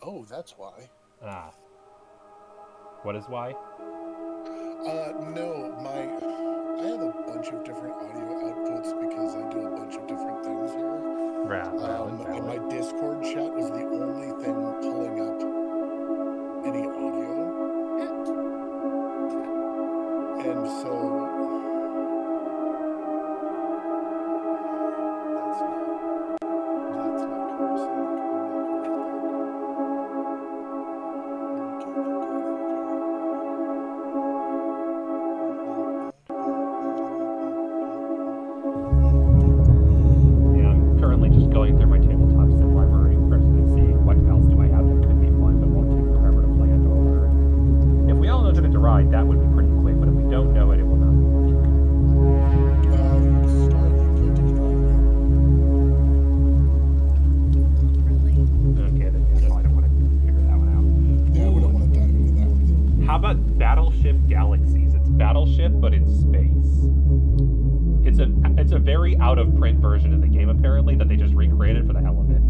Oh, that's why. Ah. What is why? No, I have a bunch of different audio outputs because I do a bunch of different things here. Valid. And my Discord chat was the only thing pulling up any audio. And so that's not conversation. Currently just going through my tabletop sim library and see what else do I have that could be fun but won't take forever to plan over. If we all know Ticket to Ride, that would be pretty quick, but if we don't know it, it will not. Really? Okay, then yeah, I don't want to figure that one out. Yeah, we don't want to dive into that one. How about Battleship Galaxies? It's Battleship, but in space. It's a very out-of-print version of the game, apparently, that they just recreated for the hell of it.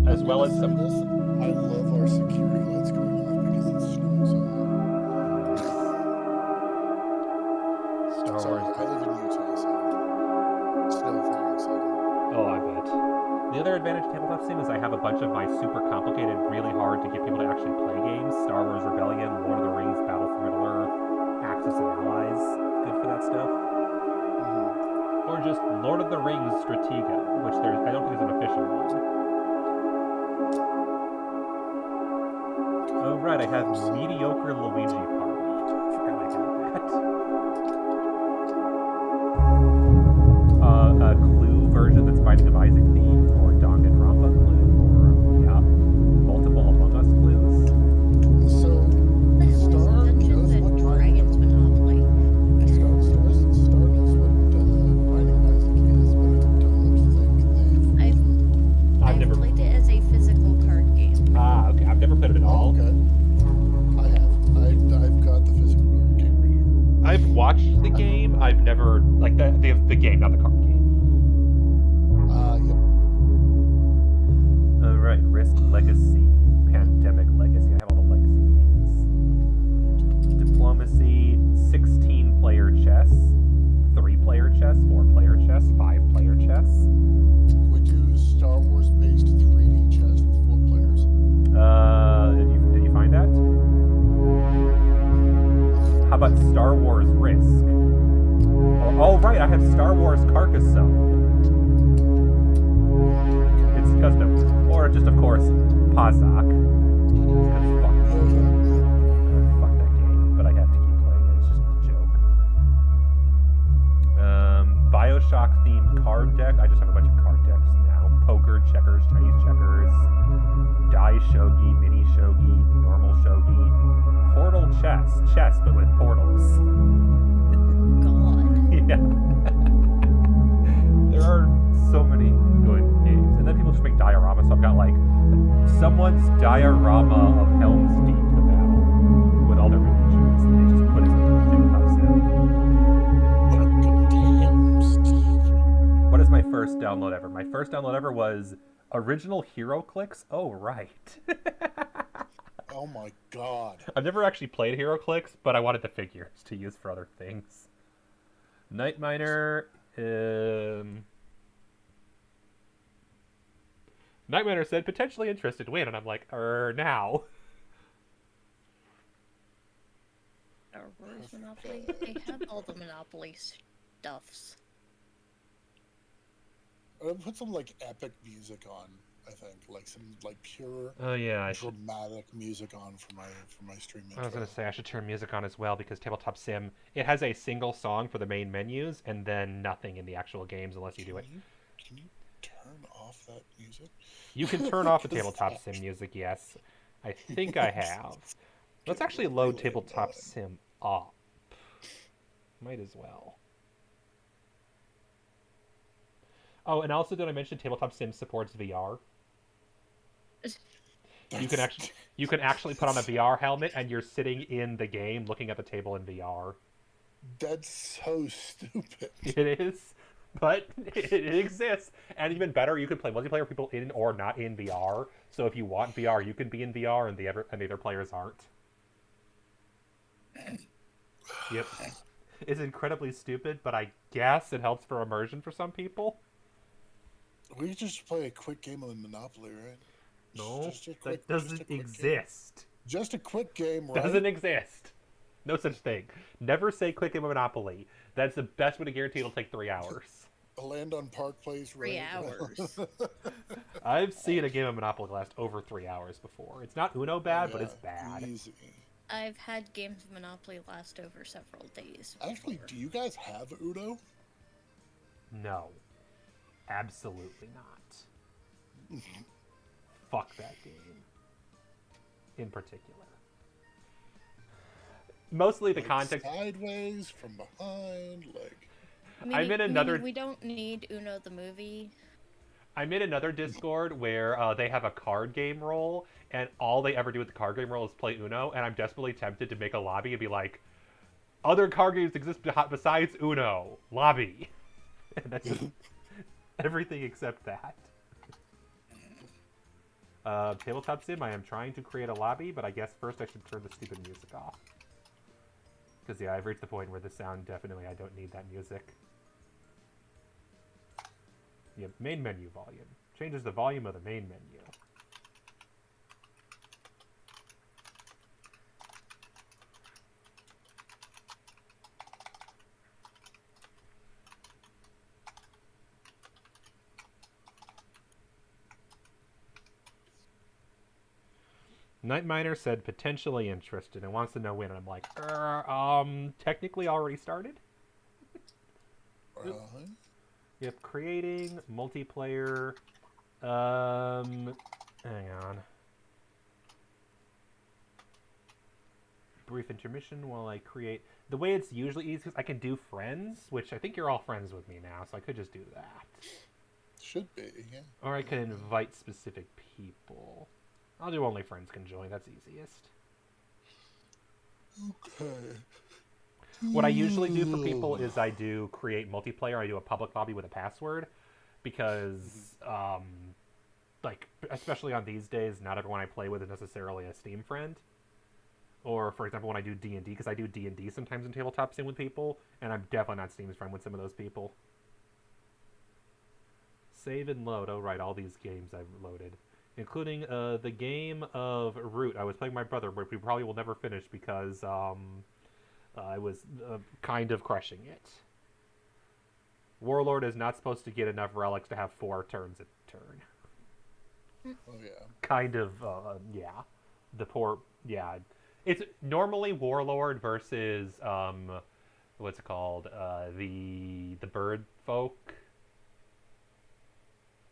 As well as some... I love our security lights going off because it's snowing so hard. Star Wars. I live in Utah, so snow very exciting. Oh, I bet. The other advantage of Tabletop Sim is I have a bunch of my super complicated, really hard to get people to actually play games. Star Wars Rebellion, Lord of the Rings, Battle for Middle-earth, Axis and Allies. Good for that stuff. Or just Lord of the Rings Stratego, which I don't think is an official one. Oh right, I have Mediocre Luigi Party. Forgot I did that. A Clue version that's Binding of Isaac themed, or Danganronpa Clue, or multiple Among Us clues. So Dungeons and Dragons Monopoly. Star knows what Binding of Isaac is, but I don't think I've never played it as a physical card game. Ah, okay. I've never played it at all. Okay. I have. I've got the physical card game right here. I've watched the game. I've never like the game, not the card game. Yep. All right, Risk Legacy, Pandemic Legacy. I have all the legacy games. Diplomacy, 16-player chess, 3-player chess, 4-player chess, 5-player chess. We do Star Wars-based 3D chess with 4 players. Did you find that? How about Star Wars Risk? Oh right, I have Star Wars Carcassonne. It's custom. Or just, of course, Pazak. Fuck that game. But I have to keep playing it. It's just a joke. Bioshock-themed card deck. I just have a bunch of card decks now. Poker, checkers, Chinese checkers, Dai Shogi, Mini Shogi, Normal Shogi, Portal chess, but with portals. God. Yeah. There are so many good games. And then people just make dioramas, so I've got like someone's diorama of Helm's Deep, the battle, with all their miniatures. They just put it in Tabletop Sim. Welcome to Helm's Deep. What is my first download ever? My first download ever was Original Hero Clicks. Oh, right. Oh my god. I've never actually played Hero Clicks, but I wanted the figures to use for other things. Night Miner. Night Miner said potentially interested. Win, and I'm like, now. Star Wars Monopoly. They have all the Monopoly stuffs. Put some like epic music on. I think like some like pure dramatic music on for my stream intro. I was gonna say I should turn music on as well because Tabletop Sim, it has a single song for the main menus and then nothing in the actual games unless you do it. Can you turn off that music? You can turn off the Tabletop Sim music, yes. I think I have. Let's actually load Tabletop Sim up. Might as well. Oh, and also did I mention Tabletop Sim supports VR? You can actually put on a VR helmet and you're sitting in the game looking at the table in VR. That's so stupid. It is. But it exists. And even better, you can play multiplayer with people in or not in VR. So if you want VR, you can be in VR and the other players aren't. Yep. It's incredibly stupid, but I guess it helps for immersion for some people. We just play a quick game of Monopoly, right? No, that doesn't exist. Just a quick game, right? Doesn't exist. No such thing. Never say quick game of Monopoly. That's the best way to guarantee it'll take 3 hours. A land on Park Place, right? 3 hours. I've seen a game of Monopoly last over 3 hours before. It's not Uno bad, but it's bad. Easy. I've had games of Monopoly last over several days before. Actually, do you guys have Uno? No. Absolutely not. Fuck that game. In particular. Mostly the context. Sideways, from behind, like. I'm in another. We don't need Uno the movie. I'm in another Discord where they have a card game roll, and all they ever do with the card game roll is play Uno, and I'm desperately tempted to make a lobby and be like, other card games exist besides Uno. Lobby. And that's just everything except that. Tabletop Sim, I am trying to create a lobby, but I guess first I should turn the stupid music off. Because, yeah, I've reached the point where the sound definitely, I don't need that music. Yep, main menu volume. Changes the volume of the main menu. Night Miner said potentially interested and wants to know when, and I'm like, technically already started? Yep, creating, multiplayer, hang on. Brief intermission while I create. The way it's usually easy is I can do friends, which I think you're all friends with me now, so I could just do that. Should be, yeah. Or I could invite specific people. I'll do only friends can join, that's easiest. Okay. What I usually do for people is I do create multiplayer. I do a public lobby with a password because, like, especially on these days, not everyone I play with is necessarily a Steam friend. Or, for example, when I do D&D, because I do D&D sometimes in Tabletop Sim with people, and I'm definitely not Steam's friend with some of those people. Save and load. Oh, right, all these games I've loaded. Including the game of Root. I was playing my brother, but we probably will never finish because I was kind of crushing it. Warlord is not supposed to get enough relics to have 4 turns a turn. Oh, yeah. Kind of, yeah. The poor, yeah. It's normally Warlord versus, what's it called? The bird folk.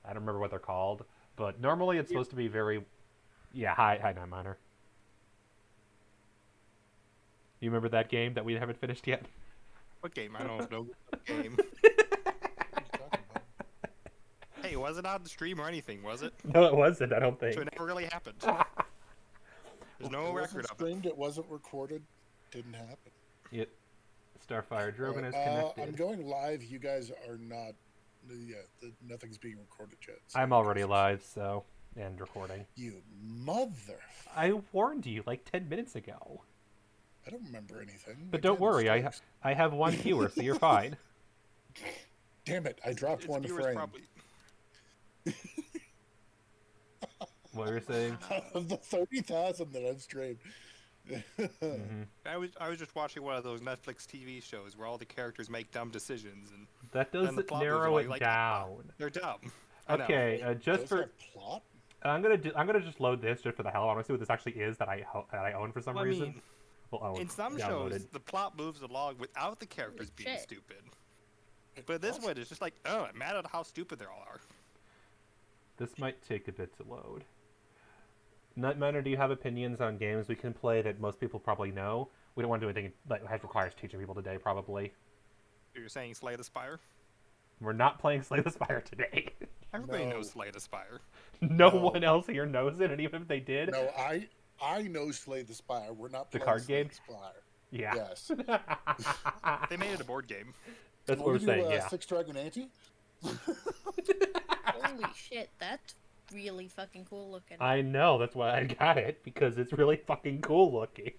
I don't remember what they're called. But normally it's supposed to be very... Yeah, hi, Night Miner. You remember that game that we haven't finished yet? What game? I don't know what game. Hey, it wasn't on the stream or anything, was it? No, it wasn't, I don't think. So it never really happened. There's no record of streamed, it wasn't recorded, didn't happen. Yep. Starfire Drogon is connected. I'm going live, you guys are not... Yeah, nothing's being recorded yet. So I'm already live, so... And recording. You mother... I warned you like 10 minutes ago. I don't remember anything. But don't worry, I have 1 viewer, so you're fine. Damn it, I dropped one frame. Probably... What were you saying? Of the 30,000 that I've streamed. Mm-hmm. I was just watching one of those Netflix TV shows where all the characters make dumb decisions, and that doesn't narrow it down. They're dumb. Okay, just for plot. I'm gonna just load this just for the hell. I want to see what this actually is that I own for some reason. In some shows, the plot moves along without the characters being stupid. But this one is just like, oh, I'm mad at how stupid they all are. This might take a bit to load. Nightminer, do you have opinions on games we can play that most people probably know? We don't want to do anything that requires teaching people today, probably. You're saying Slay the Spire? We're not playing Slay the Spire today. Everybody knows Slay the Spire. No one else here knows it, and even if they did... No, I know Slay the Spire. We're not playing the card Slay game? the Spire. Yeah. Yes. They made it a board game. That's what we're saying, yeah. Six Dragon Ante? Holy shit, that's really fucking cool looking. I know, that's why I got it, because it's really fucking cool looking.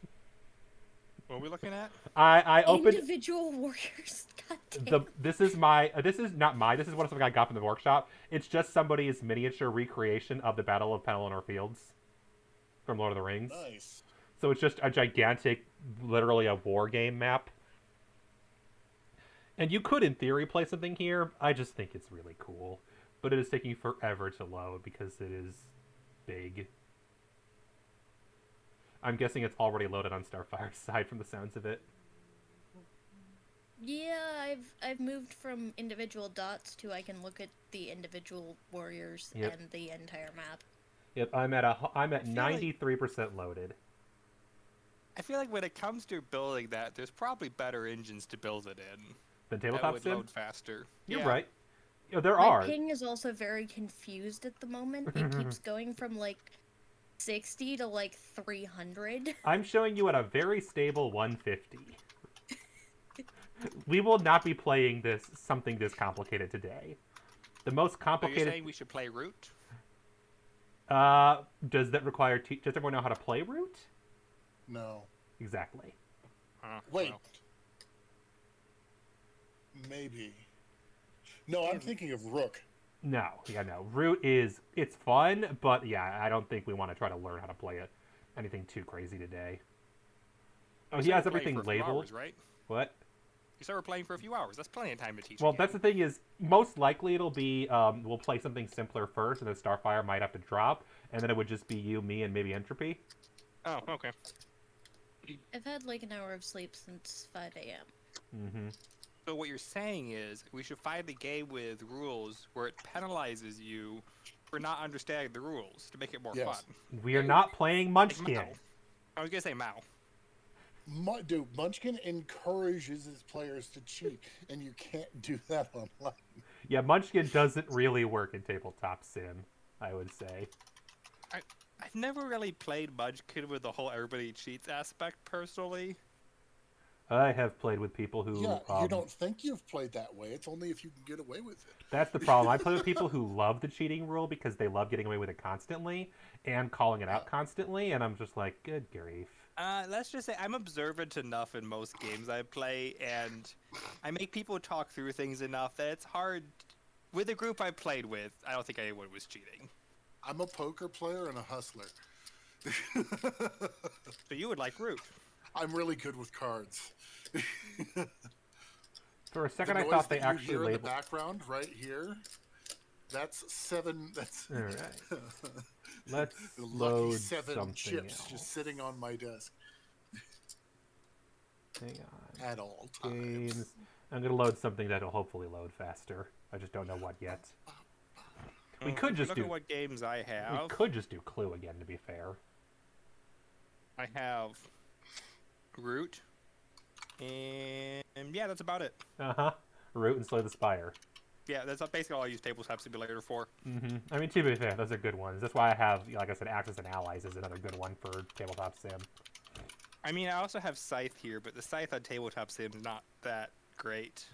What are we looking at? I opened individual warriors. God damn. this is one something I got from the workshop. It's just somebody's miniature recreation of the Battle of Pelennor Fields from Lord of the Rings. Nice. So it's just a gigantic, literally a war game map. And you could, in theory, play something here. I just think it's really cool. But it is taking forever to load because it is big. I'm guessing it's already loaded on Starfire's side from the sounds of it. Yeah, I've moved from individual dots to I can look at the individual warriors and the entire map. Yep, I'm at 93% loaded. I feel like when it comes to building that, there's probably better engines to build it in. Than Tabletop would Sim? load faster. You're yeah. right. There My are. ping is also very confused at the moment. It keeps going from like 60 to like 300. I'm showing you at a very stable 150. We will not be playing something this complicated today. The most complicated. So you're saying we should play Root? Does that require? Does everyone know how to play Root? No. Exactly. Wait. Well. Maybe. No, I'm thinking of Rook. No. Root it's fun, but yeah, I don't think we want to try to learn how to play it. Anything too crazy today. Oh, he has everything labeled. Hours, right? What? You said we're playing for a few hours. That's plenty of time to teach. Well, that's the thing is, most likely it'll be we'll play something simpler first, and then Starfire might have to drop, and then it would just be you, me, and maybe Entropy. Oh, okay. I've had like an hour of sleep since 5 a.m. Mm-hmm. So what you're saying is we should find a game with rules where it penalizes you for not understanding the rules to make it more fun. We are not playing Munchkin. Like I was gonna say Mao. Dude, Munchkin encourages his players to cheat, and you can't do that online. Yeah, Munchkin doesn't really work in Tabletop Sim, I would say. I've never really played Munchkin with the whole everybody cheats aspect personally. I have played with people who... Yeah, you don't think you've played that way. It's only if you can get away with it. That's the problem. I play with people who love the cheating rule because they love getting away with it constantly and calling it out constantly, and I'm just like, good grief. Let's just say I'm observant enough in most games I play, and I make people talk through things enough that it's hard. With the group I played with, I don't think anyone was cheating. I'm a poker player and a hustler. So you would like Root. I'm really good with cards. For a second, I thought they actually labeled... in the background, right here, that's 7... That's... All right. Let's load 7 something chips else. just sitting on my desk. Hang on. At all times. Games. I'm going to load something that'll hopefully load faster. I just don't know what yet. We could just look do... at what games I have. We could just do Clue again, to be fair. I have Root, and yeah, that's about it. Uh-huh. Root and Slay the Spire. Yeah, that's basically all I use Tabletop Simulator for. Mm-hmm. I mean, to be fair, those are good ones. That's why I have, like I said, Axis and Allies is another good one for Tabletop Sim. I mean, I also have Scythe here, but the Scythe on Tabletop Sim is not that great.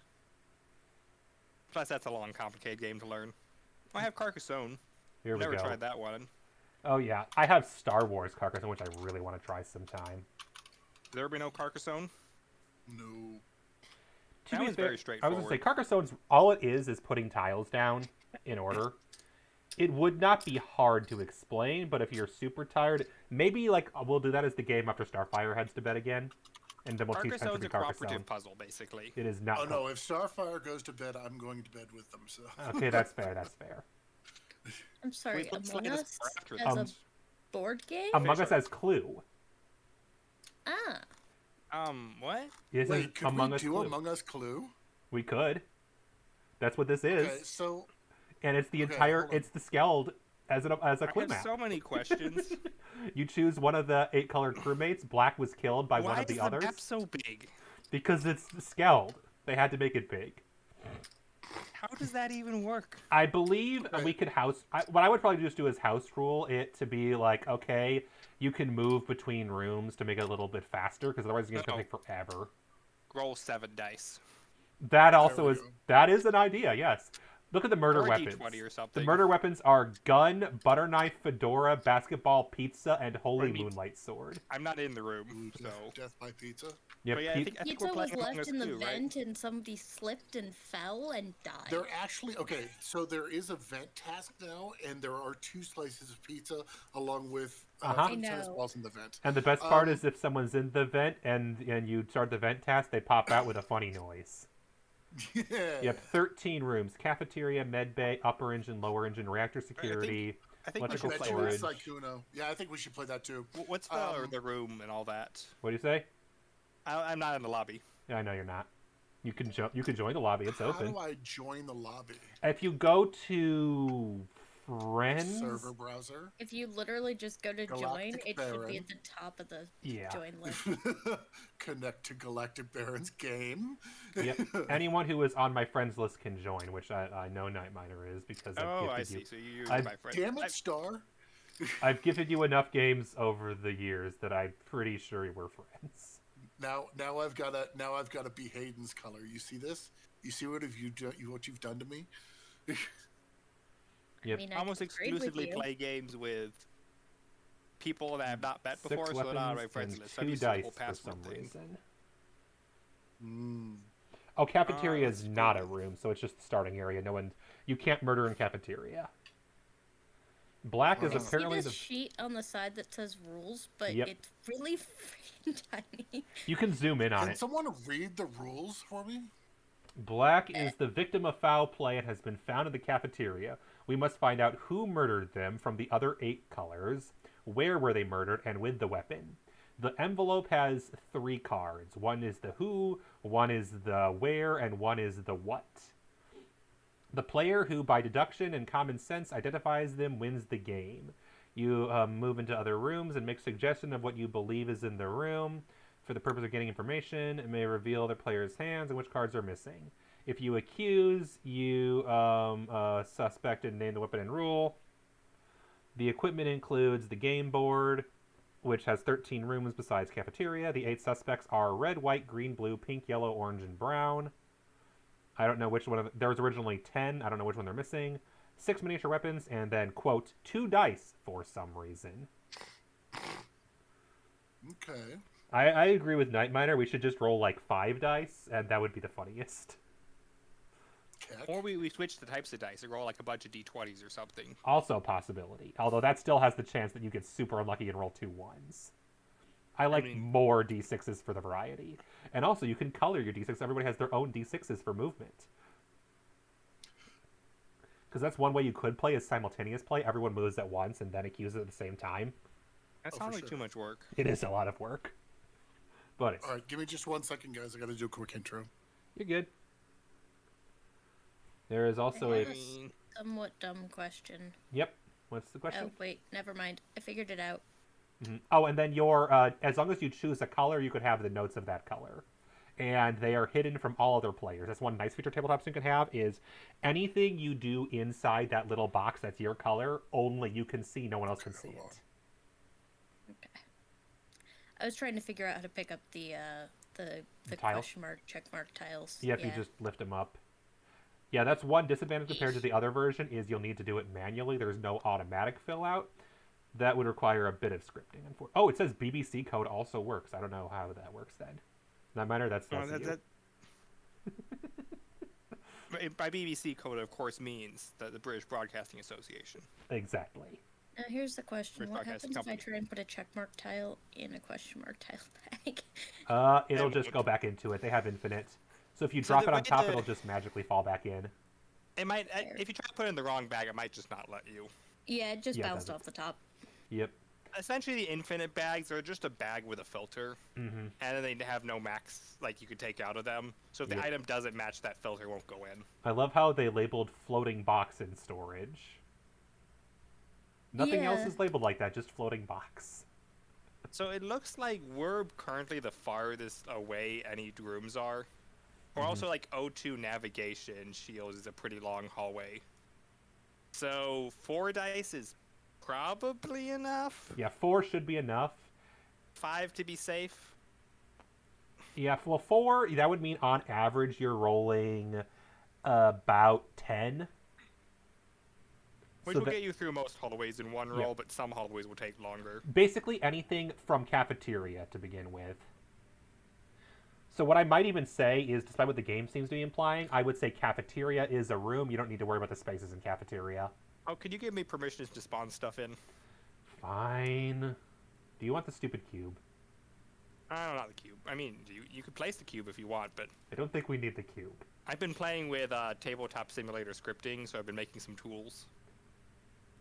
Plus, that's a long, complicated game to learn. I have Carcassonne. Here we Never go. tried that one. Oh, yeah. I have Star Wars Carcassonne, which I really want to try sometime. Does everybody know Carcassonne? No. That was very straightforward. I was going to say, Carcassonne's, all it is putting tiles down in order. It would not be hard to explain, but if you're super tired, maybe, like, we'll do that as the game after Starfire heads to bed again. And then we'll teach them to be Carcassonne. Cooperative puzzle, basically. It is not. Oh, no, if Starfire goes to bed, I'm going to bed with them, so... Okay, that's fair, that's fair. I'm sorry, Among Us as as a board game? Among Us as Clue. Ah. What? This Wait, is could Among we Us do Clue. Among Us Clue? We could. That's what this is. Okay, so... And it's the entire, it's the Skeld as a clue I map. have so many questions. You choose one of the 8 colored crewmates. Black was killed by one of the others. Why is the map so big? Because it's Skeld. They had to make it big. How does that even work? I believe we could what I would probably just do is house rule it to be like, okay, you can move between rooms to make it a little bit faster, because otherwise it's going to take forever. Roll 7 dice. That also is an idea. Yes. Look at the murder or weapons. D20 or The something. murder weapons are gun, butter knife, fedora, basketball, pizza, and holy moonlight sword. I'm not in the room, so death by pizza. Yep. But yeah, I think Pizza we're playing was left in the too, vent, right? and somebody slipped and fell and died. They're actually okay. So there is a vent task now, and there are 2 slices of pizza along with tennis balls in the vent. And the best part is if someone's in the vent and you start the vent task, they pop out with a funny noise. Yeah. Yep, 13 rooms: cafeteria, med bay, upper engine, lower engine, reactor security, I think electrical we should storage. play Saikuno. Yeah, I think we should play that too. What's the room and all that? What do you say? I'm not in the lobby. Yeah, I know you're not. You can join the lobby. It's open. How do I join the lobby? If you go to friends server browser. If you literally just go to join, it should be at the top of the join list. Connect to Galactic Baron's game. Yep. Anyone who is on my friends list can join, which I know Nightminer is because I see. So you're my friend. Damn it, Star. I've given you enough games over the years that I'm pretty sure we're friends. Now I've got to be Hayden's color. You see this? You see what you've done to me? Yep. I mean, I almost exclusively play games with people that I've not met before, so they're not on my friends list. 2 dice for some reason. Oh, cafeteria is not a room, so it's just the starting area. You can't murder in cafeteria. Black is apparently the sheet on the side that says rules, but it's really freaking tiny. You can zoom in on it. Can someone read the rules for me? Black is the victim of foul play and has been found in the cafeteria. We must find out who murdered them from the other 8 colors, where were they murdered, and with the weapon. The envelope has 3 cards. One is the who, one is the where, and one is the what. The player who, by deduction and common sense, identifies them wins the game. You move into other rooms and make suggestion of what you believe is in the room. For the purpose of getting information, it may reveal the player's hands and which cards are missing. If you accuse, you suspect and name the weapon and rule. The equipment includes the game board, which has 13 rooms besides cafeteria. The 8 suspects are red, white, green, blue, pink, yellow, orange, and brown. I don't know which one there was originally 10. I don't know which one they're missing. 6 miniature weapons, and then, quote, 2 dice for some reason. Okay. I agree with Nightminer. We should just roll like 5 dice, and that would be the funniest. Or we switch the types of dice and roll like a bunch of D20s or something. Also a possibility. Although that still has the chance that you get super unlucky and roll 2 1s. I like more D6s for the variety. And also, you can color your D6. Everybody has their own D6s for movement. Because that's one way you could play is simultaneous play. Everyone moves at once and then accuses at the same time. That sounds like too much work. It is a lot of work. But all right, give me just 1 second, guys. I got to do a quick intro. You're good. There is also a somewhat dumb question. Yep. What's the question? Oh, wait. Never mind. I figured it out. Mm-hmm. Oh, and then as long as you choose a color, you could have the notes of that color. And they are hidden from all other players. That's one nice feature Tabletop Sim can have is anything you do inside that little box that's your color, only you can see, no one else can see it. Okay. I was trying to figure out how to pick up the question mark, check mark tiles. Yeah, if you just lift them up. Yeah, that's one disadvantage compared to the other version is you'll need to do it manually. There's no automatic fill out. That would require a bit of scripting. Oh, it says BBC code also works. I don't know how that works then. Nightminer, that's you. By BBC code, of course, means the British Broadcasting Association. Exactly. Now here's the question. What happens if I try and put a checkmark tile in a question mark tile bag? It'll just go back into it. They have infinite. So if you drop it on top, it'll just magically fall back in. It might. If you try to put it in the wrong bag, it might just not let you. Yeah, it just bounced off the top. Yep. Essentially, the infinite bags are just a bag with a filter, and then they have no max like you could take out of them. So if the item doesn't match that filter, it won't go in. I love how they labeled floating box in storage. Nothing else is labeled like that, just floating box. So it looks like we're currently the farthest away any rooms are. We're also like O2 navigation shields is a pretty long hallway. So 4 dice is probably enough. Yeah, 4 should be enough. 5 to be safe. Yeah, well, 4, that would mean on average you're rolling about 10. Which will get you through most hallways in one roll, but some hallways will take longer. Basically anything from cafeteria to begin with. So what I might even say is, despite what the game seems to be implying, I would say cafeteria is a room. You don't need to worry about the spaces in cafeteria. Oh, could you give me permission to spawn stuff in? Fine. Do you want the stupid cube? I don't know the cube. I mean, you could place the cube if you want, but... I don't think we need the cube. I've been playing with Tabletop Simulator scripting, so I've been making some tools.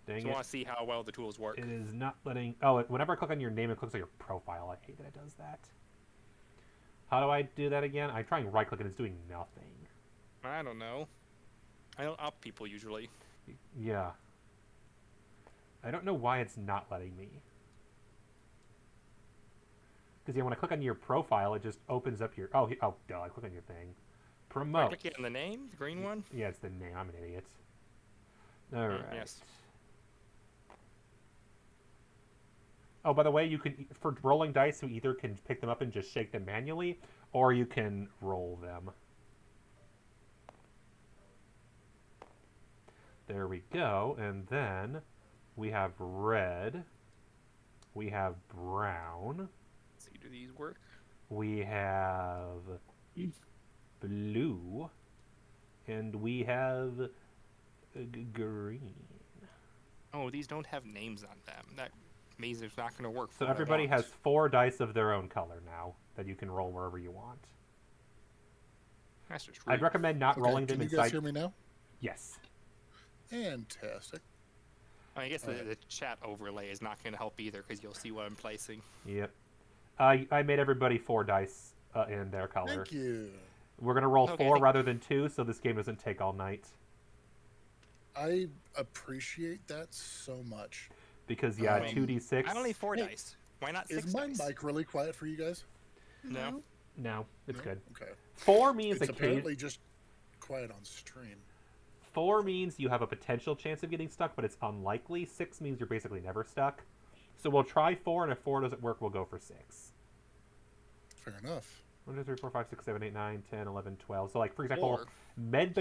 Dang it. So I want to see how well the tools work. It is not letting... Oh, whenever I click on your name, it clicks on your profile. I hate that it does that. How do I do that again? I'm trying right-click and it's doing nothing. I don't know. I don't up people usually. Yeah. I don't know why it's not letting me. Because when I click on your profile, it just opens up your... Oh, duh, I click on your thing. Promote. Click it on the name, the green one? Yeah, it's the name. I'm an idiot. All right. Yes. Oh, by the way, you can, for rolling dice, you either can pick them up and just shake them manually, or you can roll them. There we go. And then we have red. We have brown. Let's see, do these work? We have blue. And we have green. Oh, these don't have names on them. That means it's not going to work. So everybody has 4 dice of their own color now that you can roll wherever you want. That's just rude. I'd recommend not rolling them inside. Can you guys hear me now? Yes. Fantastic. I guess the chat overlay is not going to help either because you'll see what I'm placing. Yep. I made everybody 4 dice in their color. Thank you. We're going to roll 4 rather than 2, so this game doesn't take all night. I appreciate that so much. Because, 2d6. I only 4 dice. Why not 6 Is my dice? mic really quiet for you guys? No. No, it's good. Okay. 4 means It's apparently just quiet on stream. 4 means you have a potential chance of getting stuck, but it's unlikely. 6 means you're basically never stuck. So we'll try 4, and if 4 doesn't work, we'll go for 6. Fair enough. 1, 2, 3, 4, 5, 6, 7, 8, 9, 10, 11, 12. So, like, for example, Or, Med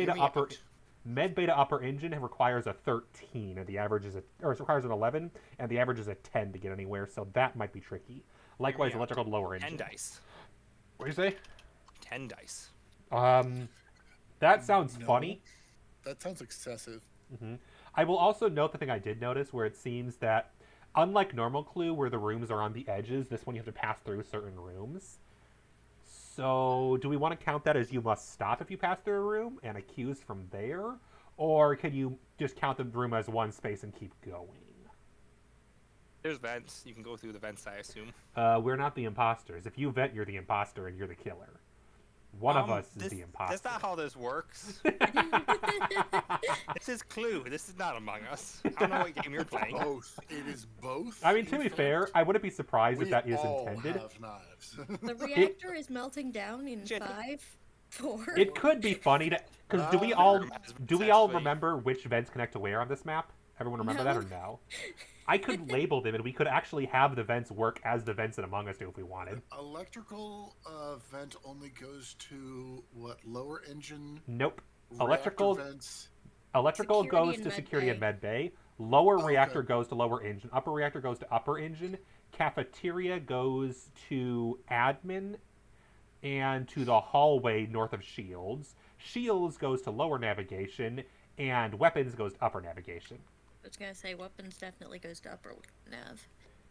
Beta Upper Engine requires a 13, and the average is it requires an 11, and the average is a 10 to get anywhere, so that might be tricky. Likewise, Electrical Lower Engine. 10 dice. What do you say? 10 dice. That sounds funny. That sounds excessive. Mm-hmm. I will also note the thing I did notice where it seems that, unlike normal Clue, where the rooms are on the edges, this one you have to pass through certain rooms. So, do we want to count that as you must stop if you pass through a room and accuse from there? Or can you just count the room as one space and keep going? There's vents. You can go through the vents, I assume. We're not the imposters. If you vent, you're the imposter and you're the killer. One of us is the imposter. That's not how this works. This is Clue. This is not Among Us. I don't know what game you're playing. Both. It is both. I mean, to be fair, I wouldn't be surprised if that is intended. Have knives. The reactor is melting down in 5, 4. It could be funny to, because do we all remember which vents connect to where on this map? Everyone remember that or no? I could label them, and we could actually have the vents work as the vents in Among Us do if we wanted. Electrical vent only goes to what, lower engine? Nope. Electrical vents. Electrical Security goes and to med security bay. and med bay. Lower reactor goes to lower engine. Upper reactor goes to upper engine. Cafeteria goes to admin and to the hallway north of shields. Shields goes to lower navigation, and weapons goes to upper navigation. I was gonna say weapons definitely goes to upper nav.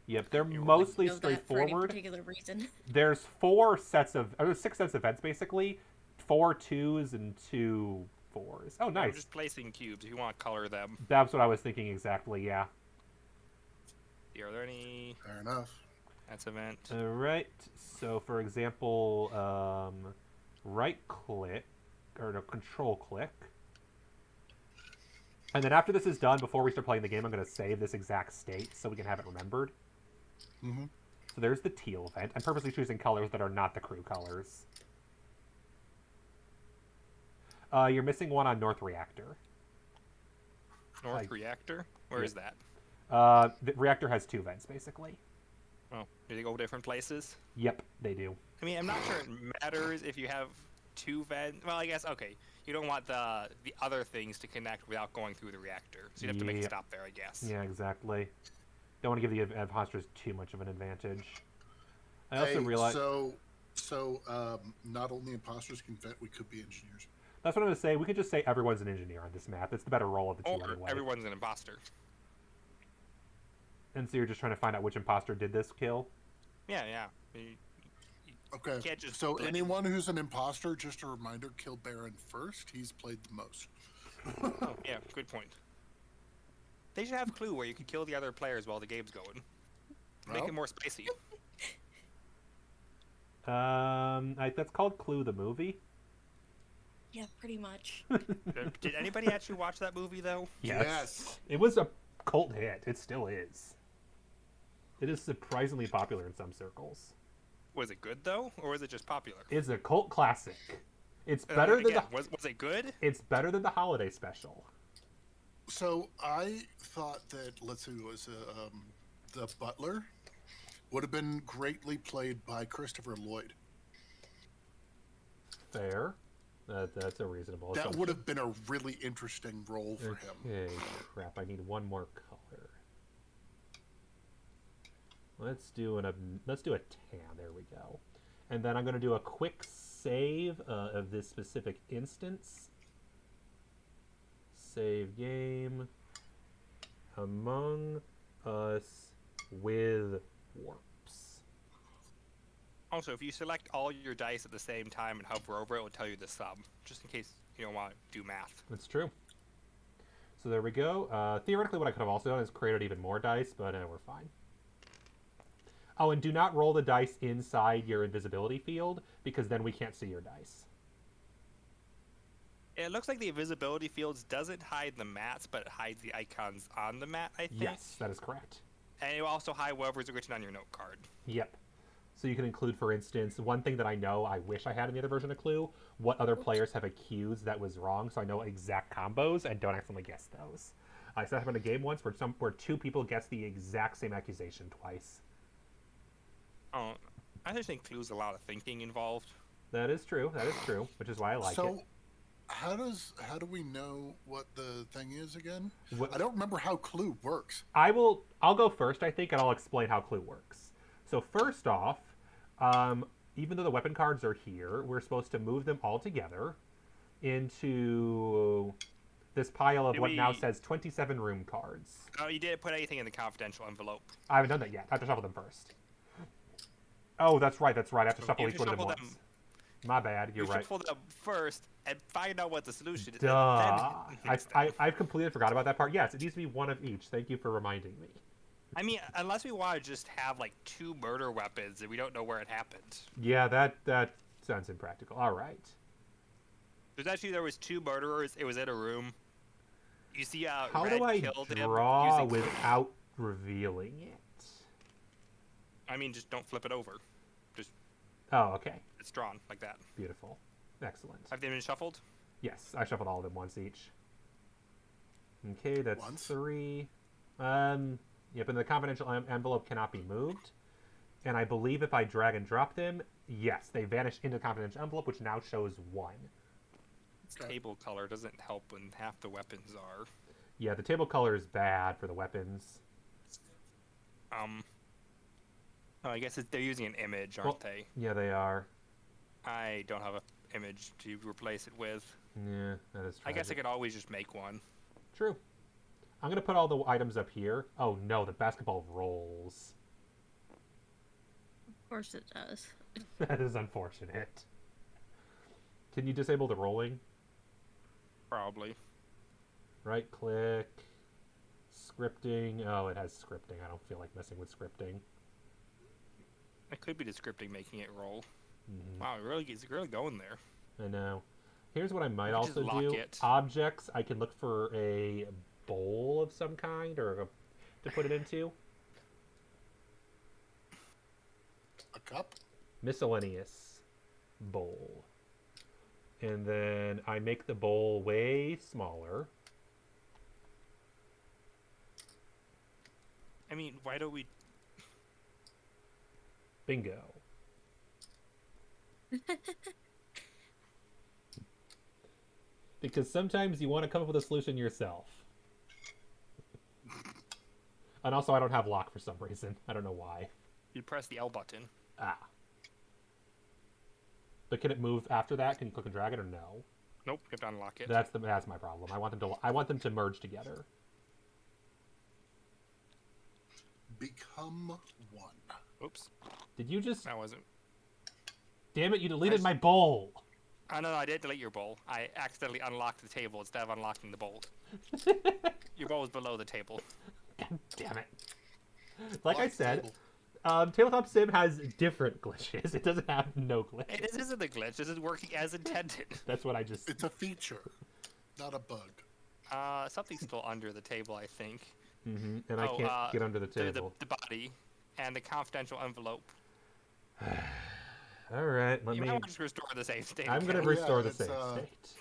Yep, they're mostly Know that for any straightforward. particular reason. There's 6 sets of vents basically, 4 2s and 2 4s. Oh, nice. I'm just placing cubes. If you want to color them. That's what I was thinking exactly. Yeah. Are there any? Fair enough. That's a vent. All right. So, for example, right click or no, control click. And then after this is done, before we start playing the game, I'm going to save this exact state so we can have it remembered. Mm-hmm. So there's the teal vent. I'm purposely choosing colors that are not the crew colors. You're missing one on North Reactor. North Reactor? Where is that? The reactor has 2 vents, basically. Oh, do they go different places? Yep, they do. I mean, I'm not sure it matters if you have two vents. Well, I guess, okay. You don't want the other things to connect without going through the reactor. So you'd have to make a stop there, I guess. Yeah, exactly. Don't want to give the imposters too much of an advantage. I also realize... So, not only imposters can vet, we could be engineers. That's what I'm going to say. We could just say everyone's an engineer on this map. It's the better role of the two anyway. Everyone's an imposter. And so you're just trying to find out which imposter did this kill? Yeah. Okay, so anyone who's an imposter, just a reminder, kill Baron first. He's played the most. Oh, yeah, good point. They should have a clue where you can kill the other players while the game's going. Make it more spicy. That's called Clue the movie. Yeah, pretty much. Did anybody actually watch that movie, though? Yes. It was a cult hit. It still is. It is surprisingly popular in some circles. Was it good, though? Or was it just popular? It's a cult classic. It's better than the... Was it good? It's better than the holiday special. So I thought that, let's see, was the butler would have been greatly played by Christopher Lloyd. Fair. That's a reasonable That assumption. would have been a really interesting role for him. Okay, crap. I need one more color. Let's do a tan. There we go. And then I'm going to do a quick save of this specific instance. Save game. Among Us with warps. Also, if you select all your dice at the same time and hover over it will tell you the sum, just in case you don't want to do math. That's true. So there we go. Theoretically, what I could have also done is created even more dice, but we're fine. Oh, and do not roll the dice inside your invisibility field, because then we can't see your dice. It looks like the invisibility fields doesn't hide the mats, but it hides the icons on the mat, I think. Yes, that is correct. And it will also hide whatever's written on your note card. Yep. So you can include, for instance, one thing that I know I wish I had in the other version of Clue, what other players have accused that was wrong, so I know exact combos and don't accidentally guess those. So that happened in a game once where two people guessed the exact same accusation twice. Oh, I just think Clue's a lot of thinking involved. That is true, which is why I like it. So, how do we know what the thing is again? What, I don't remember how Clue works. I'll go first, I think, and I'll explain how Clue works. So first off, even though the weapon cards are here, we're supposed to move them all together into this pile of now says 27 room cards. Oh, you didn't put anything in the confidential envelope. I haven't done that yet. I have to shuffle them first. Oh, that's right. I have to shuffle each one of them once. My bad. You're right. You shuffle them first and find out what the solution is. Duh. I've completely forgot about that part. Yes, it needs to be one of each. Thank you for reminding me. I mean, unless we want to just have, like, 2 murder weapons and we don't know where it happened. Yeah, that sounds impractical. All right. There was 2 murderers. It was in a room. You see how Red do I killed draw him without revealing it? I mean, just don't flip it over. Just... Oh, okay. It's drawn like that. Beautiful. Excellent. Have they been shuffled? Yes, I shuffled all of them once each. Okay, that's once? 3. Yep, and the confidential envelope cannot be moved. And I believe if I drag and drop them, yes, they vanish into the confidential envelope, which now shows 1. Okay. Table color doesn't help when half the weapons are. Yeah, the table color is bad for the weapons. Oh, I guess they're using an image, aren't they? Yeah, they are. I don't have an image to replace it with. Yeah, that is tragic. I guess I could always just make one. True. I'm going to put all the items up here. Oh, no, the basketball rolls. Of course it does. That is unfortunate. Can you disable the rolling? Probably. Right-click. Scripting. Oh, it has scripting. I don't feel like messing with scripting. It could be the scripting making it roll. Mm-hmm. Wow, it's really going there. I know. Here's what I might also do. It. Objects. I can look for a bowl of some kind to put it into. A cup? Miscellaneous bowl. And then I make the bowl way smaller. I mean, why don't we... Bingo. Because sometimes you want to come up with a solution yourself. And also, I don't have lock for some reason. I don't know why. You press the L button. Ah. But can it move after that? Can you click and drag it or no? Nope, you have to unlock it. That's my problem. I want them to merge together. Become one. Oops. Did you just? That wasn't. Damn it! You deleted my bowl. Oh, no, I did delete your bowl. I accidentally unlocked the table instead of unlocking the bowl. Your bowl was below the table. God damn it! Like I Lock the said, table. Tabletop Sim has different glitches. It doesn't have no glitches. Hey, this isn't a glitch. This is working as intended. That's what I just. It's a feature, not a bug. Something's still under the table, I think. Mm-hmm. And I can't get under the table. The body and the confidential envelope. All right, let You me. might want to just restore the save state. I'm gonna again. restore the it's, save state.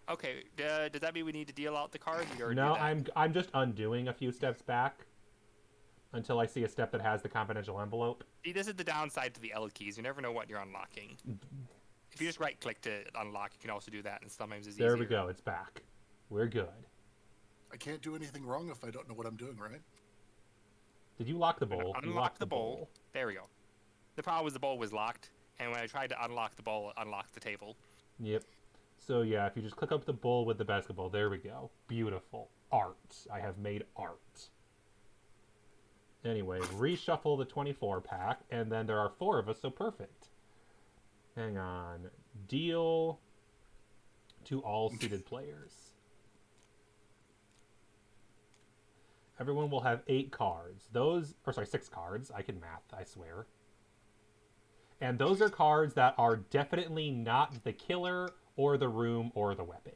Okay, does that mean we need to deal out the cards? No, I'm just undoing a few steps back until I see a step that has the confidential envelope. See, this is the downside to the L keys. You never know what you're unlocking. If you just right-click to unlock, you can also do that, and sometimes it's easier. There we go. It's back. We're good. I can't do anything wrong if I don't know what I'm doing, right? Did you lock the bowl? You Unlock locked the bowl. There we go. The problem was the bowl was locked, and when I tried to unlock the bowl, it unlocked the table. Yep. So yeah, if you just click up the bowl with the basketball, there we go. Beautiful. Art. I have made art. Anyway, reshuffle the 24 pack, and then there are 4 of us, so perfect. Hang on. Deal to all seated players. Everyone will have 8 cards. 6 cards. I can math, I swear. And those are cards that are definitely not the killer or the room or the weapon.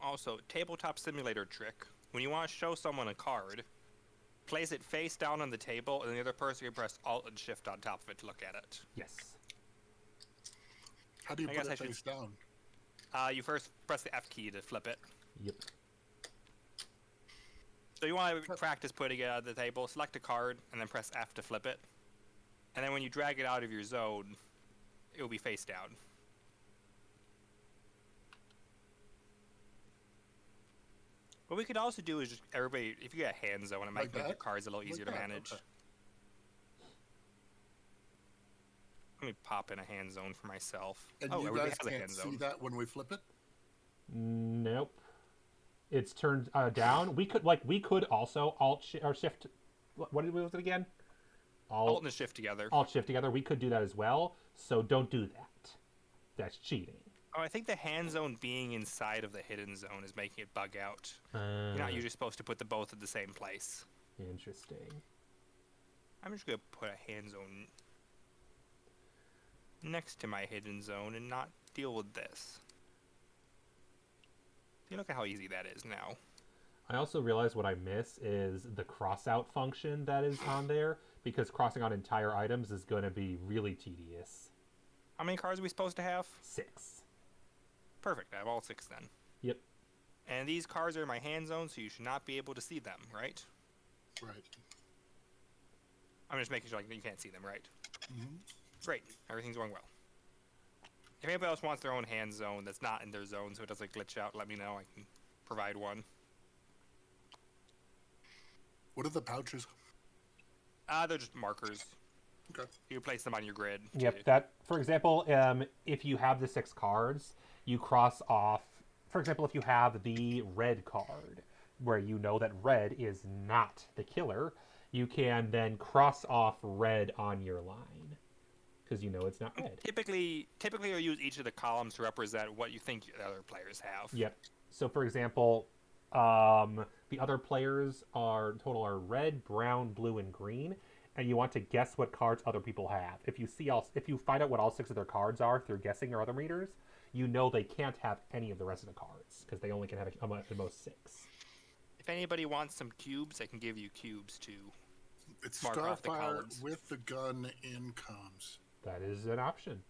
Also, tabletop simulator trick. When you want to show someone a card, place it face down on the table, and the other person can press Alt and Shift on top of it to look at it. Yes. How do you I put guess it I face down? You first press the F key to flip it. Yep. So you want to practice putting it on the table, select a card, and then press F to flip it. And then when you drag it out of your zone, it will be face down. What we could also do is just everybody, if you get a hand zone, it might Like make your that? cards a little easier to that, manage. okay. Let me pop in a hand zone for myself. And Oh, you everybody guys has a can't hand see zone. that when we flip it? Nope. It's turned down. We could also or shift. What was it again? Alt and Shift together. Alt shift together. We could do that as well. So don't do that. That's cheating. Oh, I think the hand zone being inside of the hidden zone is making it bug out. You're not usually supposed to put the both at the same place. Interesting. I'm just gonna put a hand zone next to my hidden zone and not deal with this. See, look at how easy that is now. I also realized what I miss is the cross-out function that is on there, because crossing out entire items is going to be really tedious. How many cards are we supposed to have? 6. Perfect, I have all 6 then. Yep. And these cards are in my hand zone, so you should not be able to see them, right? Right. I'm just making sure you can't see them, right? Mm-hmm. Great, everything's going well. If anybody else wants their own hand zone that's not in their zone so it doesn't glitch out, let me know. I can provide one. What are the pouches? They're just markers. Okay. You place them on your grid. Yep. That, for example, if you have the 6 cards, you cross off. For example, if you have the red card, where you know that red is not the killer, you can then cross off red on your line, because you know it's not red. Typically you'll use each of the columns to represent what you think the other players have. Yep. So, for example, the other players are red, brown, blue, and green, and you want to guess what cards other people have. If you find out what all 6 of their cards are through guessing your other meters, you know they can't have any of the rest of the cards, because they only can have at the most 6. If anybody wants some cubes, I can give you cubes too. It's Mark off the Starfire cards. with the gun in comms. That is an option.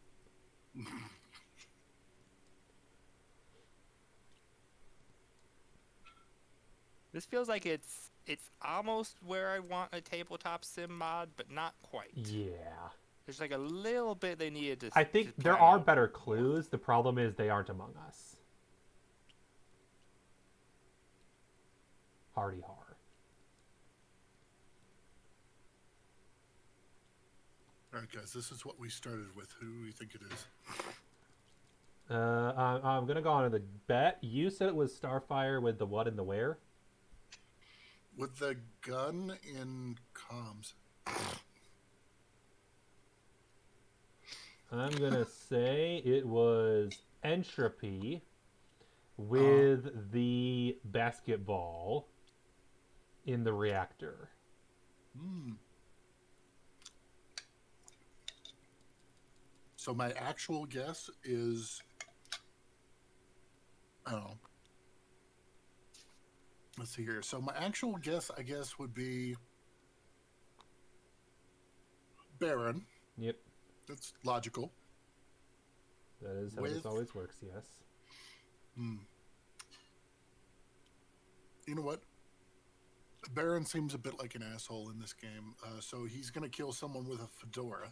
This feels like it's it's almost where I want a tabletop sim mod, but not quite. Yeah. There's like a little bit they needed to. I think to there plan are out. better clues. The problem is they aren't among us. Hardy har. All right, guys, this is what we started with. Who do you think it is? I'm gonna go on to the bet. You said it was Starfire with the what and the where? With the gun in comms. I'm gonna say it was Entropy with the basketball in the reactor. So my actual guess is, I don't know. Let's see here. So my actual guess, I guess, would be Baron. Yep, That's logical. that is how this With- always works. Yes. You know what? Baron seems a bit like an asshole in this game, so he's going to kill someone with a fedora.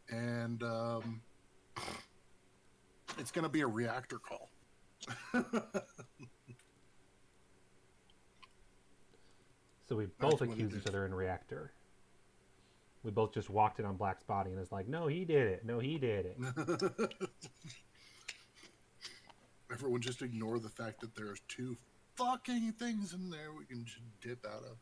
And it's going to be a reactor call. So we That's both what it accuse is. each other in reactor. We both just walked in on Black's body and it's like, no, he did it. No, he did it. Everyone just ignore the fact that there's 2 fucking things in there we can just dip out of.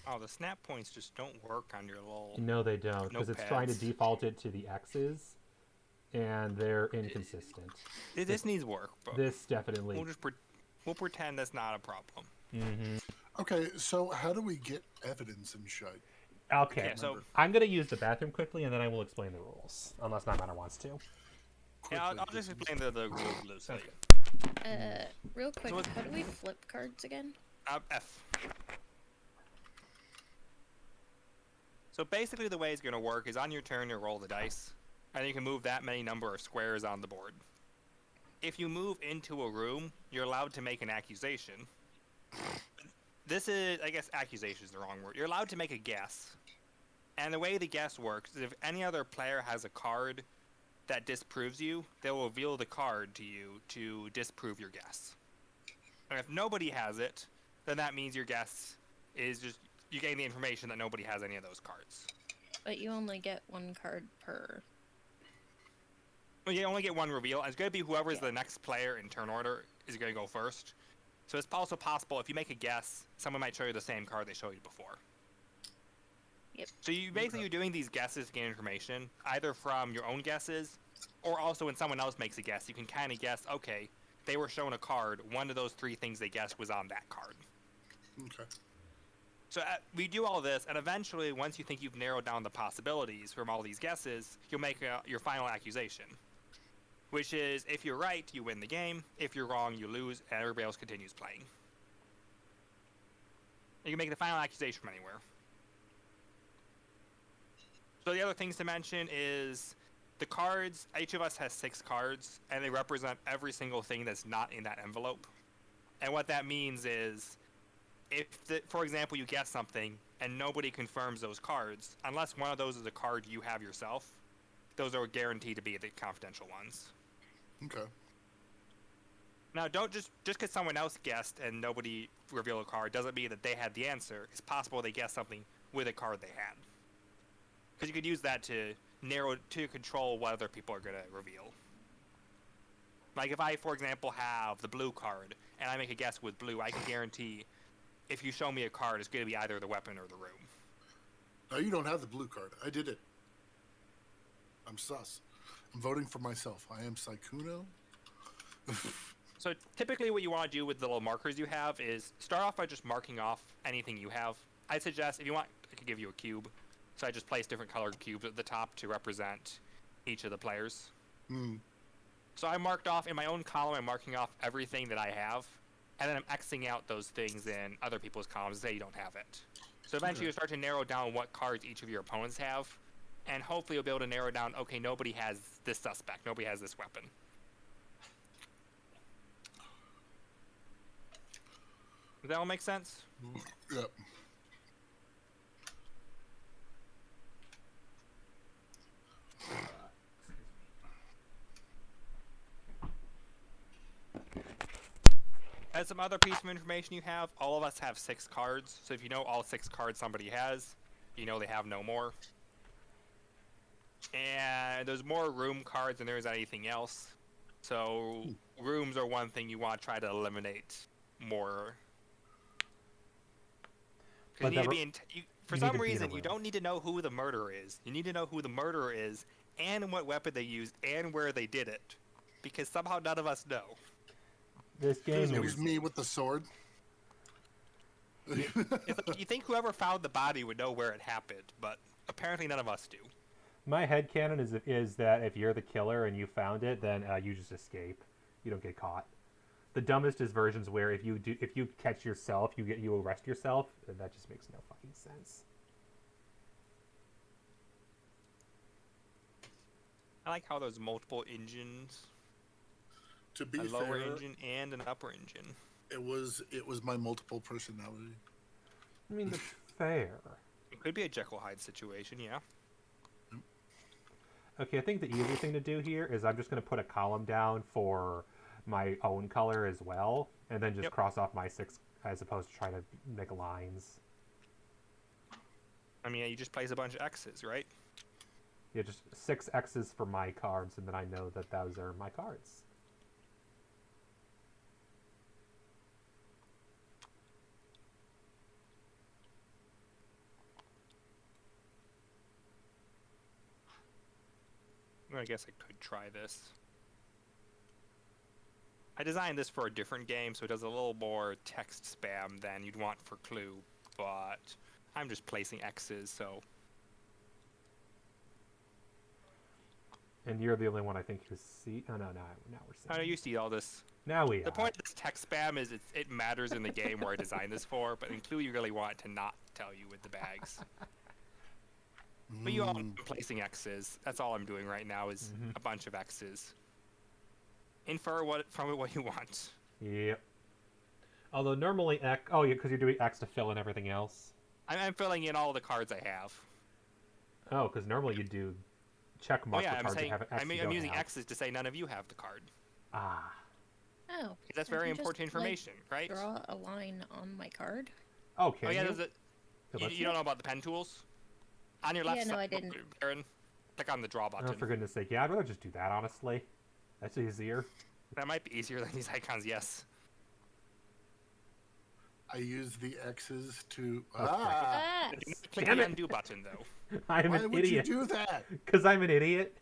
Oh, the snap points just don't work on your little. No, they don't, because it's trying to Notepads. default it to the X's, and they're inconsistent. This needs work, but This definitely. we'll pretend that's not a problem. Mm-hmm. Okay, so how do we get evidence and shit? Okay, Yeah, so I'm going to use the bathroom quickly, and then I will explain the rules, unless Nightmare wants to. Yeah, I'll Quickly, just explain the rules loosely. Real quick, So what- how do we flip cards again? F. So basically the way it's going to work is on your turn you roll the dice, and you can move that many number of squares on the board. If you move into a room, you're allowed to make an accusation. This is, I guess accusation is the wrong word. You're allowed to make a guess. And the way the guess works is if any other player has a card that disproves you, they will reveal the card to you to disprove your guess. And if nobody has it, then that means your guess is just you gain the information that nobody has any of those cards. But you only get 1 card per. Well, you only get 1 reveal, and it's going to be whoever's Yeah. the next player in turn order is going to go first. So it's also possible if you make a guess, someone might show you the same card they showed you before. Yep. So you basically you're doing these guesses to gain information, either from your own guesses, or also when someone else makes a guess, you can kind of guess, okay, they were shown a card, one of those 3 things they guessed was on that card. Okay. So we do all this, and eventually, once you think you've narrowed down the possibilities from all these guesses, you'll make your final accusation. Which is, if you're right, you win the game. If you're wrong, you lose, and everybody else continues playing. You can make the final accusation from anywhere. So the other things to mention is the cards, each of us has 6 cards, and they represent every single thing that's not in that envelope. And what that means is, if, for example, you guess something and nobody confirms those cards, unless one of those is a card you have yourself, those are guaranteed to be the confidential ones. Okay. Now, don't just because someone else guessed and nobody revealed a card doesn't mean that they had the answer. It's possible they guessed something with a card they had. Because you could use that to control what other people are going to reveal. Like if I, for example, have the blue card and I make a guess with blue, I can guarantee if you show me a card, it's going to be either the weapon or the room. No, you don't have the blue card. I did it. I'm sus. I'm voting for myself. I am Saikuno. So typically what you want to do with the little markers you have is start off by just marking off anything you have. I suggest if you want, I could give you a cube. So I just place different colored cubes at the top to represent each of the players. So I marked off in my own column, I'm marking off everything that I have, and then I'm Xing out those things in other people's columns that you don't have it. So eventually you start to narrow down what cards each of your opponents have, and hopefully you'll be able to narrow down, okay, nobody has this suspect, nobody has this weapon. Does that all make sense? Yep. As some other piece of information you have, all of us have 6 cards. So if you know all 6 cards somebody has, you know they have no more. And there's more room cards than there is anything else. So rooms are one thing you want to try to eliminate more. But For some reason, you don't need to know who the murderer is. You need to know who the murderer is, and what weapon they used, and where they did it. Because somehow none of us know. This game It was me with the sword. It's like, you think whoever found the body would know where it happened, but apparently none of us do. My headcanon is that if you're the killer and you found it, then you just escape. You don't get caught. The dumbest is versions where if you catch yourself, you arrest yourself, and that just makes no fucking sense. I like how there's multiple engines. To be a fair, lower engine and an upper engine. it was my multiple personality. I mean, that's fair. It could be a Jekyll Hyde situation, yeah. Okay, I think the easy thing to do here is I'm just going to put a column down for my own color as well, and then just cross off my 6 as opposed to trying to make lines. I mean, you just place a bunch of X's, right? Yeah, just 6 X's for my cards, and then I know that those are my cards. I guess I could try this. I designed this for a different game, so it does a little more text spam than you'd want for Clue, but I'm just placing X's, so... And you're the only one I think who see... Oh, no, now we're seeing. I know you see all this. Now we are. The point of this text spam is it matters in the game where I designed this for, but in Clue you really want it to not tell you with the bags. But you all I'm placing X's. That's all I'm doing right now is a bunch of X's. Infer from it what you want. Yep. Although normally X... Oh, yeah, because you're doing X to fill in everything else. I'm filling in all the cards I have. Oh, because normally you do check mark for cards that have an X. I'm using X's to say none of you have the card. Ah. Oh. That's very important information, right? Draw a line on my card. Okay. Oh yeah, you don't know about the pen tools? On your left side, I didn't. Aaron, click on the draw button. Oh, for goodness sake. Yeah, I'd rather just do that, honestly. That's easier. That might be easier than these icons, yes. I use the X's to... Click the undo button, though. I'm Why an would idiot. you do that? Because I'm an idiot.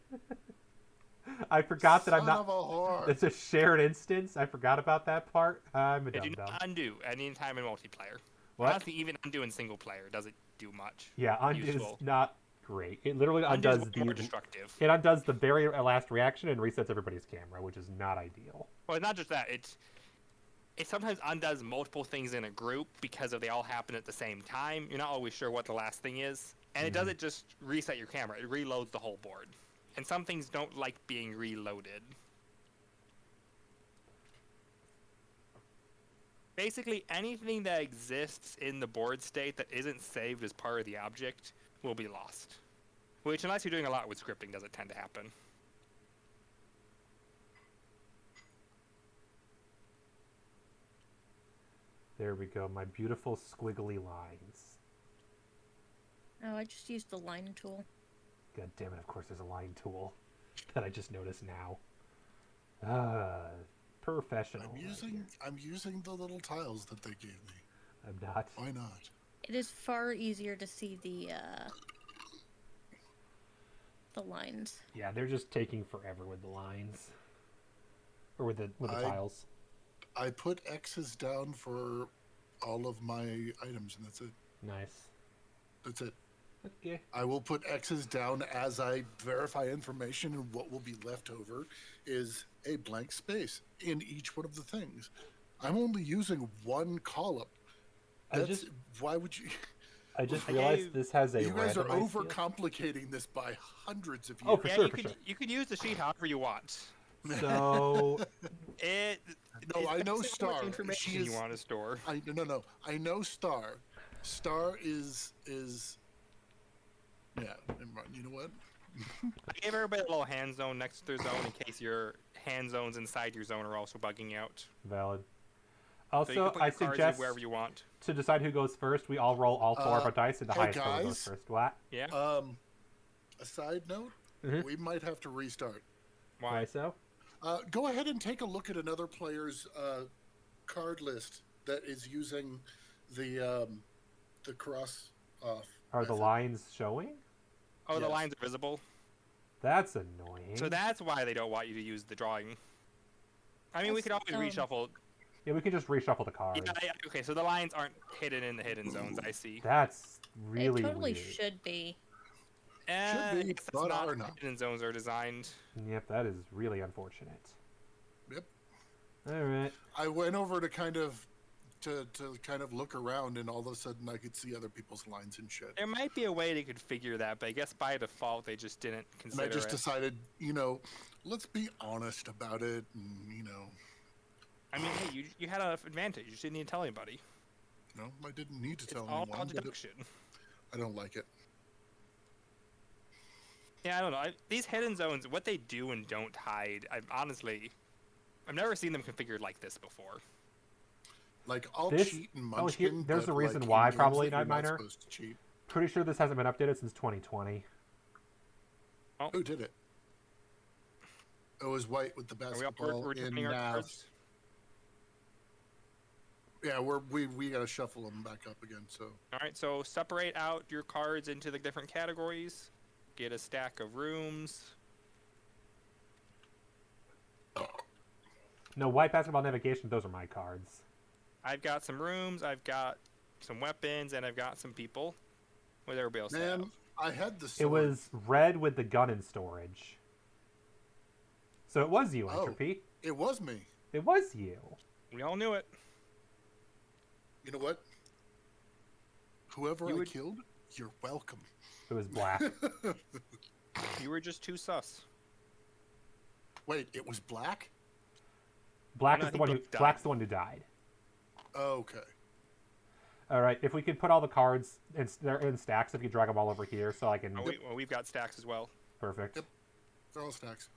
I forgot that I'm not... Son of a whore. It's a shared instance. I forgot about that part. I'm a Do dum-dum. not undo anytime in multiplayer. What? Honestly, even undo in single player doesn't do much. Yeah, undo is not great. It literally undoes more destructive. It undoes the very last reaction and resets everybody's camera, which is not ideal. Well, it's not just that. It sometimes undoes multiple things in a group because if they all happen at the same time, you're not always sure what the last thing is. And it doesn't just reset your camera. It reloads the whole board. And some things don't like being reloaded. Basically, anything that exists in the board state that isn't saved as part of the object will be lost. Which, unless you're doing a lot with scripting, doesn't tend to happen. There we go, my beautiful squiggly lines. Oh, I just used the line tool. God damn it, of course there's a line tool that I just noticed now. Professional. I'm using the little tiles that they gave me. I'm not. Why not? It is far easier to see the lines. Yeah, they're just taking forever with the lines. Or with the tiles. I put X's down for all of my items, and that's it. Nice. That's it. Okay. I will put X's down as I verify information, and what will be left over is a blank space in each one of the things. I'm only using one column. Why would you... I just realized this has a... You guys are randomized overcomplicating this by hundreds of years. Oh, for sure, you could use the sheet however you want. So, No, I know depends on how much Star. information She is. you want to store. No. I know Star. Star is. Yeah. Never mind. You know what? I gave everybody a little hand zone next to their zone in case your hand zones inside your zone are also bugging out. Valid. So you Also, can put your I cards in suggest wherever you want. to decide who goes first, we all roll all 4 of our dice, and the hey highest score goes guys. first. What? Yeah. A side note. Mhm. We might have to restart. Why Why? so? Go ahead and take a look at another player's card list that is using the cross off. Are the method. lines showing? Oh, the Yes. lines are visible. That's annoying. So that's why they don't want you to use the drawing. I mean, we That's could always dumb. reshuffle. Yeah, we can just reshuffle the cards. Yeah, okay, so the lines aren't hidden in the hidden zones. I see. That's They really totally weird. should be. Should I be, guess that's but not are how not. hidden zones are designed. Yep, that is really unfortunate. Yep. All right. I went over to kind of look around, and all of a sudden I could see other people's lines and shit. There might be a way they could figure that, but I guess by default they just didn't And consider I just it. decided, let's be honest about it, and I mean, hey, you had an advantage. You didn't need to tell anybody. I didn't need to It's tell all anyone, about but deduction. I don't like it. Yeah, I don't know. These hidden zones, what they do and don't hide, I've never seen them configured like this before. Like, I'll This- cheat and oh, Munchkin. here- there's but, a reason like, why, in games probably, that you're Night not Miner. supposed to cheat. Pretty sure this hasn't been updated since 2020. Who did it? It was White with the Are we all basketball we're in turning our Nav. cards? Yeah, we gotta shuffle them back up again. So All right, so separate out your cards into the different categories. Get a stack of rooms. No, white basketball navigation, those are my cards. I've got some rooms, I've got some weapons, and I've got some people. What does everybody else man, have? I had the It sword. was red with the gun in storage. So it was you, Oh. Entropy. It was me. It was you. We all knew it. You know what? Whoever You I would- killed, you're welcome. It was black. You were just too sus. Wait, it was black? Black No, is I the think one who Black died. black's the one who died. Oh, okay. All right, if we could put all the cards they're in stacks, if you drag them all over here, so I can. Oh, we've got stacks as well. Perfect. Yep. They're all stacks.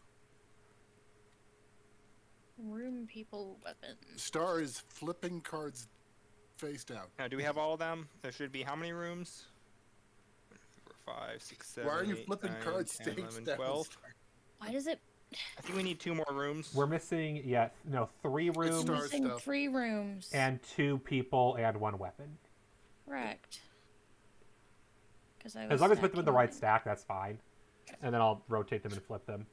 Room, people, weapons. Star is flipping cards face down. Now, do we have all of them? There should be how many rooms? 4, 5, 6, 7, Why are you 8, flipping 9, cards 10, face 11, down? 12. Star? Why does it I think we need 2 more rooms. We're missing 3 rooms Star missing stuff. 3 rooms? and 2 people and 1 weapon. Correct. As long as we put them in the right stack, that's fine. And then I'll rotate them and flip them.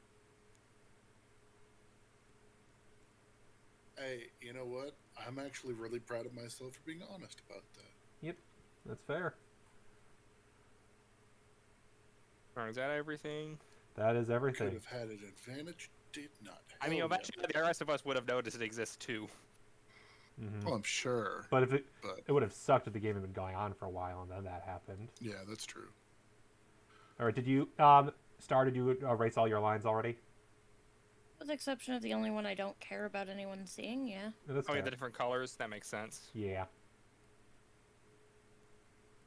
Hey, you know what? I'm actually really proud of myself for being honest about that. Yep, that's fair. Alright, is that everything? That is Could everything. have had an advantage, did not. I mean, Hell no. eventually the rest of us would have noticed it exists too. Mhm. Oh, I'm sure. But if it But would have sucked if the game had been going on for a while and then that happened. yeah, that's true. All right, did you Star? Did you erase all your lines already? With the exception of the only one I don't care about anyone seeing, yeah. No, that's Oh, yeah, fair. the different colors. That makes sense. Yeah.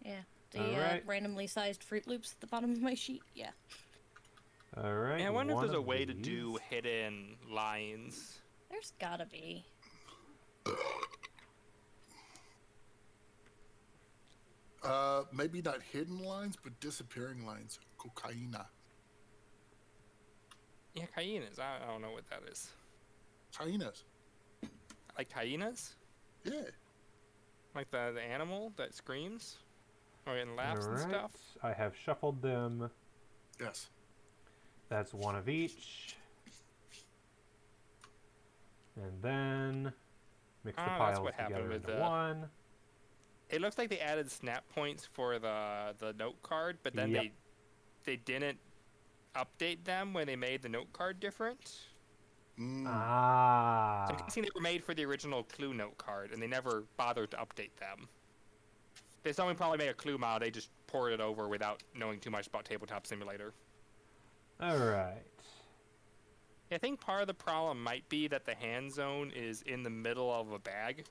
Yeah. The Alright. randomly sized Fruit Loops at the bottom of my sheet, yeah. All right. And I wonder if one there's a of way to do these. hidden lines. There's gotta be. Maybe not hidden lines, but disappearing lines. Cocaina. Yeah, hyenas. I don't know what that is. Hyenas. Like hyenas? Yeah. Like the animal that screams? Or and laughs and Alright, stuff? I have shuffled them. Yes. That's 1 of each. And then mix the Ah, that's piles what happened together with into the- one. It looks like they added snap points for the note card, but then Yep. they didn't update them when they made the note card different. Mm. Ah. So I'm guessing they were made for the original Clue note card, and they never bothered to update them. They someone probably made a Clue mod, they just poured it over without knowing too much about Tabletop Simulator. All right. I think part of the problem might be that the hand zone is in the middle of a bag.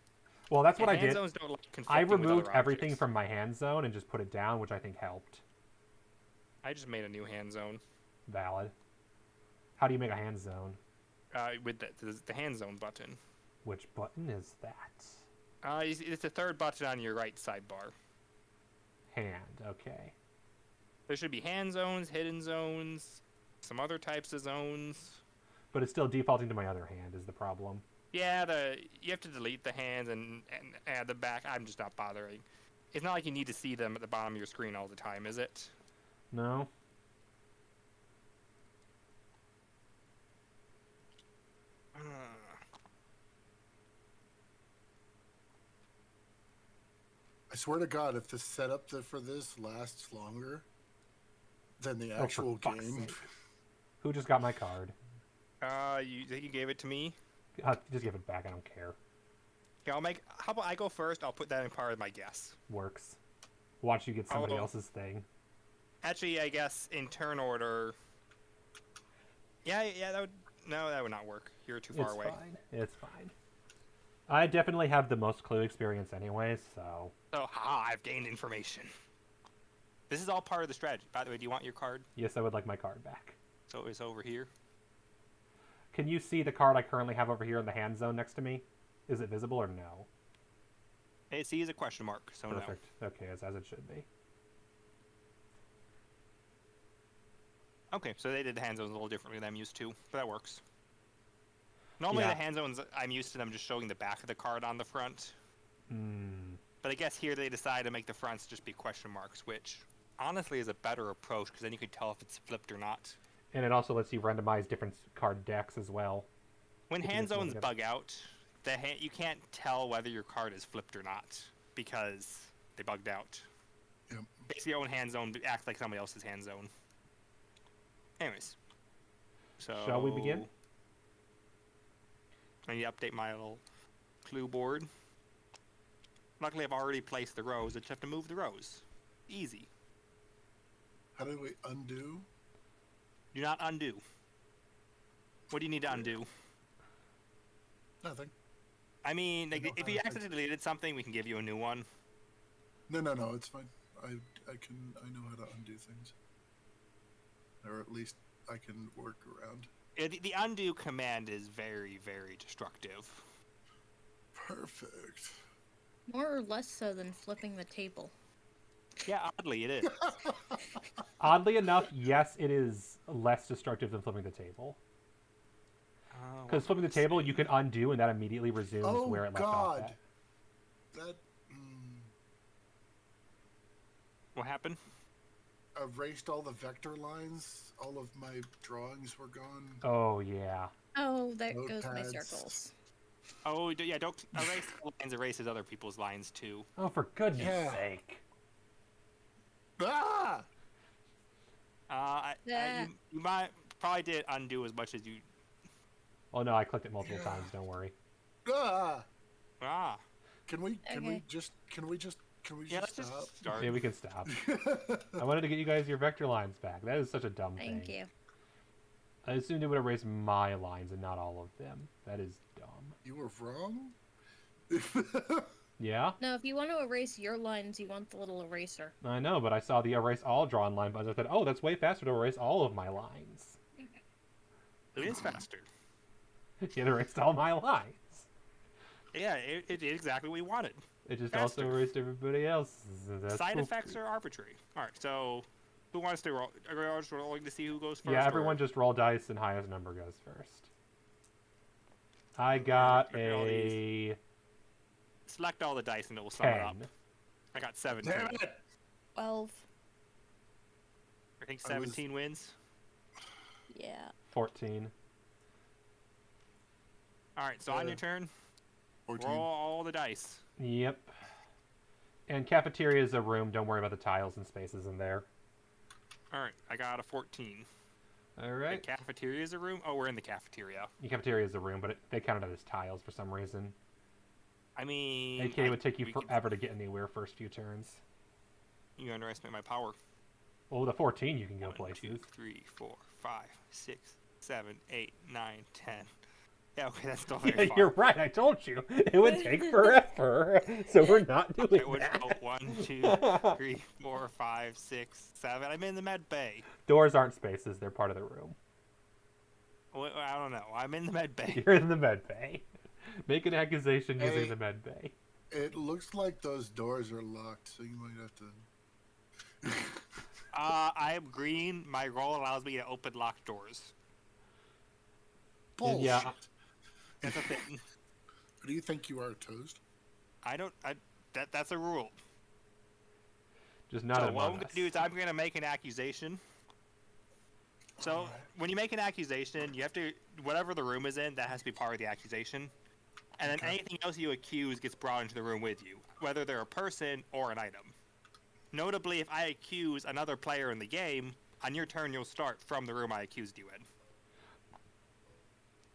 Well, that's what I hand did. zones don't like I conflicting with removed other everything objects. from my hand zone and just put it down, which I think helped. I just made a new hand zone. Valid. How do you make a hand zone? With the hand zone button. Which button is that? It's the third button on your right sidebar. Hand, okay. There should be hand zones, hidden zones, some other types of zones. But it's still defaulting to my other hand is the problem. Yeah, you have to delete the hands and add them back. I'm just not bothering. It's not like you need to see them at the bottom of your screen all the time, is it? No? I swear to God, if the setup for this lasts longer than the Oh, for actual fuck's game, sake. Who just got my card? You think you gave it to me? Just give it back, I don't care. Yeah, how about I go first? I'll put that in part of my guess. Works. Watch you get somebody Oh. else's thing. Actually, I guess in turn order. Yeah, that would not work. You're too far away. Fine. It's fine. I definitely have the most clue experience anyway, so... So, I've gained information. This is all part of the strategy. By the way, do you want your card? Yes, I would like my card back. So it's over here. Can you see the card I currently have over here in the hand zone next to me? Is it visible or no? AC is a question mark, so Perfect. Okay, as it should be. no. Okay, so they did the hand zones a little differently than I'm used to, but that works. Normally Yeah. the hand zones, I'm used to them just showing the back of the card on the front. Hmm. But I guess here they decided to make the fronts just be question marks, which honestly is a better approach, because then you can tell if it's flipped or not. And it also lets you randomize different card decks as well. When If you hand get them zones together. bug out, you can't tell whether your card is flipped or not, because they bugged out. Yep. Basically, your own hand zone acts like somebody else's hand zone. Anyways. So, Shall we begin? I need to update my little clue board. Luckily, I've already placed the rows. I just have to move the rows. Easy. how do we undo? Do not undo. What do you need to undo? Nothing. I mean, like, don't if have you anything. accidentally deleted something, we can give you a new one. No, it's fine. I know how to undo things, or at least I can work around. The undo command is very, very destructive. Perfect. More or less so than flipping the table. Yeah, oddly, it is. Oddly enough, yes, it is less destructive than flipping the table. Because flipping the table, you can undo, and that immediately resumes Oh where it left off God, at. that What happened? erased all the vector lines. All of my drawings were gone. Oh, yeah. Oh, there goes my Notepads. circles. Oh, yeah, don't erase the lines, erases other people's lines, too. Oh, for goodness Yeah. sake. Ah! Yeah. You might probably did undo as much as you... Oh, no, I clicked it multiple times, don't worry. Ah! Ah. Can we Okay. just Yeah, let's stop? just start. Okay, we can stop. I wanted to get you guys your vector lines back. That is such a dumb thing. Thank you. I assumed it would erase my lines and not all of them. That is dumb. You were wrong? Yeah? No, if you want to erase your lines, you want the little eraser. I know, but I saw the erase all drawn line button. I thought, oh, that's way faster to erase all of my lines. It is faster. It erased all my lines. Yeah, it did exactly what we wanted. It just Faster. also erased everybody else's. That's Side cool. effects are arbitrary. Alright, so... Who wants to roll? Are we all just rolling to see who goes first? Yeah, or- everyone just roll dice and highest number goes first. I got Look at all a Select all the dice and it will sum it up. 10. I got 17. Damn it! 12. I think I was- 17 wins. Yeah. 14. Alright, so on your turn, 14. roll all the dice. Yep. And cafeteria is a room. Don't worry about the tiles and spaces in there. Alright, I got a 14. All The right. cafeteria is a room? Oh, we're in the cafeteria. The cafeteria is a room, but they counted it as tiles for some reason. I mean... AK would take you we could- forever to get anywhere first few turns. You underestimate my power. Well, with a 14, you can go 1, 2, places. 3, 4, 5, 6, 7, 8, 9, 10. Yeah, okay, that's still very Yeah, far. you're right. I told you it would take forever, so we're not doing I would that. go 1, 2, 3, 4, 5, 6, 7. I'm in the med bay. Doors aren't spaces; they're part of the room. Well, I don't know. I'm in the med bay. You're in the med bay. Make an accusation using the med bay. It looks like those doors are locked, so you might have to. I am green. My role allows me to open locked doors. Bullshit. Yeah. That's a thing. Do you think you are toast? That's a rule. Just not So among what I'm us. going to do is I'm going to make an accusation. So when you make an accusation, you have to, whatever the room is in, that has to be part of the accusation. And then anything else you accuse gets brought into the room with you, whether they're a person or an item. Notably, if I accuse another player in the game, on your turn you'll start from the room I accused you in.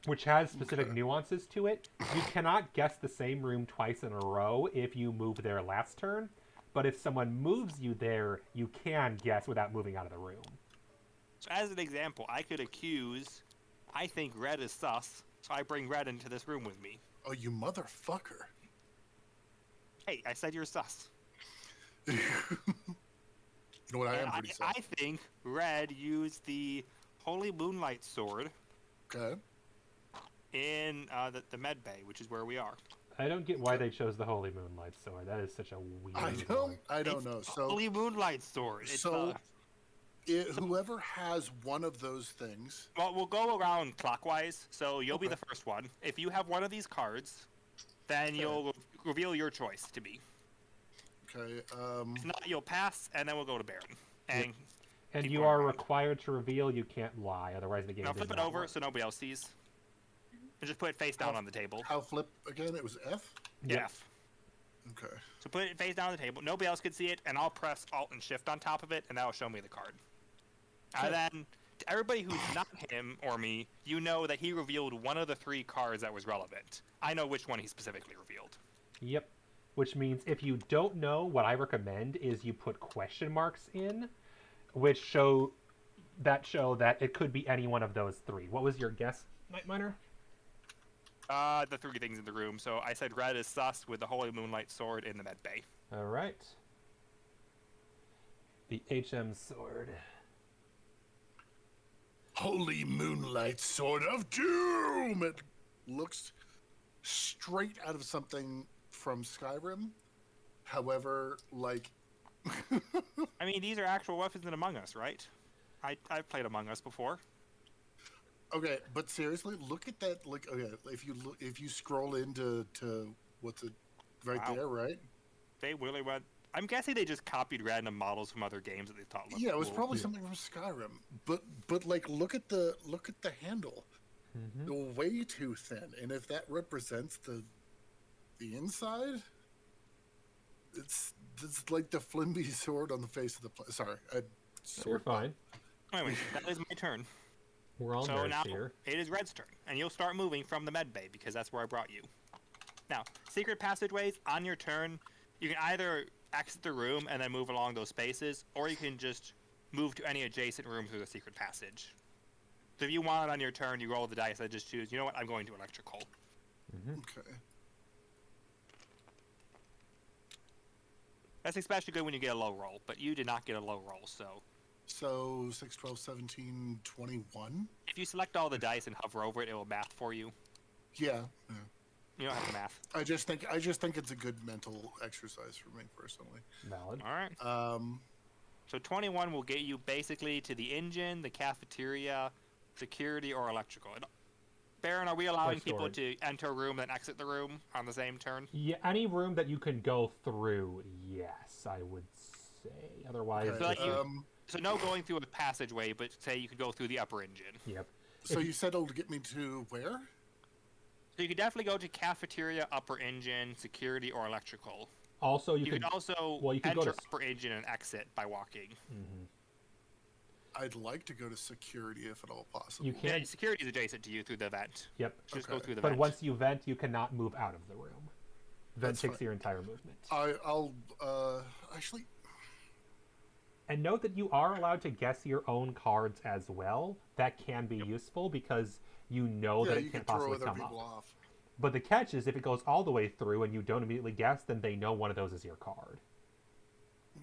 Which has specific nuances to it. You cannot guess the same room twice in a row if you move there last turn, but if someone moves you there, you can guess without moving out of the room. So as an example, I could accuse, I think red is sus, so I bring red into this room with me. Oh, you motherfucker. Hey, I said you're sus. You know what? I am And pretty sus. I think red used the Holy Moonlight Sword Okay. in the med bay, which is where we are. I don't get why they chose the Holy Moonlight Sword. That is such a weird one. I don't It's know. So Holy Moonlight Sword. It's, So- whoever has one of those things. well, we'll go around clockwise, so you'll be Okay. the first one. If you have one of these cards, then you'll reveal your choice to me. Okay. If not, you'll pass, and then we'll go to Baron. And And keep you going are around. required to reveal. You can't lie, otherwise the game Now does flip it not over work. so nobody else sees. And just put it face down on the table. How flip again? It was F. Yep. F. Okay. So put it face down on the table. Nobody else can see it, and I'll press Alt and Shift on top of it, and that'll show me the card. And then, to everybody who's not him or me, you know that he revealed one of the 3 cards that was relevant. I know which one he specifically revealed. Yep. Which means if you don't know, what I recommend is you put question marks in, which show that it could be any one of those 3. What was your guess, Night Miner? The 3 things in the room. So I said red is sus with the Holy Moonlight Sword in the med bay. All right. The HM sword. Holy Moonlight Sword of Doom. It looks straight out of something from Skyrim. However, like. I mean, these are actual weapons in Among Us, right? I've played Among Us before. Okay, but seriously, look at that. Like, okay, if you scroll into what's it, right Wow. there, right? They really went. I'm guessing they just copied random models from other games that they thought looked Yeah, it was cool. probably something from Skyrim. But like, look at the handle. Way too thin, and if that represents the inside, it's like the flimsy sword on the face of the sorry, You're sword. fine. Anyway, that is my turn. We're all So nerds now here. it is Red's turn, and you'll start moving from the med bay because that's where I brought you. Now, secret passageways on your turn, you can either exit the room and then move along those spaces, or you can just move to any adjacent room through the secret passage. So if you want it on your turn, you roll the dice. I just choose. You know what? I'm going to electrical. Okay. That's especially good when you get a low roll, but you did not get a low roll, so. So 6, 12, 17, 21. If you select all the dice and hover over it, it will math for you. Yeah. You don't have to math. I just think it's a good mental exercise for me personally. Valid. All right. So 21 will get you basically to the engine, the cafeteria, security, or electrical. And Baron, are we allowing Or people storage. to enter a room and exit the room on the same turn? Yeah, any room that you can go through, yes, I would say. Otherwise, Okay, like you- um, So no going through a passageway, but say you could go through the upper engine. yep. so you said it'll get me to where? So you could definitely go to cafeteria, upper engine, security, or electrical. Also, You could also well, you could go enter to- upper engine and exit by walking. I'd like to go to security if at all possible. You Yeah, can't. security is adjacent to you through the vent. Yep. Just go Okay. through the But vent. once you vent, you cannot move out of the room. Vent That's takes fine. your entire movement. I'll actually. And note that you are allowed to guess your own cards as well. That can be useful because you know that it can't possibly come up. Off. But the catch is if it goes all the way through and you don't immediately guess, then they know one of those is your card.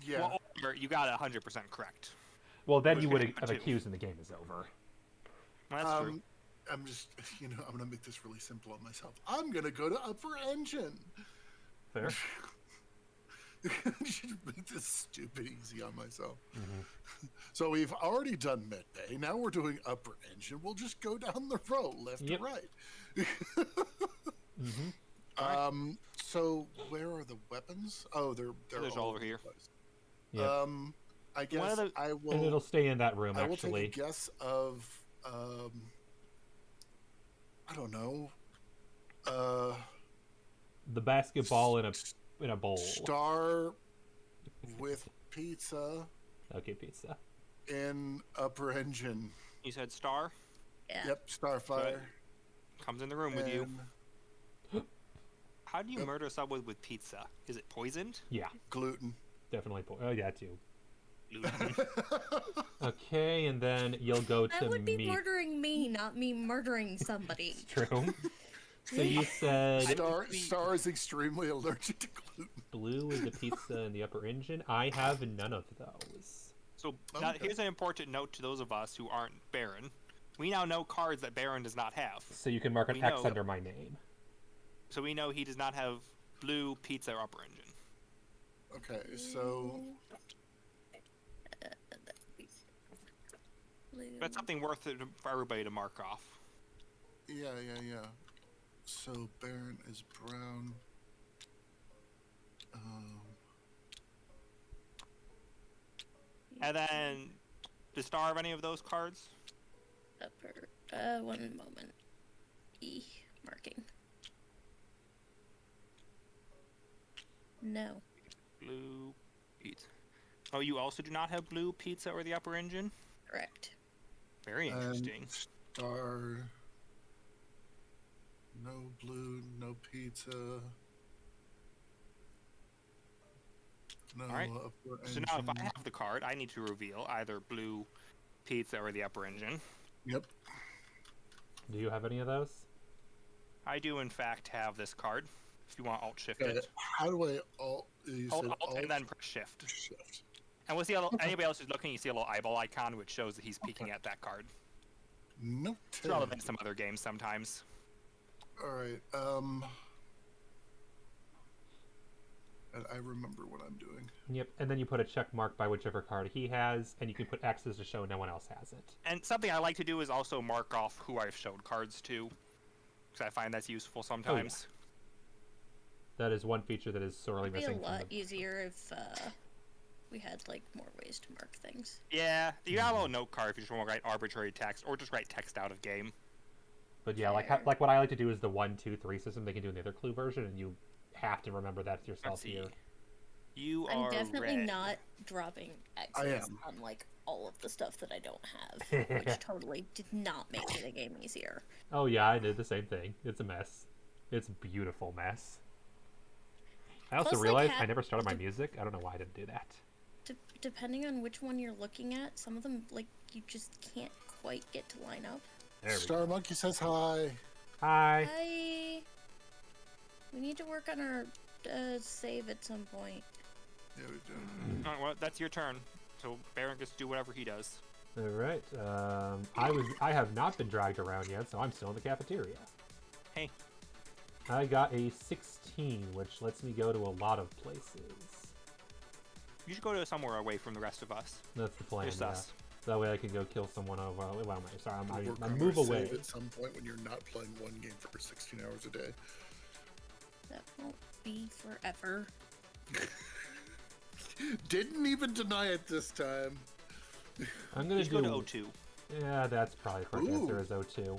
Yeah. Well, or you got it 100% correct. Well, then you would have accused and the game is over. Well, that's true. I'm just, I'm going to make this really simple on myself. I'm going to go to upper engine. Fair. Should make this stupid easy on myself. Mm-hmm. So we've already done midday. Now we're doing upper engine. We'll just go down the row, left to right. Mm-hmm. So where are the weapons? Oh, they're all over here. Yep. I guess I will. And it'll stay in that room. I will actually. take a guess of. I don't know. The basketball in a bowl. Star with pizza. Okay, pizza. In upper engine. You said star? Yeah. Yep, Starfire. Comes in the room with you. How do you murder someone with pizza? Is it poisoned? Yeah. Gluten. Definitely. Oh, yeah, too. Okay, and then you'll go to That would be meet... murdering me, not me murdering somebody. It's true. So you said... Star is extremely allergic to gluten. Blue is a pizza in the upper engine. I have none of those. So now, here's an important note to those of us who aren't Baron. We now know cards that Baron does not have. So you can mark an X under my name. So we know he does not have blue, pizza, or upper engine. Okay, so... That's something worth it for everybody to mark off. Yeah. So Baron is brown. And then, the star of any of those cards? Upper. One moment. E. Marking. No. Blue, pizza. Oh, you also do not have blue, pizza, or the upper engine? Correct. Very interesting. Star. No blue, no pizza. No Alright. upper engine. So now if I have the card, I need to reveal either blue, pizza, or the upper engine. Yep. Do you have any of those? I do, in fact, have this card. If you want Alt-Shift it. How do I Alt? You Alt, said Alt and then press Shift. Shift. And with the other, anybody else who's looking, you see a little eyeball icon, which shows that he's peeking at that card. Note. It's relevant in some other games sometimes. Alright, and I remember what I'm doing. Yep, and then you put a check mark by whichever card he has, and you can put X's to show no one else has it. And something I like to do is also mark off who I've showed cards to, because I find that's useful sometimes. That is one feature that is sorely missing. It'd be a lot easier if we had like more ways to mark things. Yeah, you got a little note card if you just want to write arbitrary text, or just write text out of game. But yeah, like what I like to do is the 1, 2, 3 system they can do in the other clue version, and you have to remember that yourself here. I'm definitely not dropping X's on like all of the stuff that I don't have, which totally did not make the game easier. Oh yeah, I did the same thing. It's a mess. It's a beautiful mess. I also realized I never started my music. I don't know why I didn't do that. Depending on which one you're looking at, some of them like you just can't quite get to line up. Star Monkey says hi. Hi. Hi. We need to work on our save at some point. Yeah, we do. Alright, well, that's your turn. So Baron gets to do whatever he does. All right. I have not been dragged around yet, so I'm still in the cafeteria. Hey. I got a 16, which lets me go to a lot of places. You should go to somewhere away from the rest of us. That's the plan. Just us. That way I can go kill someone over. Well, sorry, I We'll move away. save at some point when you're not playing one game for 16 hours a day. That won't be forever. Didn't even deny it this time. I'm gonna go to O2. Yeah, that's probably the correct answer is O2.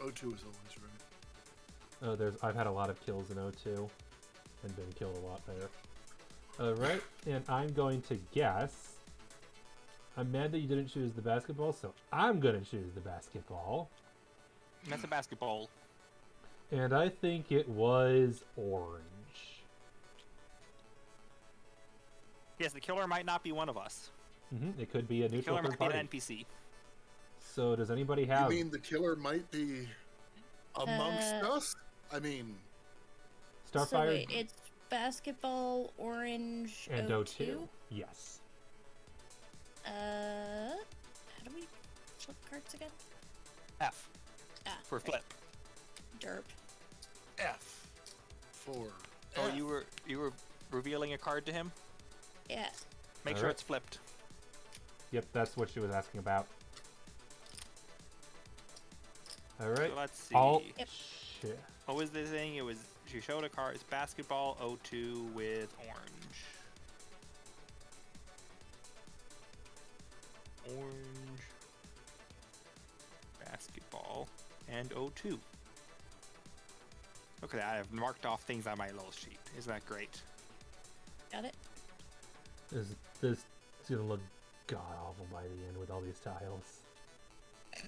O2 is always right. Oh, I've had a lot of kills in O2 and been killed a lot there. Alright, and I'm going to guess. I'm mad that you didn't choose the basketball, so I'm gonna choose the basketball. That's a basketball. And I think it was orange. Yes, the killer might not be one of us. It could be a The neutral killer third might be party. an NPC. So does anybody have... You mean the killer might be amongst us? I mean... Starfire So wait, it's basketball, orange, and O2? O2? Yes. How do we flip cards again? F. For right. flip. Derp. F for... Oh, F. you were revealing a card to him? Yeah. Make sure it's flipped. Yep, that's what she was asking about. Alright. So let's see. Alt Yep. shift. What was the thing? It was she showed a card. It's basketball O2 with orange. Orange. Basketball and O2. Look at that. I've marked off things on my little sheet. Isn't that great? Got it? This is gonna look god awful by the end with all these tiles. So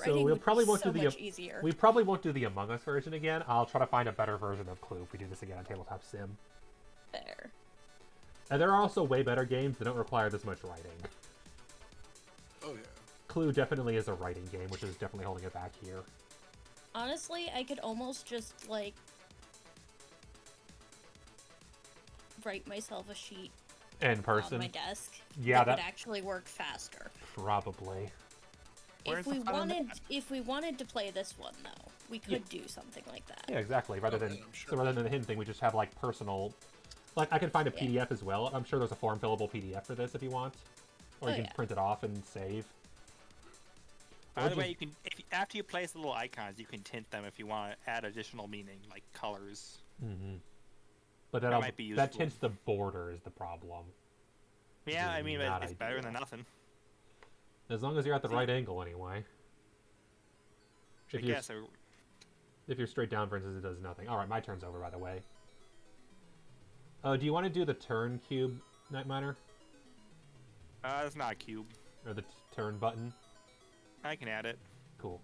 Writing we'll would probably be won't so do the much easier. we probably won't do the Among Us version again. I'll try to find a better version of Clue if we do this again on Tabletop Sim. There. And there are also way better games that don't require this much writing. Oh, yeah. Clue definitely is a writing game, which is definitely holding it back here. Honestly, I could almost just, like, write myself a sheet In person. on my desk. Yeah, that that would actually work faster. probably. Where's the fun in that? If we wanted to play this one though, we could do something like that. Yeah, exactly. Rather than yeah, I'm sure. so rather than the hidden thing, we just have like personal. Like I can find a Yeah. PDF as well. I'm sure there's a form fillable PDF for this if you want, or you Oh, can yeah. print it off and save. By Or the way, just- you can after you place the little icons, you can tint them if you want to add additional meaning, like colors. But that might be that useful. tints the border is the problem. Yeah, is I mean, not it's better than ideal. nothing. As long as you're at the right angle, anyway. I If you're, guess. if you're straight down, for instance, it does nothing. All right, my turn's over, by the way. Oh, do you want to do the turn cube, Night Miner, It's not a cube. or the turn button? I can add it. Cool.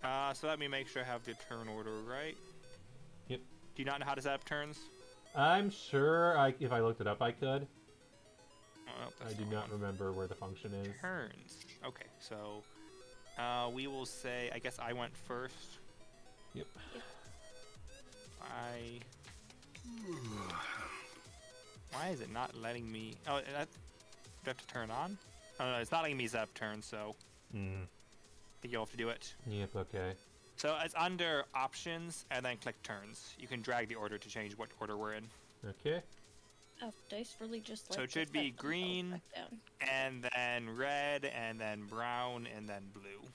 So let me make sure I have the turn order right. Yep. Do you not know how to set up turns? I'm sure if I looked it up, I could. Oh, no, I that's do the not wrong remember where the function is. one. Turns. Okay, so we will say. I guess I went first. Yep. Why is it not letting me? Oh, do I have to turn on? Oh no, it's not letting me set up turns. So I think you'll have to do it. Yep, okay. So it's under options and then click turns. You can drag the order to change what order we're in. Okay. Oh, dice really just like. So it should set be themselves green, back down. and then red, and then brown, and then blue.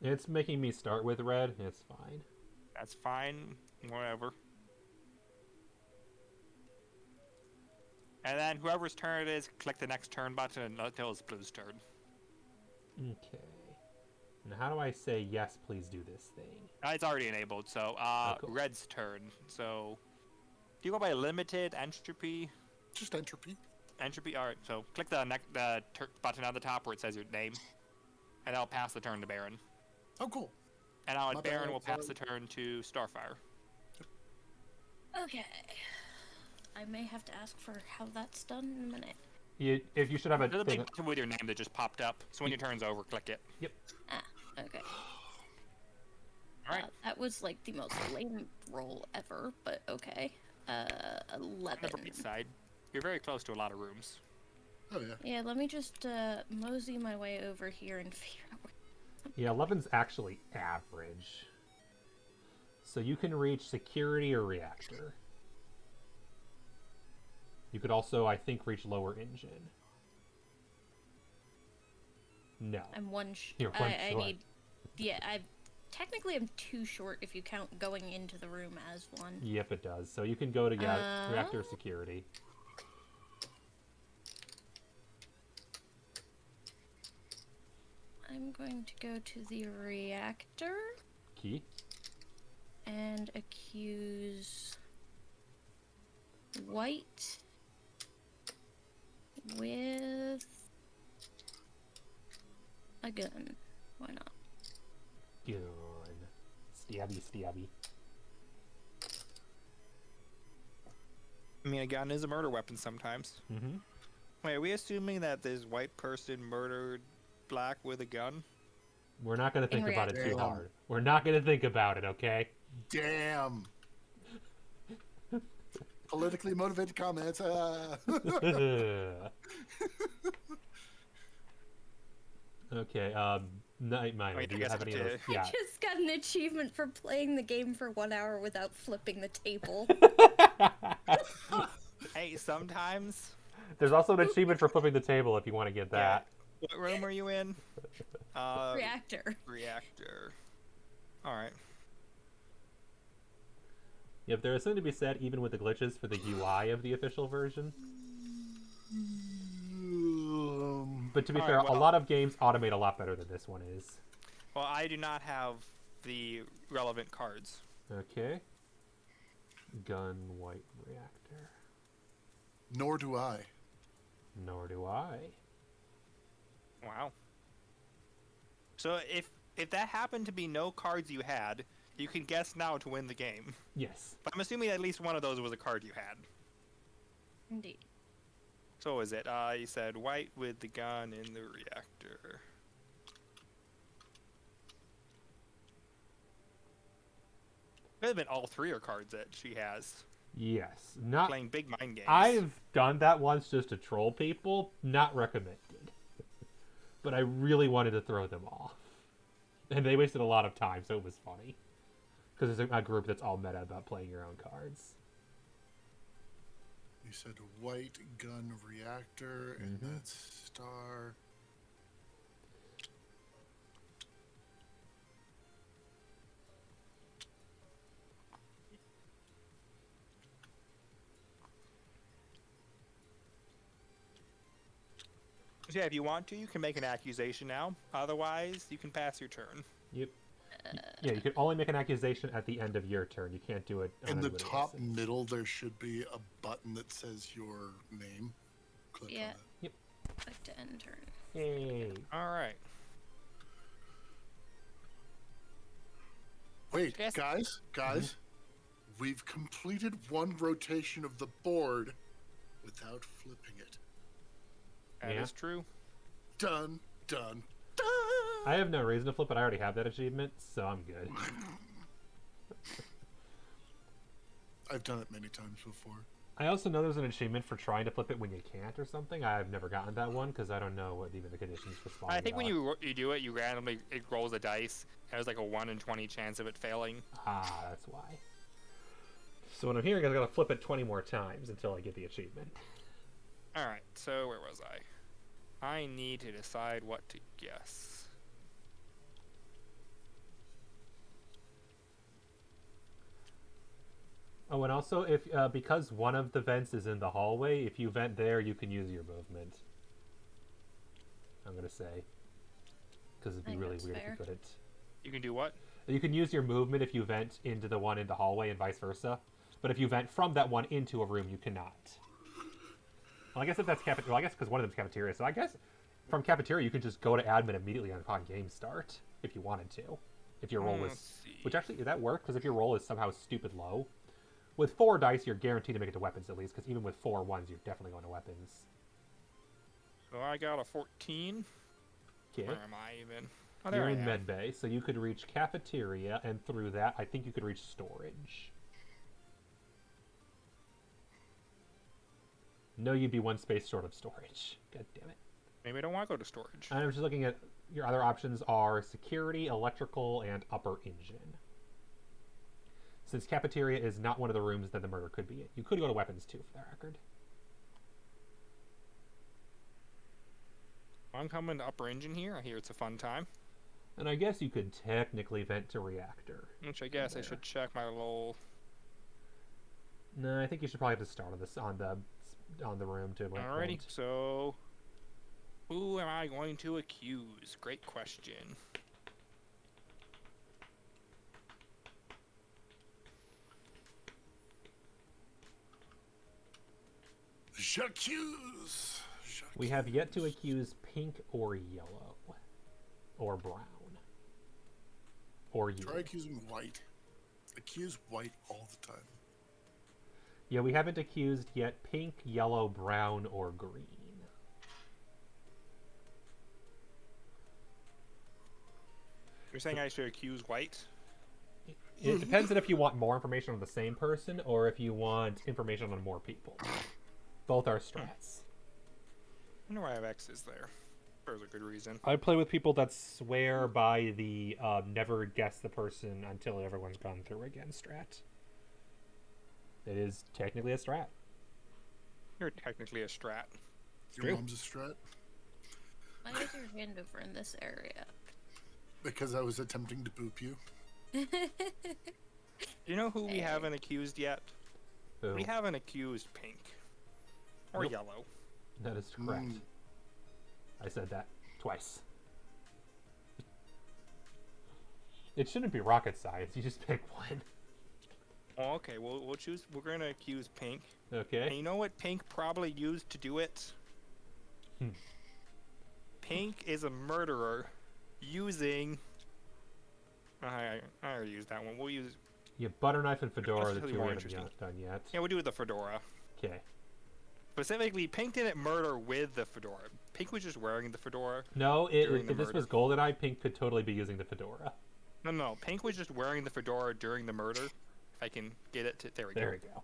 It's making me start with red. It's fine. That's fine. Whatever. And then whoever's turn it is, click the next turn button until it's blue's turn. Okay. And how do I say yes, please do this thing? It's already enabled, so cool. red's turn. So do you go by limited entropy? Just entropy. Entropy. All right. So click the button on the top where it says your name, and that'll pass the turn to Baron. Oh, cool. And now My Baron bad, will pass sorry. the turn to Starfire. Okay. I may have to ask for how that's done in a minute. If you should have a There's a thing. big button with your name that just popped up. So when your turn's over, click it. Yep. Ah, okay. All right. That was like the most lame roll ever, but okay. On 11. the bright side, you're very close to a lot of rooms. Oh, yeah. Yeah, let me just mosey my way over here and figure out where. Yeah, 11's actually average. So you can reach security or reactor. You could also, I think, reach lower engine. No. I'm one. You're one I short. need. Yeah, I technically am too short if you count going into the room as one. Yep, it does. So you can go to reactor security. I'm going to go to the reactor Key. and accuse white with a gun. Why not? Gun. Stabby, stabby. I mean, a gun is a murder weapon sometimes. Mm-hmm. Wait, are we assuming that this white person murdered black with a gun? We're not going to think about it too Damn. hard. We're not going to think about it, okay? Damn. Politically motivated comments. Okay, Night Miner, Wait, do I you guess have I any of those? did. Yeah. I just got an achievement for playing the game for 1 hour without flipping the table. Hey, sometimes. There's also an achievement for flipping the table if you want to get that. What room are you in? Reactor. Reactor. Alright. Yep, there is something to be said even with the glitches for the UI of the official version. But to be fair, well, a lot of games automate a lot better than this one is. Well, I do not have the relevant cards. Okay. Gun white reactor. Nor do I. Nor do I. Wow. So if that happened to be no cards you had, you can guess now to win the game. Yes. But I'm assuming at least one of those was a card you had. Indeed. So what was it? You said white with the gun in the reactor. Could have been all three are cards that she has. Yes. Not. Playing big mind games. I've done that once just to troll people. Not recommended. But I really wanted to throw them off. And they wasted a lot of time, so it was funny. Because there's a group that's all meta about playing your own cards. You said white gun reactor, and Mhm. that's star. So yeah, if you want to, you can make an accusation now. Otherwise, you can pass your turn. Yep. Yeah, you can only make an accusation at the end of your turn. You can't do it on In the anybody top else's. middle, there should be a button that says your name. Click Yeah. on it. Click to end turn. Yay. All right. Wait, Yes. guys. We've completed one rotation of the board without flipping it. That is Yeah. true. Done, done, done. I have no reason to flip it. I already have that achievement, so I'm good. I've done it many times before. I also know there's an achievement for trying to flip it when you can't or something. I've never gotten that one because I don't know what even the conditions for spawning I think when are. you do it, you randomly it rolls a dice. And there's like a 1 in 20 chance of it failing. Ah, that's why. So what I'm hearing is I gotta flip it 20 more times until I get the achievement. All right. So where was I? I need to decide what to guess. Oh, and also, if because one of the vents is in the hallway, if you vent there, you can use your movement. I'm gonna say, because it'd be think really that's weird fair. if you couldn't. You can do what? You can use your movement if you vent into the one in the hallway and vice versa. But if you vent from that one into a room, you cannot. Well, I guess if that's cafeteria, well, I guess because one of them's cafeteria, so I guess from cafeteria you can just go to admin immediately upon game start if you wanted to. If your roll was, Let's see. which actually that works because if your roll is somehow stupid low, with 4 dice you're guaranteed to make it to weapons at least. Because even with 4 ones, you're definitely going to weapons. So I got a 14. Okay. Where am I even? Oh, there You're I in am. med bay, so you could reach cafeteria, and through that, I think you could reach storage. No, you'd be one space short of storage. God damn it. Maybe I don't want to go to storage. I'm just looking at your other options are security, electrical, and upper engine. Since cafeteria is not one of the rooms that the murder could be in. You could go to weapons too, for the record. I'm coming to upper engine here. I hear it's a fun time. And I guess you could technically vent to reactor. Which I guess I There. should check my little. No, I think you should probably have to start on this on the room to wait. Alrighty. So, who am I going to accuse? Great question. J'accuse. We have yet to accuse pink or yellow. Or brown. Or you. Try accusing white. Accuse white all the time. Yeah, we haven't accused yet pink, yellow, brown, or green. You're saying I should accuse white? It depends on if you want more information on the same person or if you want information on more people. Both are strats. I wonder why I have X's there. There's a good reason. I play with people that swear by the never guess the person until everyone's gone through again strat. It is technically a strat. You're technically a strat. Your True. mom's a strat? Why is your hand over in this area? Because I was attempting to boop you. Do you know who we haven't accused yet? Who? We haven't accused pink. Or Nope. yellow. That is correct. I said that twice. It shouldn't be rocket science. You just pick one. Oh, okay, we'll choose. We're gonna accuse pink. And Okay. you know what pink probably used to do it? Hmm. Pink is a murderer using. I already used that one. We'll use. Yeah, butter knife and fedora are the That's really two we more haven't interesting. done yet. Yeah, we'll do the fedora. Okay. Specifically, Pink didn't murder with the fedora. Pink was just wearing the fedora. No, During the if this was murder. GoldenEye, Pink could totally be using the fedora. No. Pink was just wearing the fedora during the murder. If I can get it to. There we There we go.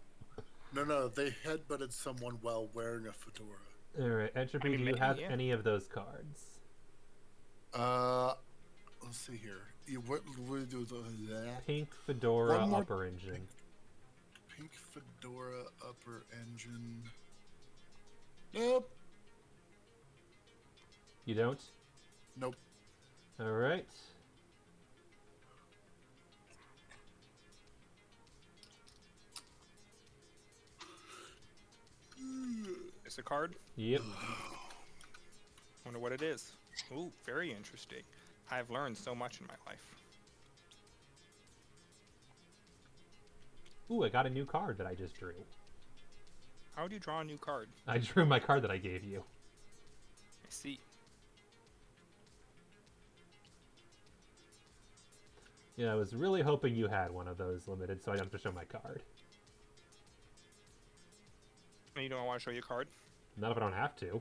go. No, they headbutted someone while wearing a fedora. Alright, Entropy, I mean, do you maybe, have yeah. any of those cards? Let's see here. What we do that? Pink fedora One more- upper engine. Pink fedora upper engine. Nope. You don't? Nope. Alright. It's a card. Yep. Wonder what it is. Ooh, very interesting. I've learned so much in my life. Ooh, I got a new card that I just drew. How would you draw a new card? I drew my card that I gave you. I see. Yeah, I was really hoping you had one of those limited so I don't have to show my card. And you don't want to show your card? Not if I don't have to.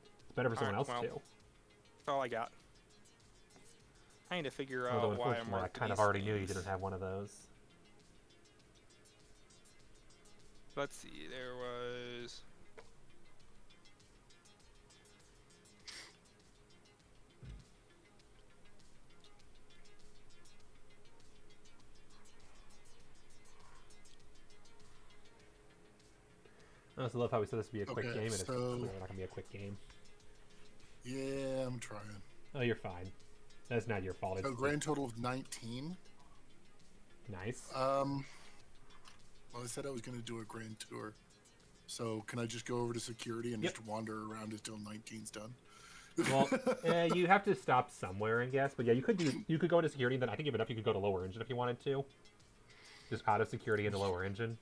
It's better for someone else Alright, to. That's all I got. I need to figure Although out why I'm unfortunately, I marked kind of these already knew you things. didn't have one of those. Let's see, there was... I also love how we said this would be a quick Okay, game, and it's so- clearly not going to be a quick game. Yeah, I'm trying. Oh, you're fine. That's not your fault. It's A grand total of 19. nice. Well, I said I was going to do a grand tour. So can I just go over to security and Yep. just wander around until 19's done? Well, you have to stop somewhere, I guess. But yeah, you could go into security, and then I think even up you could go to lower engine if you wanted to. Just out of security into lower engine.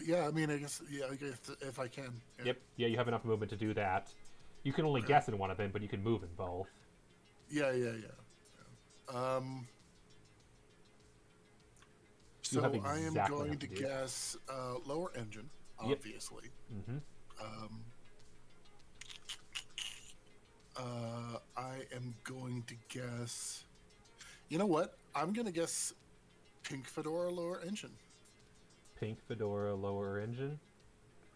Yeah, I mean, I guess if I can. Yeah. Yep. Yeah, you have enough movement to do that. You can only guess in one of them, but you can move in both. Yeah. You So have I am exactly going enough to to do. guess lower engine, Yep. obviously. Mm-hmm. I am going to guess. You know what? I'm going to guess pink fedora lower engine. Pink fedora lower engine.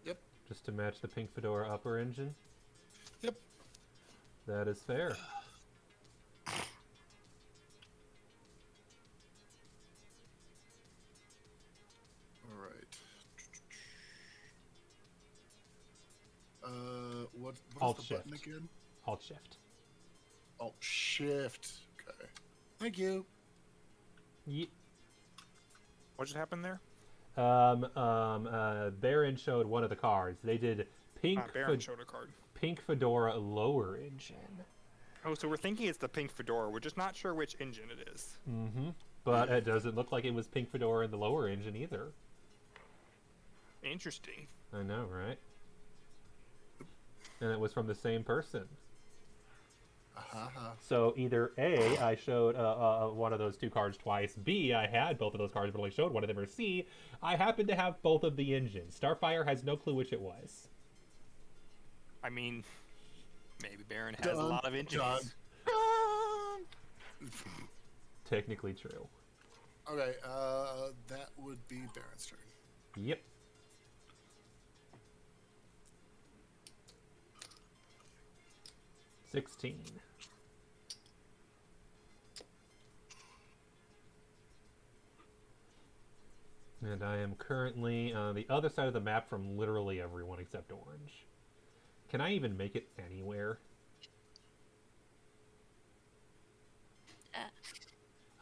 Yep. Just to match the pink fedora upper engine. Yep. That is fair. All right. What Alt is the button shift. again? Alt shift. Alt shift. Okay. Thank you. What just happened there? Baron showed one of the cards. They did pink Baron showed a card. pink fedora lower engine. Oh, so we're thinking it's the pink fedora. We're just not sure which engine it is. Mm-hmm. But it doesn't look like it was pink fedora in the lower engine either. Interesting. I know, right? And it was from the same person. So either A, I showed one of those 2 cards twice. B, I had both of those cards but only showed one of them. Or C, I happen to have both of the engines. Starfire has no clue which it was. I mean, maybe Baron has a lot of engines. Technically true. Okay, that would be Baron's turn. Yep. $16. And I am currently on the other side of the map from literally everyone except orange. Can I even make it anywhere?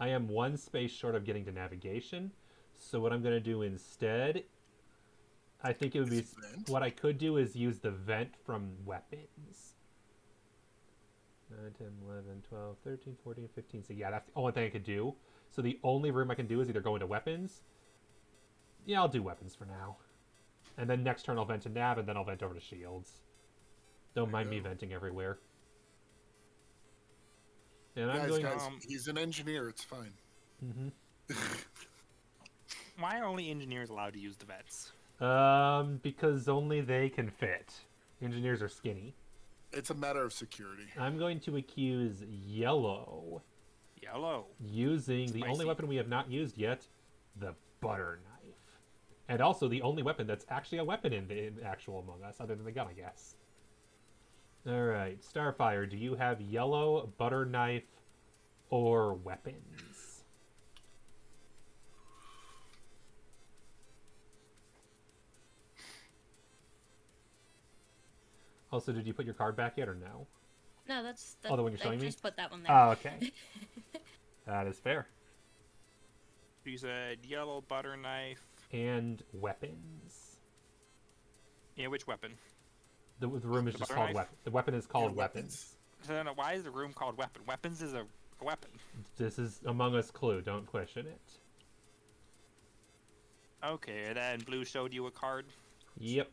I am 1 space short of getting to navigation. So what I'm going to do instead, I think it would be... What I could do is use the vent from weapons. 9, 10, 11, 12, 13, 14, 15. So yeah, that's the only thing I could do. So the only room I can do is either go into weapons. Yeah, I'll do weapons for now. And then next turn I'll vent to nav, and then I'll vent over to shields. Don't mind me venting everywhere. And I'm going... Guys, he's an engineer. It's fine. Mm-hmm. Why are only engineers allowed to use the vets? Because only they can fit. Engineers are skinny. It's a matter of security. I'm going to accuse Yellow. Yellow. Using the only weapon we have not used yet, the butter knife. And also the only weapon that's actually a weapon in the actual Among Us, other than the gun, I guess. Alright, Starfire, do you have yellow, butter knife, or weapons? Also, did you put your card back yet, or no? No, that's the one you're showing me? I just put that one there. Oh, okay. That is fair. You said yellow, butter knife. And weapons. Yeah, which weapon? The room is just called weapon. The weapon is called weapons. So then why is the room called weapon? Weapons is a weapon. This is Among Us clue. Don't question it. Okay, and then Blue showed you a card? Yep.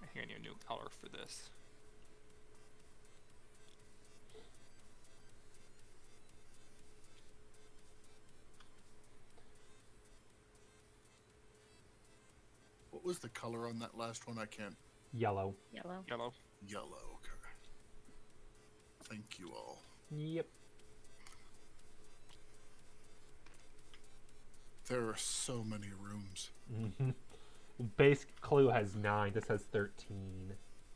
I think I need a new color for this. What was the color on that last one? I can't... Yellow. Yellow. Yellow. Yellow, okay. Thank you all. Yep. There are so many rooms. Mm-hmm. Base clue has 9. This has 13.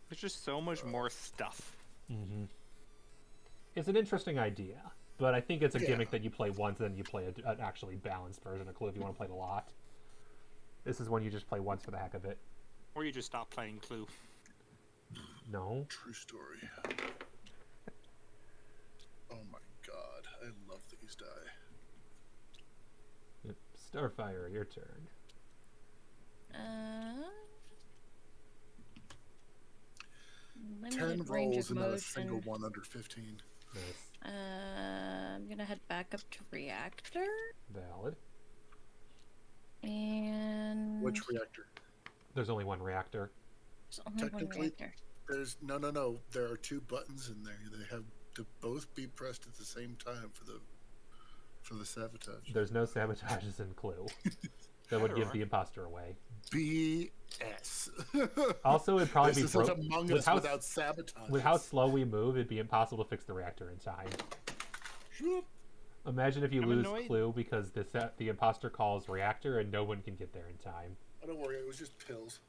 There's just so much more stuff. Mm-hmm. It's an interesting idea, but I think it's a gimmick that you play once and then you play an actually balanced version of Clue if you want to play it a lot. This is one you just play once for the heck of it. Or you just stop playing Clue. No. True story. Oh my god, I love these die. Yep. Starfire, your turn. Limited 10 range rolls of and not a motion. single one under 15. Nice. I'm gonna head back up to reactor. Valid. And Which reactor? There's only one reactor. there's only one Technically, reactor. there's no. There are 2 buttons in there. They have to both be pressed at the same time for the sabotage. There's no sabotages in Clue. That would give the imposter away. BS. Also, it'd probably this be is like Among Us without sabotage. With how slow we move, it'd be impossible to fix the reactor in time. Imagine if you lose Clue because the imposter calls reactor and no one can get there in time. Oh, don't worry, it was just pills.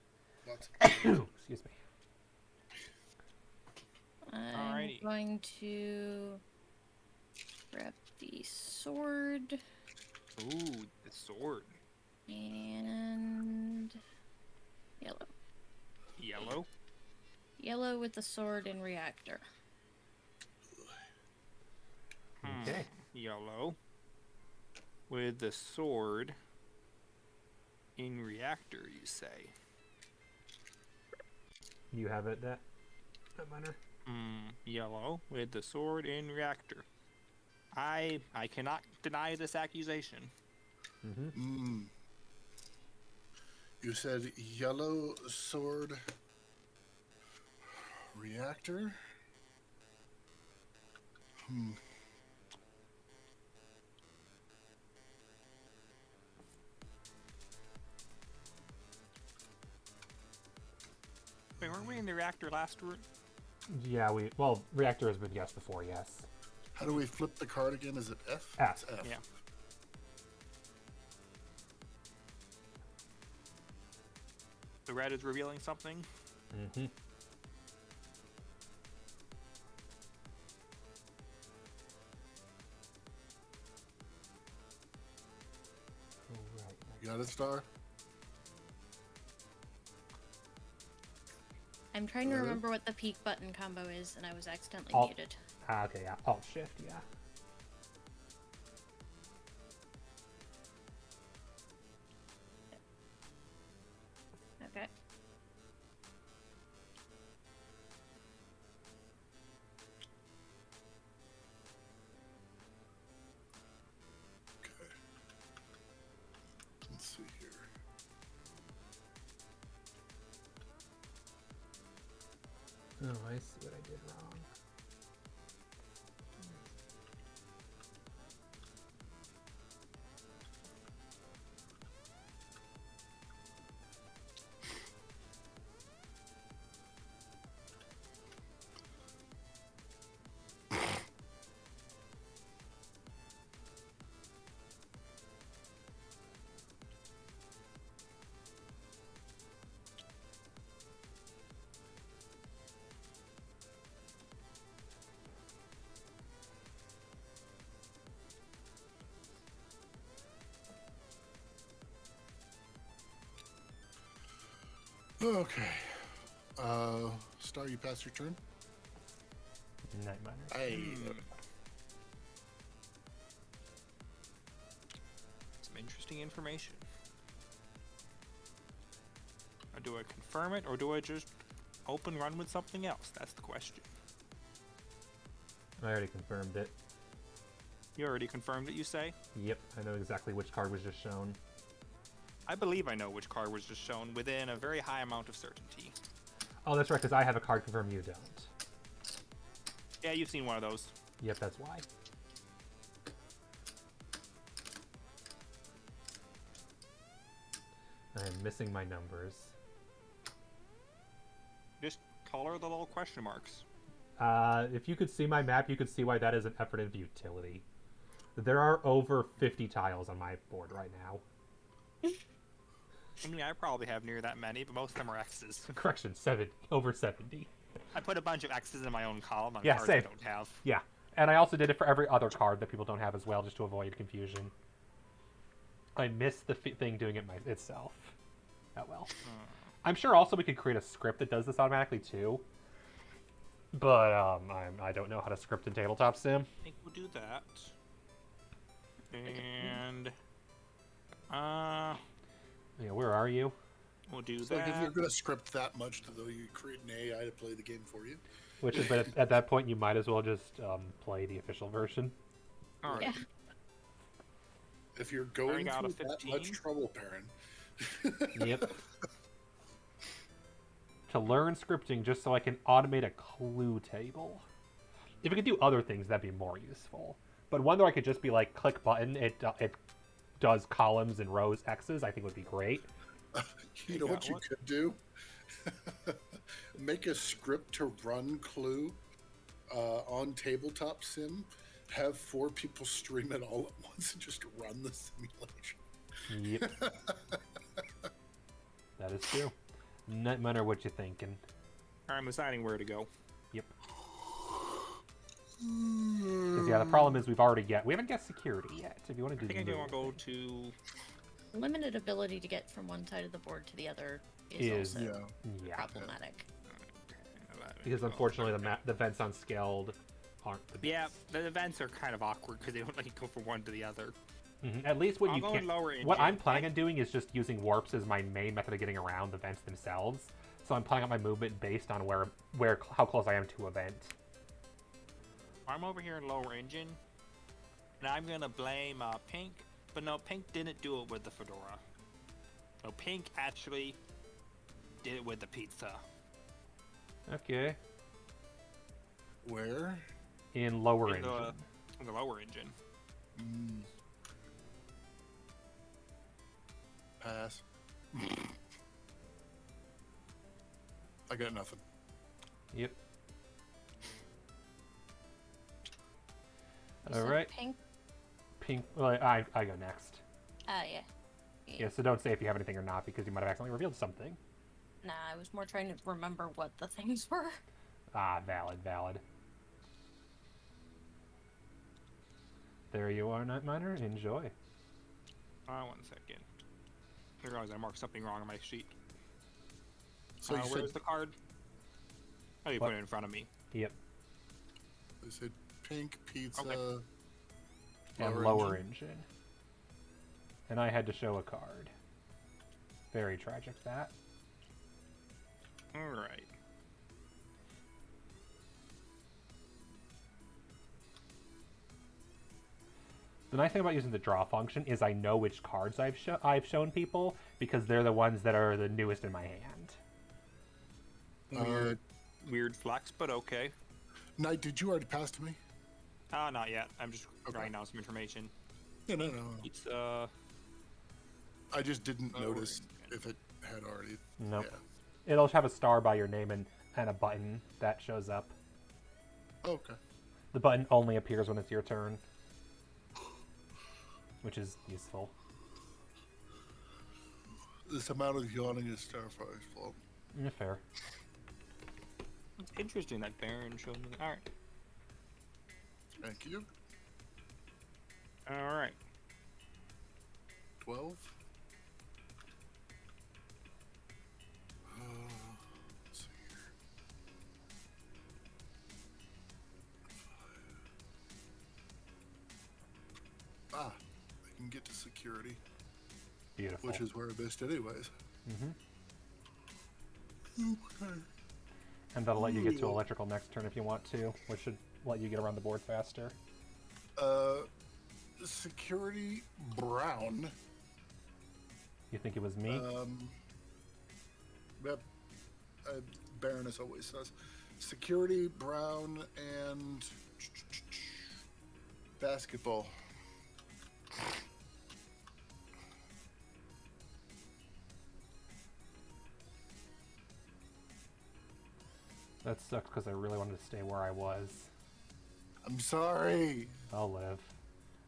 Lots of pills. Excuse me. I'm going to grab the sword. Ooh, the sword. And yellow. Yellow? Yellow with the sword and reactor. Okay. Yellow. With the sword in reactor, you say? You have it, that minor? Yellow with the sword in reactor. I cannot deny this accusation. You said yellow sword reactor? Wait, weren't we in the reactor last room? Yeah, reactor has been guessed before, yes. How do we flip the card again? Is it F? F. It's F. Yeah. The red is revealing something. You got it, Star? I'm trying to remember what the peak button combo is, and I was accidentally Alt. muted. Okay, yeah. Alt shift, yeah. Okay. Okay. Let's see here. Oh, I see what I did wrong. Okay. Star, you pass your turn? Night Miners. Hey. Some interesting information. Do I confirm it, or do I just open run with something else? That's the question. I already confirmed it. You already confirmed it, you say? Yep, I know exactly which card was just shown. I believe I know which card was just shown within a very high amount of certainty. Oh, that's right, because I have a card confirmed, you don't. Yeah, you've seen one of those. Yep, that's why. I am missing my numbers. Just color the little question marks. If you could see my map, you could see why that is an effort of utility. There are over 50 tiles on my board right now. I mean, I probably have near that many, but most of them are X's. Correction, 70. Over 70. I put a bunch of X's in my own column on Yeah, cards same. I don't have. Yeah, and I also did it for every other card that people don't have as well, just to avoid confusion. I missed the thing doing it itself. Oh well. I'm sure also we could create a script that does this automatically too. But I don't know how to script in Tabletop Sim. I think we'll do that. And yeah, where are you? we'll do So that. if you're going to script that much, though, you create an AI to play the game for you. Which is, but at that point, you might as well just play the official version. All right. Yeah. If you're going got a through that 15. much trouble, Perrin. Yep. To learn scripting just so I can automate a clue table. If we could do other things, that'd be more useful. But one where I could just be like, click button, it does columns and rows X's, I think would be great. You know what you could do? Make a script to run Clue on Tabletop Sim. Have 4 people stream it all at once and just run the simulation. Yep. That is true. Nightmare, what you thinking? I'm deciding where to go. Yep. 'Cause, yeah, the problem is we haven't guessed security yet. If you want to do I think I want to go to... Limited ability to get from one side of the board to the other is also yeah. problematic. Because unfortunately the vents on Scaled aren't the best. Yeah, the events are kind of awkward because they don't let you go from one to the other. At least what I'll you go can. lower What engine. I'm planning on doing is just using warps as my main method of getting around the vents themselves. So I'm planning out my movement based on how close I am to event. I'm over here in lower engine, and I'm gonna blame Pink, but no, Pink didn't do it with the fedora. No, Pink actually did it with the pizza. Okay. Where? In lower engine. In the lower engine. Pass. I got nothing. Yep. You All said right. Pink. Well, I go next. Yeah. Yeah, so don't say if you have anything or not, because you might have accidentally revealed something. Nah, I was more trying to remember what the things were. Ah, valid. There you are, Night Miner. Enjoy. 1 second. I realized I marked something wrong on my sheet. So you where's said, the card? Oh, you What? put it in front of me. Yep. you said pink pizza. Okay. And lower engine. And I had to show a card. Very tragic, that. Alright. The nice thing about using the draw function is I know which cards I've shown people because they're the ones that are the newest in my hand. Weird flex, but okay. Knight, did you already pass to me? Not yet. I'm just writing down some information. Yeah, no. It's I just didn't Lower notice engine. if it had already. Nope. Yeah. It'll have a star by your name and a button that shows up. Okay. The button only appears when it's your turn, which is useful. This amount of yawning is Starfire's fault. Yeah, fair. It's interesting that Baron showed me. Alright. Thank you. Alright. 12. Let's see here. 5. I can get to security, Beautiful. which is where I missed anyways. Mm-hmm. Okay. And that'll let you get to electrical next turn if you want to, which should let you get around the board faster. Security brown. You think it was me? Yep. Baroness always says. Security brown and basketball. That sucks because I really wanted to stay where I was. I'm sorry. I'll live.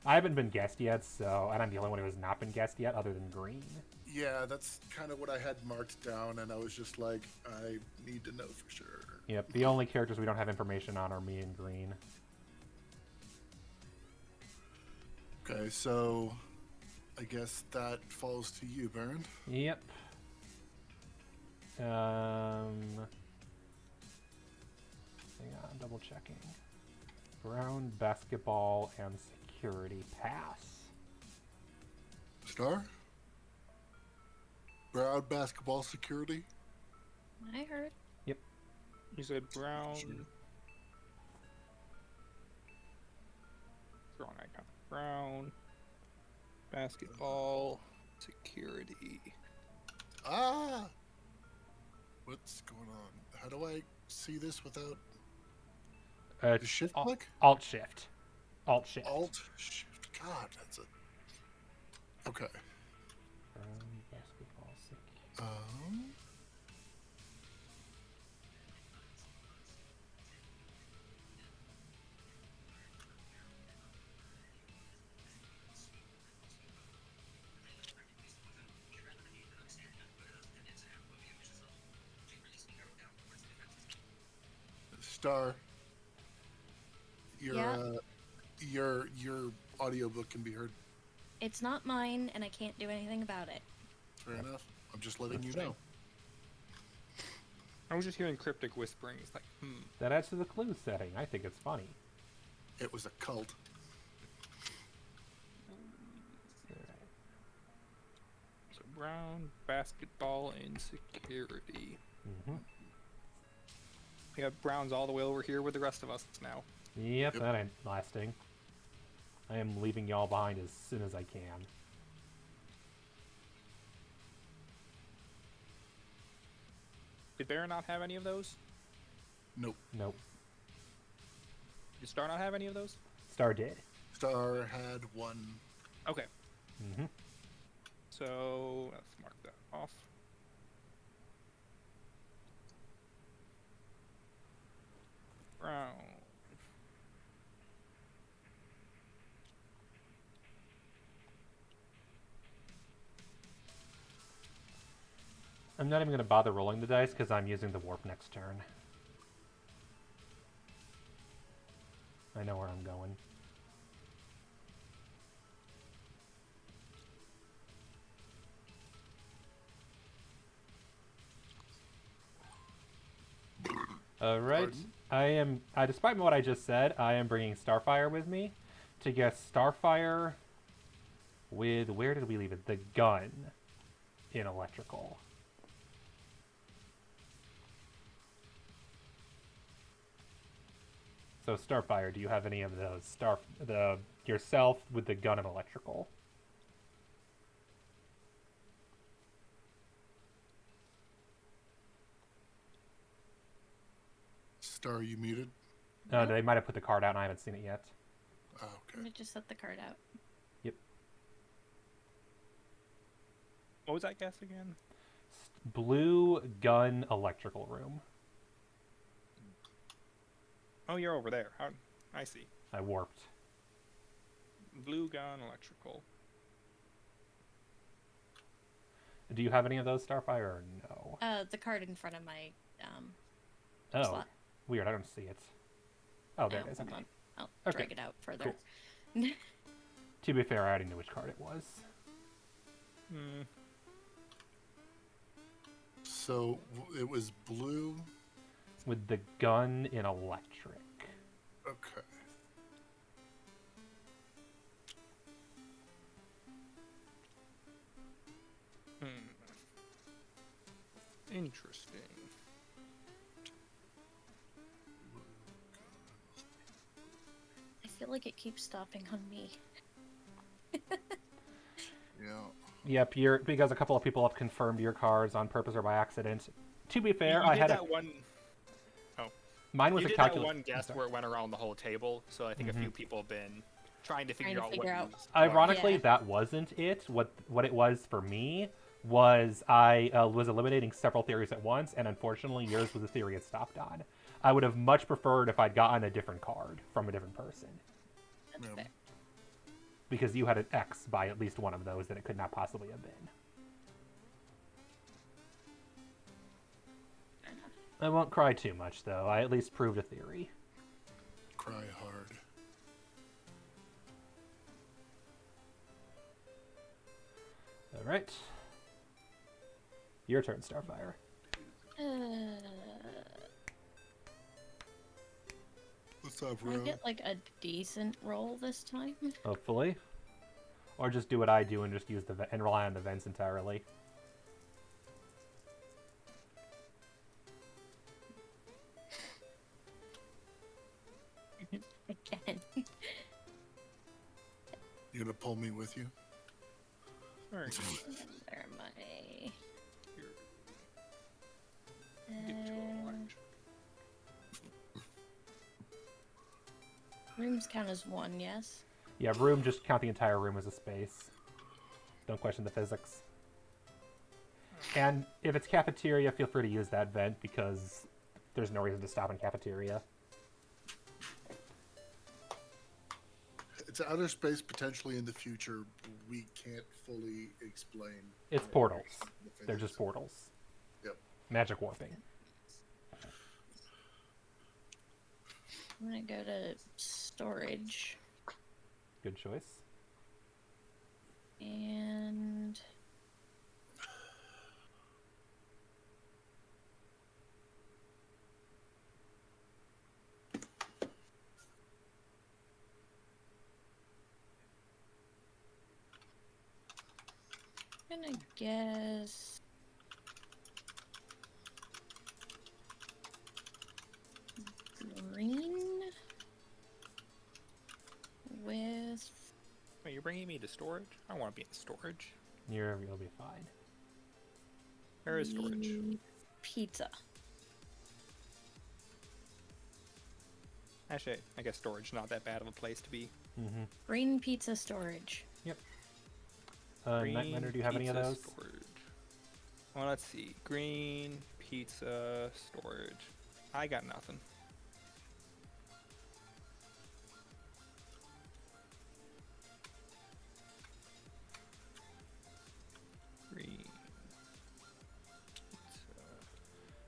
I haven't been guessed yet, and I'm the only one who has not been guessed yet, other than green. Yeah, that's kind of what I had marked down, and I was just like, I need to know for sure. Yep, the only characters we don't have information on are me and green. Okay, so I guess that falls to you, Baron. Yep. Hang on, double checking. Brown, basketball, and security pass. Star? Brown basketball security? I heard. Yep. You said brown. Sure. Wrong icon. Brown. Basketball. Security. Ah! What's going on? How do I see this without the shift click? Alt shift. Alt shift. Alt shift. God, that's a. Okay. Brown, basketball, security. Star. Yeah? Your audiobook can be heard. It's not mine, and I can't do anything about it. Fair enough. I'm just letting you That's know. I was just hearing cryptic whispering. It's like, That adds to the clue setting. I think it's funny. It was a cult. So brown, basketball, and security. Mm-hmm. We have Browns all the way over here with the rest of us now. Yep, that ain't lasting. I am leaving y'all behind as soon as I can. Did Baron not have any of those? Nope. Nope. Did Star not have any of those? Star did. Star had one. Okay. Mm-hmm. So let's mark that off. Brown. I'm not even going to bother rolling the dice because I'm using the warp next turn. I know where I'm going. Alright. Despite what I just said, I am bringing Starfire with me to get Starfire with, where did we leave it? The gun in electrical. So Starfire, do you have any of those? Yourself with the gun and electrical. Star, you muted? Nope. They might have put the card out and I haven't seen it yet. Oh, Let okay. me just set the card out. Yep. What was that guess again? Blue gun electrical room. Oh, you're over there. How? I see. I warped. Blue gun, electrical. Do you have any of those, Starfire, or no? The card in front of my Oh, slot. weird. I don't see it. Oh, there Oh, it is. hold Okay. on. I'll Okay, drag it out further. To be fair, I already knew which card it was. Hmm. So it was blue. With the gun in electric. Okay. Interesting. I feel like it keeps stopping on me. Yeah. Yep, because a couple of people have confirmed your cards on purpose or by accident. To be fair, You I did had that one. mine was You a did that calculation. one guess where it went around the whole table, so I think a few people have been trying to figure out what. Ironically, Yeah. that wasn't it. What it was for me was I was eliminating several theories at once, and unfortunately, yours was a theory it stopped on. I would have much preferred if I'd gotten a different card from a different person, That's Yeah. fair. because you had an X by at least one of those that it could not possibly have been. Fair enough. I won't cry too much, though. I at least proved a theory. Cry hard. All right. Your turn, Starfire. What's up, Can I bro? get like a decent roll this time? Hopefully. Or just do what I do and just use and rely on the vents entirely. Again. You gonna pull me with you? All right. Where am I? Here. Get to a large. Rooms count as one, yes? Yeah, room, just count the entire room as a space. Don't question the physics. And if it's cafeteria, feel free to use that vent because there's no reason to stop in cafeteria. It's outer space potentially in the future. We can't fully explain. It's portals. the They're just physics. portals. Yep. Magic warping. I'm gonna go to storage Good choice. and I'm gonna guess need a storage? I want to be in storage. You'll be fine. Where is storage? Pizza. Actually, I guess storage not that bad of a place to be. Mm-hmm. Green pizza storage. Yep. Green Nightmare, do you have any of pizza those? Storage. Well, let's see. Green pizza storage. I got nothing. Green pizza.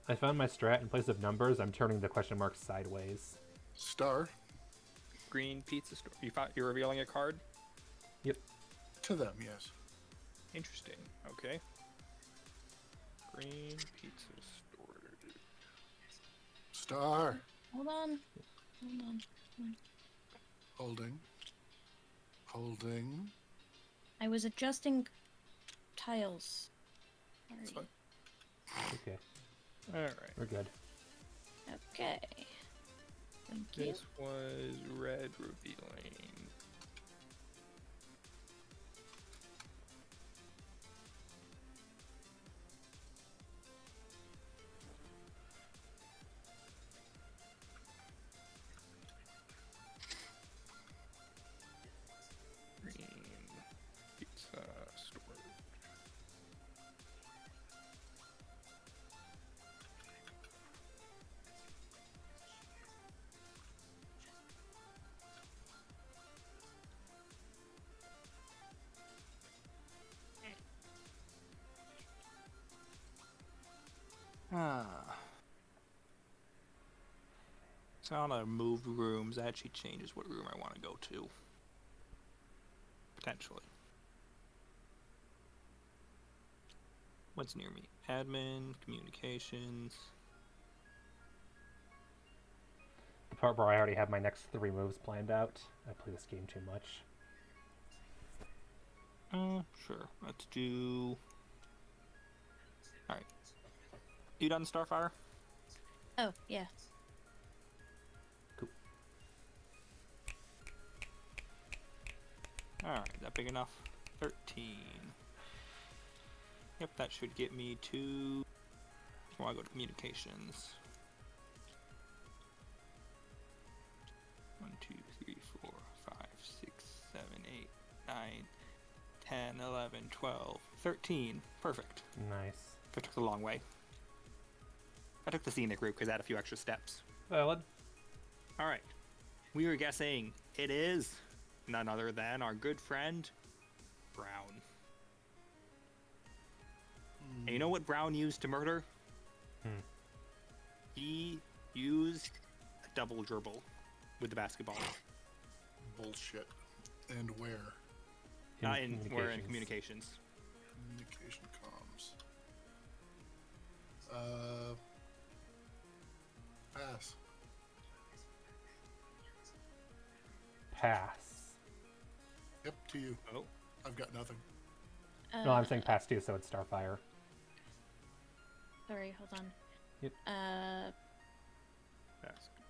I found my strat. In place of numbers, I'm turning the question mark sideways. Star Green pizza store. You're revealing a card? Yep. to them, yes. Interesting. Okay. Green pizza storage. Star. Hold on. Holding. Holding. I was adjusting tiles. It's Sorry. fine. Okay, Alright. we're good. Okay. Thank you. This was red revealing. Green pizza storage. So on a moved rooms, that actually changes what room I want to go to. Potentially. What's near me? Admin, communications. The part where I already have my next 3 moves planned out. I play this game too much. Sure. Let's do. Alright. You done, Starfire? Oh, yeah. Alright, is that big enough? 13. Yep, that should get me to. Well, I go to communications. 1, 2, 3, 4, 5, 6, 7, 8, 9, 10, 11, 12, 13. Perfect. Nice. I took the long way. I took the scenic route because I had a few extra steps. Valid. Alright. We were guessing it is none other than our good friend, Brown. And you know what Brown used to murder? He used a double dribble with the basketball. Bullshit. And where? We're in communications. Communication comms. Pass. Pass. Yep, to you. Oh. I've got nothing. No, I'm saying pass too, so it's Starfire. Sorry, hold on. Yep. Basketball.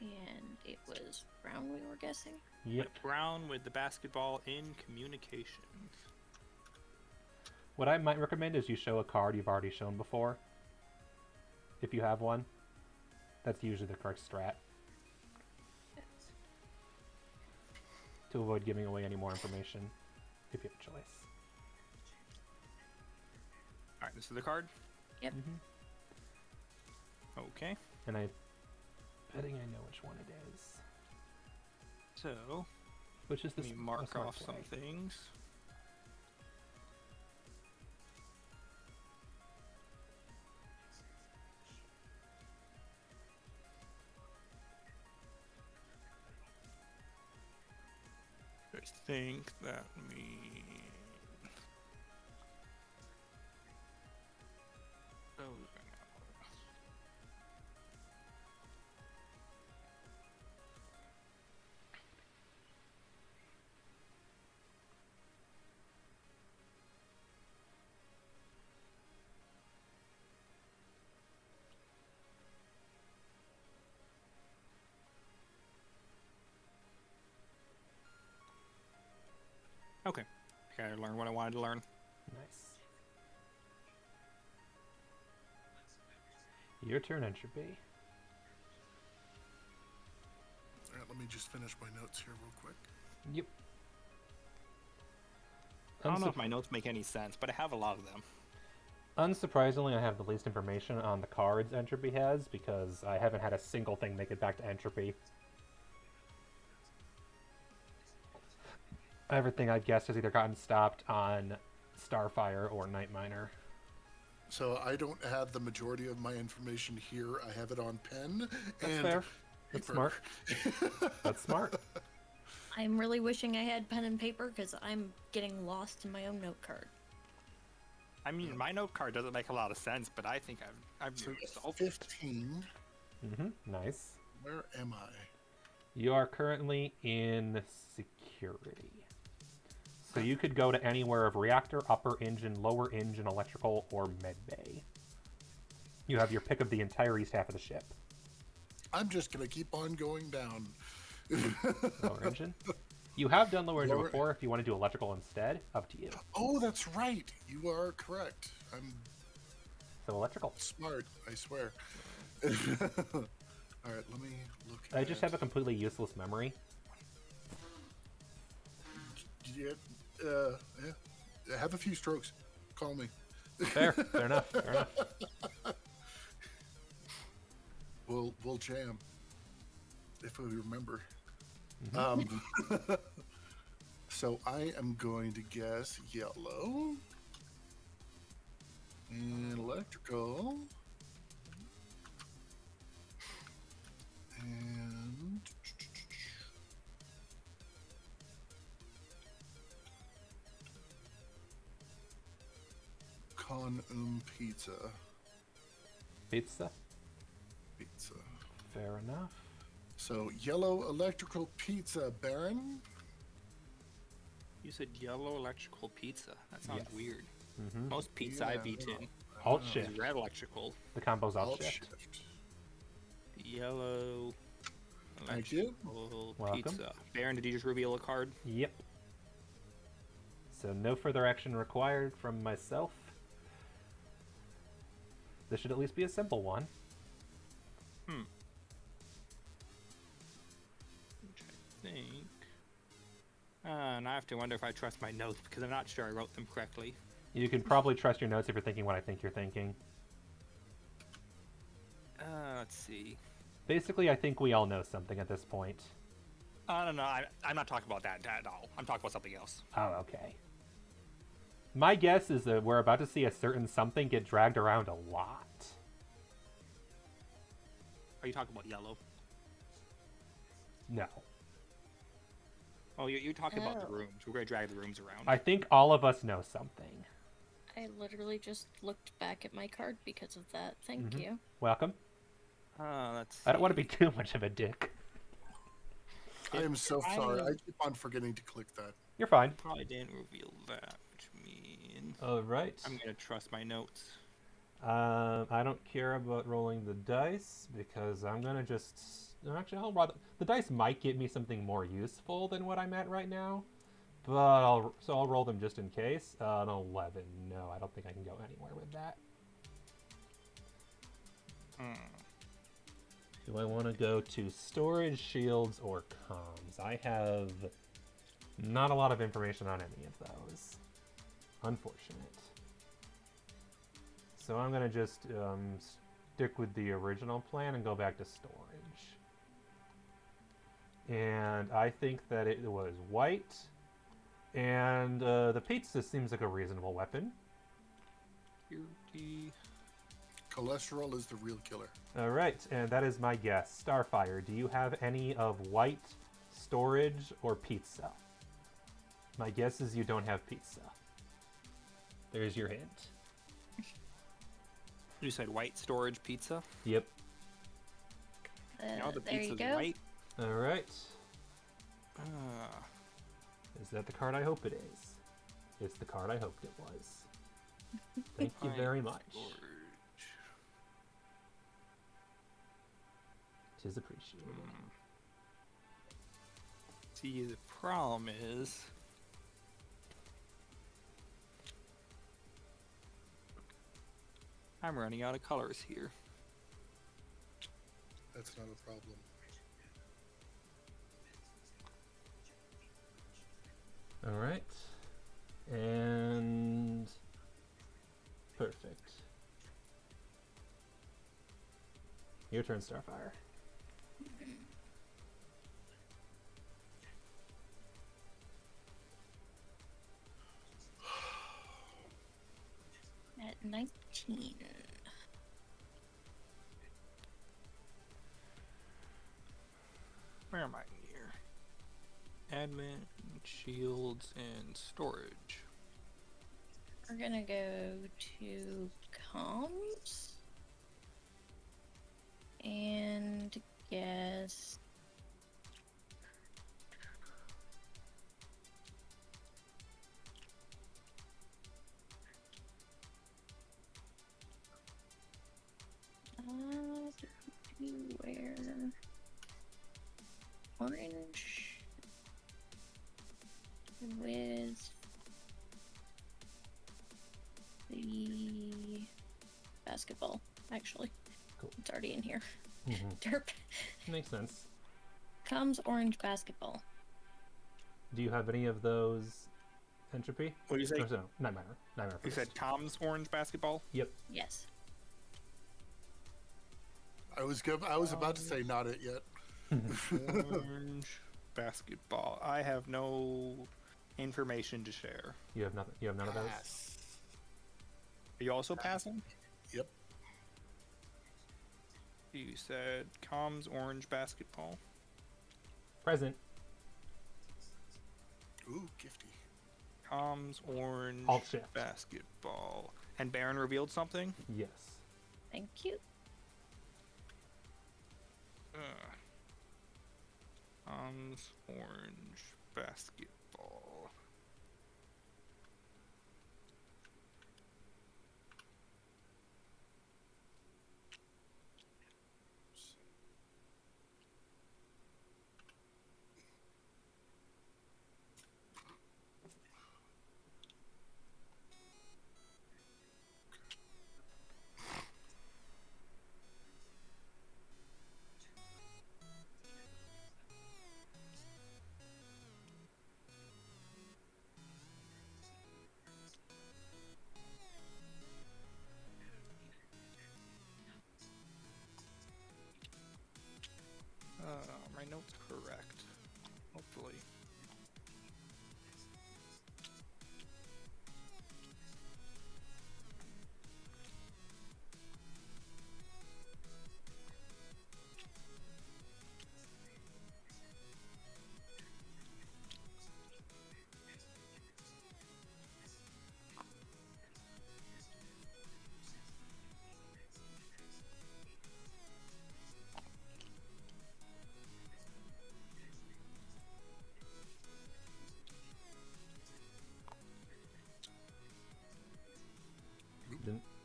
And it was Brown we were guessing? Yep. Brown with the basketball in communications. What I might recommend is you show a card you've already shown before. If you have one. That's usually the correct strat. To avoid giving away any more information, if you have a choice. Alright, this is the card? Yep. Okay. And I'm betting I know which one it is. So, Which is let this? me mark smart off some play. things. I think that means those are not. Okay. I learned what I wanted to learn. Nice. Your turn, Entropy. All right, let me just finish my notes here real quick. Yep. I don't know if my notes make any sense, but I have a lot of them. Unsurprisingly, I have the least information on the cards Entropy has because I haven't had a single thing make it back to Entropy. Everything I've guessed has either gotten stopped on Starfire or Night Miner. So I don't have the majority of my information here. I have it on pen. That's and fair. That's smart. That's smart. I'm really wishing I had pen and paper because I'm getting lost in my own note card. I mean, my note card doesn't make a lot of sense, but I think I've So solved it. 15. Nice. Where am I? You are currently in security. So you could go to anywhere of reactor, upper engine, lower engine, electrical, or medbay. You have your pick of the entire east half of the ship. I'm just going to keep on going down. Lower engine? You have done lower engine before. If you want to do electrical instead, up to you. Oh, that's right. You are correct. I'm So electrical. smart, I swear. All right, let me look I just have a completely useless memory. Yeah, have a few strokes. Call me. Fair enough. Fair enough. We'll jam if we remember. So I am going to guess yellow and electrical and pizza. Pizza. Pizza. Fair enough. So yellow electrical pizza, Baron. You said yellow electrical pizza. That sounds Yes. weird. Mm-hmm. Most pizza I've eaten Alt is shift. red electrical. The combo's alt Alt shift. shift. Yellow Thank you. electrical Welcome. pizza. Baron, did you just reveal a card? Yep. So no further action required from myself. This should at least be a simple one. Which I think. And I have to wonder if I trust my notes because I'm not sure I wrote them correctly. You can probably trust your notes if you're thinking what I think you're thinking. Let's see. Basically, I think we all know something at this point. I don't know. I'm not talking about that at all. I'm talking about something else. Oh, okay. My guess is that we're about to see a certain something get dragged around a lot. Are you talking about yellow? No. Oh, you're talking about the Oh. rooms. We're going to drag the rooms around. I think all of us know something. I literally just looked back at my card because of that. Thank you. Welcome. Let's I don't want to see. be too much of a dick. I am so sorry. I keep on forgetting to click that. You're fine. Probably didn't reveal that, which means All right. I'm going to trust my notes. I don't care about rolling the dice because I'm gonna just actually I'll roll the dice might get me something more useful than what I'm at right now, but I'll roll them just in case. An 11. No, I don't think I can go anywhere with that. Do I want to go to storage, shields, or comms? I have not a lot of information on any of those. Unfortunate. So I'm going to just stick with the original plan and go back to storage. And I think that it was white. And the pizza seems like a reasonable weapon. Security. Cholesterol is the real killer. All right, and that is my guess. Starfire, do you have any of white, storage, or pizza? My guess is you don't have pizza. There's your hint. You said white storage pizza? Yep. Now the There you pizza's go. white. All right. Ah, Is that the card I hope it is? It's the card I hoped it was. Thank you white very much. storage. Tis appreciated. See, the problem is I'm running out of colors here. That's not a problem. All right. And perfect. Your turn, Starfire. At 19. Where am I here? Admin, shields, and storage. We're gonna go to comms and guess where orange with the basketball, actually. Cool. It's already in here. Mm-hmm. Derp. Makes sense. Comes orange basketball. Do you have any of those entropy? What do you say? No, nightmare. Nightmare You first. said comms orange basketball? Yep. Yes. I was about to say not it yet. Orange basketball. I have no information to share. You have nothing. You have none of those. Pass. Are you also passing? Yep. You said comms orange basketball. Present. Ooh, gifty. Comms orange Alt shift. basketball. And Baron revealed something? Yes. Thank you. Comms orange basketball. My note's correct. Hopefully.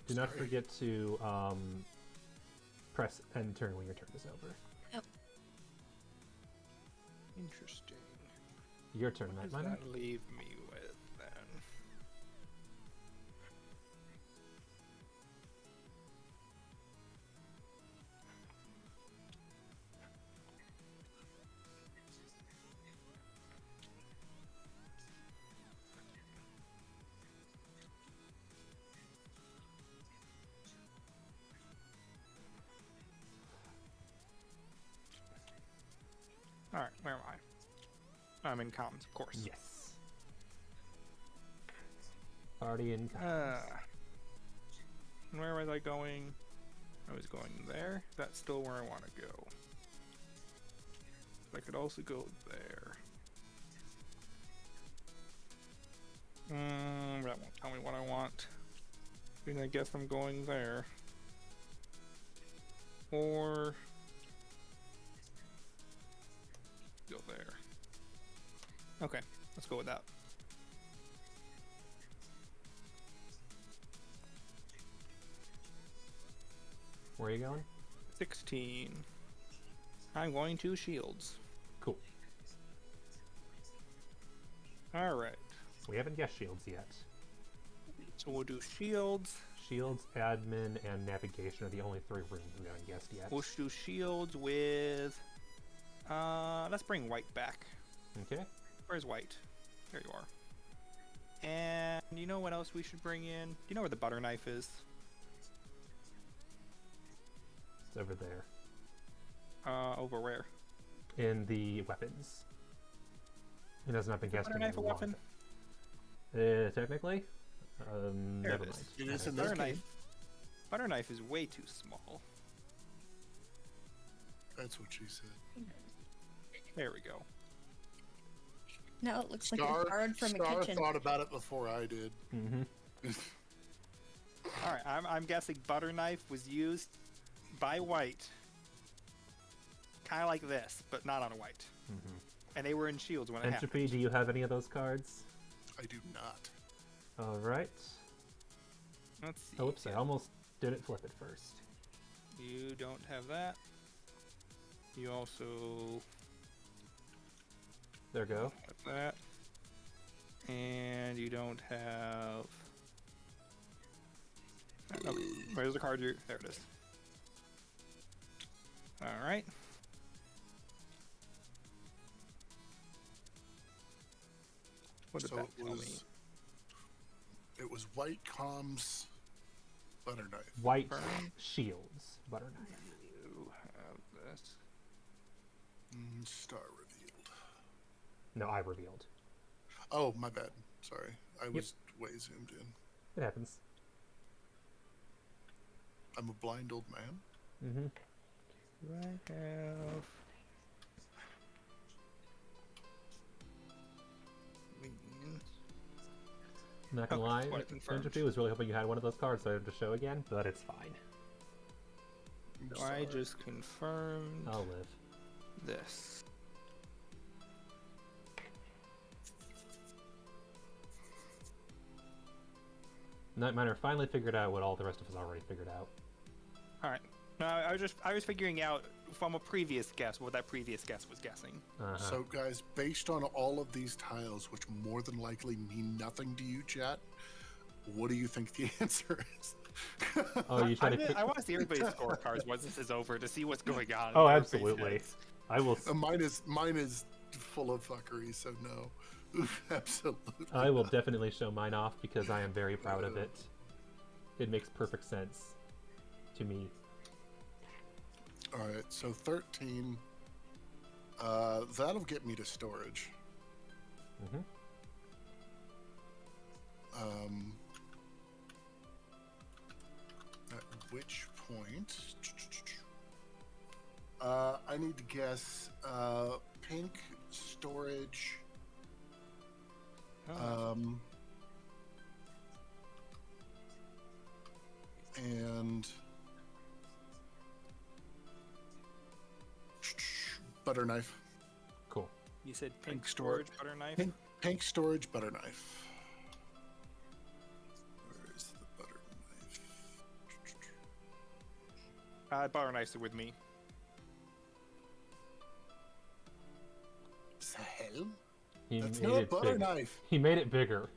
Do not forget to press end turn when your turn is over. Interesting. Your turn, What does Nightminer. that leave me with then? Alright, where am I? I'm in comms, of course. Yes. Party in. Where was I going? I was going there. That's still where I want to go. I could also go there. That won't tell me what I want. Then I guess I'm going there. Or go there. Okay, let's go with that. Where are you going? 16. I'm going to shields. Cool. Alright. We haven't guessed shields yet. So we'll do shields. Shields, admin, and navigation are the only 3 rooms we haven't guessed yet. We'll do shields with... let's bring white back. Okay. Where's white? There you are. And you know what else we should bring in? Do you know where the butter knife is? It's over there. Over where? In the weapons. It has not been guessed Butter in a knife a long weapon? time. Technically? There Never it is. mind. It is in this Butter game. knife. Butter knife is way too small. That's what she said. There we go. Now it looks like a card from a Star kitchen. thought about it before I did. Mm-hmm. All right, I'm guessing butter knife was used by white, kind of like this, but not on a white. Mm-hmm. And they were in shields when it Entropy, happened. do you have any of those cards? I do not. Alright. Let's see. Oh, whoops, I almost didn't flip it first. You don't have that. You also There we go. have that. And you don't have... Okay, where's the card? There it is. Alright. What did So that tell me? it was white comms, butter knife. White Burn. shields. Butter knife. You have this. Star revealed. No, I revealed. Oh, my bad. Sorry. I was way zoomed in. It happens. I'm a blind old man. Mm-hmm. Do I have... Not gonna lie, what it confirmed. Entropy was really hoping you had one of those cards so I have to show again, but it's fine. I'm I sorry. just confirmed I'll live. this. Night Miner finally figured out what all the rest of us already figured out. All right. No, I was figuring out from a previous guess what that previous guess was guessing. Uh-huh. So, guys, based on all of these tiles, which more than likely mean nothing to you, chat, what do you think the answer is? Oh, you try to pick... I want to see everybody's scorecards once this is over to see what's going on. Oh, in their absolutely. faces. I will. Mine is full of fuckery, so no. Absolutely. I will definitely show mine off because I am very proud of it. It makes perfect sense to me. All right, so 13. That'll get me to storage. Mm-hmm. At which point, I need to guess pink storage. Oh. And butter knife. Cool. You said pink Pink storage. butter knife. Pink storage, butter knife. Where is the butter knife? Butter knife's with me. Sahel? He That's made not a it butter big. knife. He made it bigger,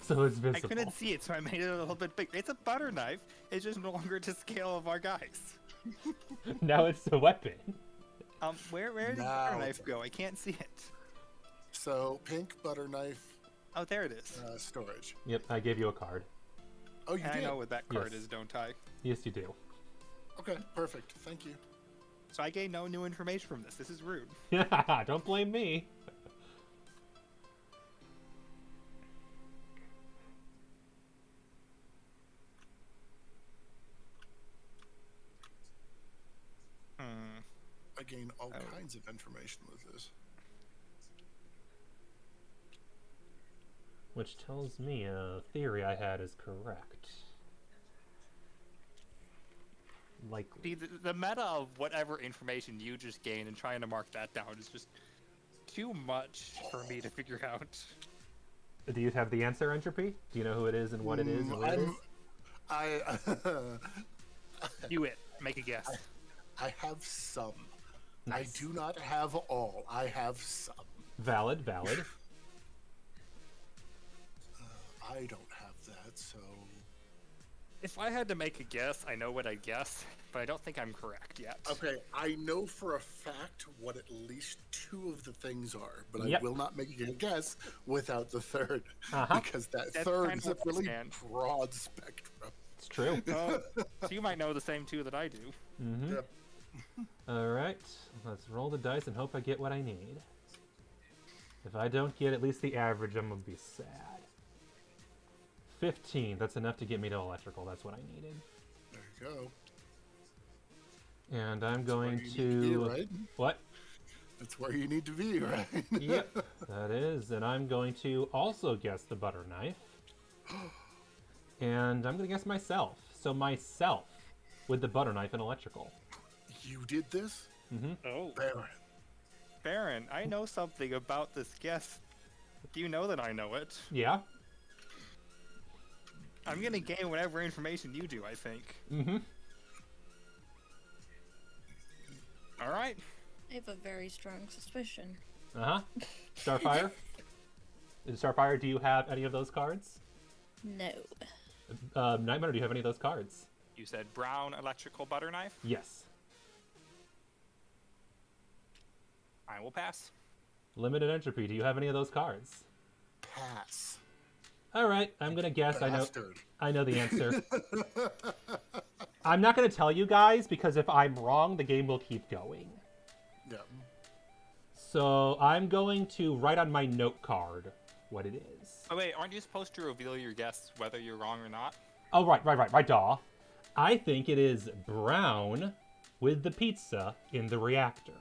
so it's I visible. couldn't see it, so I made it a little bit bigger. It's a butter knife. It's just no longer to scale of our guys. Now it's a weapon. Where did the Now butter knife it's- go? I can't see it. So pink butter knife Oh, there it is. storage. Yep, I gave you a card. Oh, you And I did. know what that card Yes. is, don't I? Yes, you do. Okay, perfect. Thank you. So I gained no new information from this. This is rude. Don't blame me. Hmm. I gain all Oh. kinds of information with this. Which tells me a theory I had is correct. Likely. See, the meta of whatever information you just gained and trying to mark that down is just too much for me to figure out. Do you have the answer, Entropy? Do you know who it is and what it is and where it is? I Do it. Make a guess. I have some. Nice. I do not have all. I have some. Valid, valid. I don't have that, so If I had to make a guess, I know what I guess, but I don't think I'm correct yet. Okay, I know for a fact what at least 2 of the things are, but Yep. I will not make a guess without the third, Uh-huh. because That's third kind is of a what I really stand. broad spectrum. It's true. So you might know the same 2 that I do. Mm-hmm. Yep. All right, let's roll the dice and hope I get what I need. If I don't get at least the average, I'm gonna be sad. 15, that's enough to get me to electrical. That's what I needed. There you go. And I'm going Where you need to... be, right? What? That's where you need to be, right? Yep, that is. And I'm going to also guess the butter knife. And I'm going to guess myself. So myself with the butter knife and electrical. You did this? Mm-hmm. Oh. Baron. I know something about this guess. Do you know that I know it? Yeah. I'm gonna gain whatever information you do, I think. Mm-hmm. Alright. I have a very strong suspicion. Uh-huh. Starfire? Starfire, do you have any of those cards? No. Nightmare, do you have any of those cards? You said brown electrical butter knife? Yes. I will pass. Limited Entropy, do you have any of those cards? Pass. All right, I'm gonna guess. Bastard. I know the answer. I'm not gonna tell you guys because if I'm wrong, the game will keep going. Yeah. So I'm going to write on my note card what it is. Oh wait, aren't you supposed to reveal your guess whether you're wrong or not? Oh, right, daw. I think it is brown with the pizza in the reactor.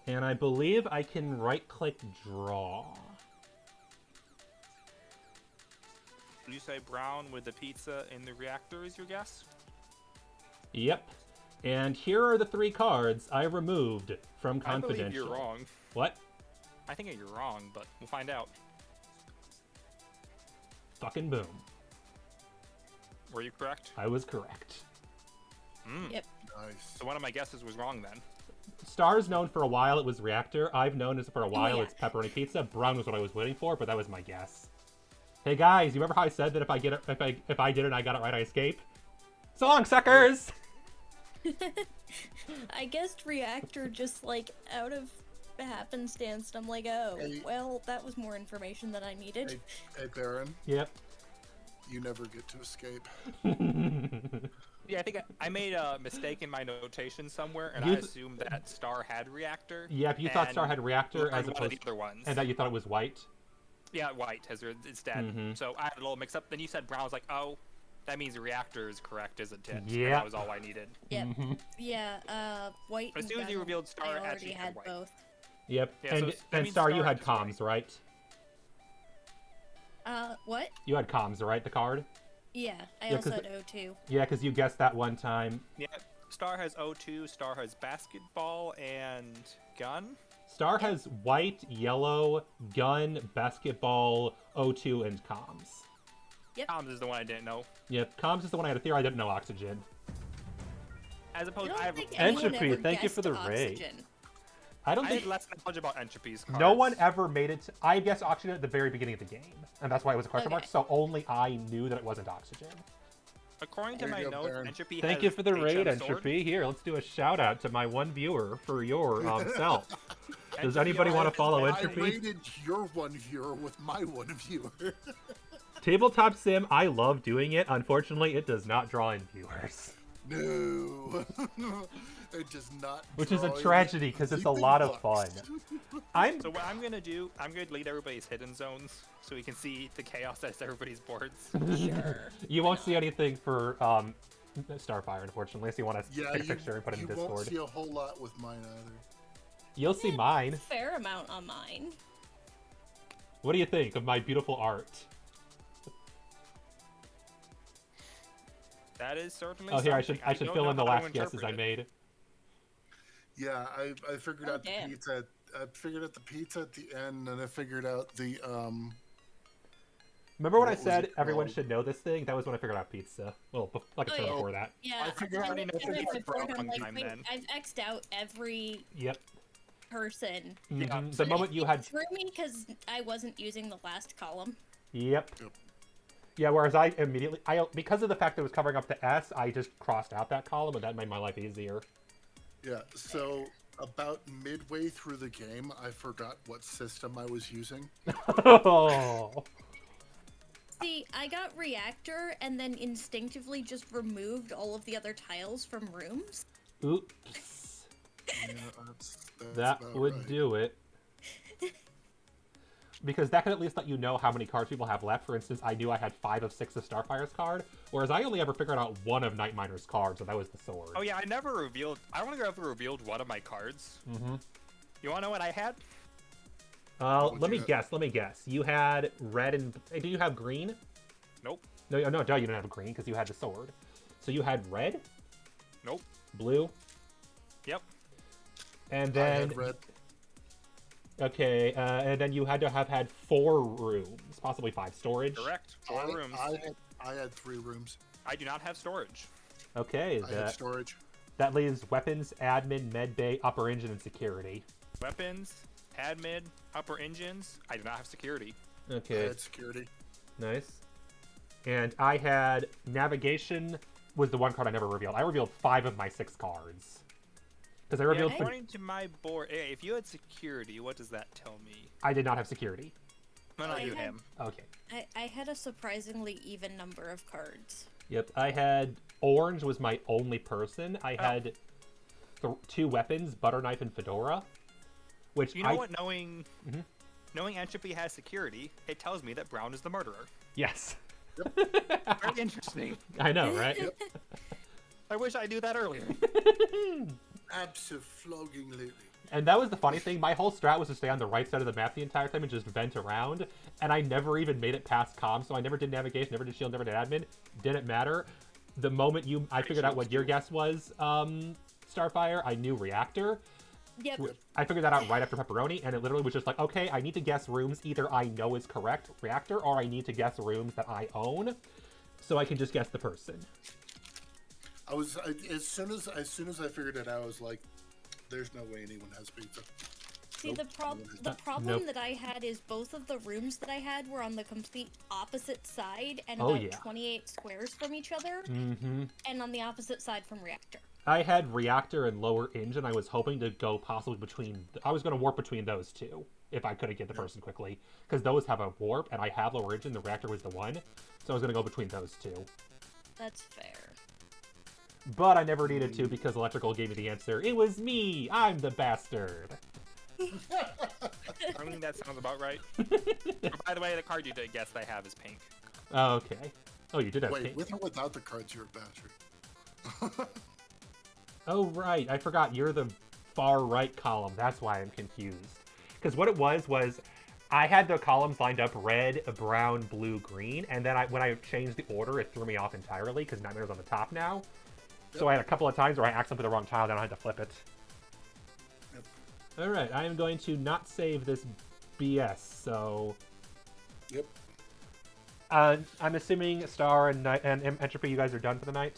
And I believe I can right-click draw. Did you say brown with the pizza in the reactor is your guess? Yep. And here are the 3 cards I removed from Confidential. I believe you're wrong. What? I think you're wrong, but we'll find out. Fucking boom. Were you correct? I was correct. Yep. Nice. So one of my guesses was wrong then. Star's known for a while it was reactor. I've known as for a while yeah. it's pepperoni pizza. Brown was what I was waiting for, but that was my guess. Hey guys, you remember how I said that if I get it, if I did it and I got it right, I escape? So long, suckers! I guessed reactor just like out of happenstance. And I'm like, oh, Hey. well, that was more information than I needed. Hey, Baron, Yep. you never get to escape. Yeah, I think I made a mistake in my notation somewhere, and You I th- assumed that Star had reactor. Yep, you thought and Star had reactor one as of the opposed other ones. and that you thought it was white. Yeah, white has instead. Mhm. So I had a little mix up. Then you said brown. I was like, oh, that means the reactor is correct, isn't it? And Yeah. that was all I needed. Yep. Mhm. Yeah, white As and soon as you gun, revealed Star, I already actually had had white. both. Yep. Yeah, so and that and means Star, you Star had is right. comms, right? What? You had comms, right? The card? Yeah, I Yeah, also 'cause had O2. Yeah, because you guessed that one time. Yeah, Star has O2, Star has basketball and gun. Star has white, yellow, gun, basketball, O2, and comms. Comms is the one I didn't know. Yep, comms is the one I had a theory. I didn't know oxygen. As I opposed, don't I have, think anyone Entropy, ever thank you for guessed the raid. oxygen. I don't I think had less knowledge about entropy's cards. no one ever made it. I guessed oxygen at the very beginning of the game, and that's why it was a question mark. Okay. So only I knew that it wasn't oxygen. According to There my you go, notes, Baron. entropy Thank has you for the HM raid, sword. Entropy. Here, let's do a shout out to my one viewer for your self. Does Entropy anybody want to has follow I Entropy? rated your one viewer with my one viewer. Tabletop Sim, I love doing it. Unfortunately, it does not draw in viewers. No, it does not. Which is a draw in tragedy because it's a bleeping lot of fun. bucks. So what I'm gonna do, I'm gonna delete everybody's hidden zones so we can see the chaos that's everybody's boards. Sure. You won't see anything for Starfire, unfortunately, unless you want to Yeah, take a picture and put it in you won't Discord. see a whole lot with mine either. You'll see mine. Fair amount on mine. What do you think of my beautiful art? That is certainly. Oh, here, I something. should don't fill know in the how to last guesses I interpret it. made. Yeah, I figured Oh, out damn. the pizza. I figured out the pizza at the end, and I figured out the Remember when I What was said it everyone called? should know this thing? That was when I figured out pizza. Well, like a Oh, turn yeah. before that. Yeah, I figured I out looked it's at my for a report, I'm long like, time wait, then. I've X'd out every Yep. person. Mhm. The moment you had... It threw me because I wasn't using the last column. Yep. Yeah, whereas I immediately... because of the fact that it was covering up the S, I just crossed out that column, and that made my life easier. Yeah, so about midway through the game, I forgot what system I was using. Oh. See, I got reactor and then instinctively just removed all of the other tiles from rooms. Oops. Yeah, that's That about would right. do it. Because that could at least let you know how many cards people have left. For instance, I knew I had 5 of 6 of Starfire's card, whereas I only ever figured out 1 of Night Miner's cards, so that was the sword. Oh yeah, I don't think I ever revealed one of my cards. Mm-hmm. You wanna know what I had? Let me guess. You had red and... Did you have green? Nope. No, you didn't have green because you had the sword. So you had red? Nope. Blue? Yep. And I then... had red. Okay, and then you had to have had 4 rooms, possibly 5 storage. Correct. 4 rooms. I had 3 rooms. I do not have storage. Okay, I had storage. that leaves weapons, admin, medbay, upper engine, and security. Weapons, admin, upper engines. I do not have security. I Okay, had security. nice. And I had navigation was the one card I never revealed. I revealed 5 of my 6 cards. Because I revealed... According to my board, if you had security, what does that tell me? I did not have security. No, I you had- him. Okay. I had a surprisingly even number of cards. Yep, I had... Orange was my only person. I had 2 weapons, butter knife and fedora. Which You know what? Knowing Entropy has security, it tells me that Brown is the murderer. Yes. Very interesting. I know, right? I wish I knew that earlier. Absolutely. And that was the funny thing. My whole strat was to stay on the right side of the map the entire time and just vent around. And I never even made it past comms, so I never did navigation, never did shield, never did admin. Didn't matter. The moment I figured out what your guess was, Starfire, I knew reactor. Yep. I figured that out right after pepperoni, and it literally was just like, okay, I need to guess rooms either I know is correct, reactor, or I need to guess rooms that I own, so I can just guess the person. As soon as I figured it out, I was like, "There's no way anyone has pizza." See, Nope, the anyone has not. problem Nope. that I had is both of the rooms that I had were on the complete opposite side and Oh, about yeah. 28 squares from each other, Mm-hmm. and on the opposite side from reactor. I had reactor and lower engine. I was hoping to go possibly between... I was going to warp between those two, if I couldn't get the person quickly. Because those have a warp, and I have lower engine. The reactor was the one. So I was going to go between those two. That's fair. But I never needed to because electrical gave me the answer. It was me! I'm the bastard! I mean, that sounds about right. By the way, the card you did guess that I have is pink. Oh, okay. Oh, you did have Wait, pink. with or without the cards, you're a bastard. Oh, right. I forgot. You're the far right column. That's why I'm confused. Because what it was I had the columns lined up red, brown, blue, green, and then when I changed the order, it threw me off entirely because Nightmare's on the top now. So I had a couple of times where I accidentally put the wrong tile down, I had to flip it. Yep. Alright, I am going to not save this BS, so... Yep. I'm assuming Star and Entropy, you guys are done for the night?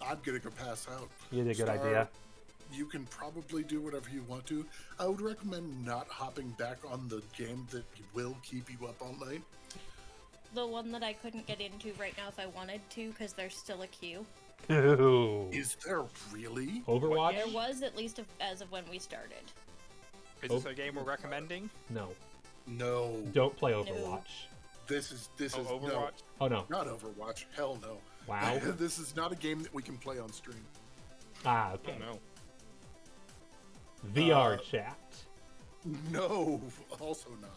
I'm gonna go pass out. You did a good Star, idea. You can probably do whatever you want to. I would recommend not hopping back on the game that will keep you up all night. The one that I couldn't get into right now if I wanted to, because there's still a queue. Ooh. Is there really? Overwatch? There was, at least as of when we started. Is this a game we're recommending? No. No. Don't play Overwatch. This is Overwatch? no, Oh, no. not Overwatch. Hell no. Wow. This is not a game that we can play on stream. Ah, okay. Oh, no. VR chat. No, also not.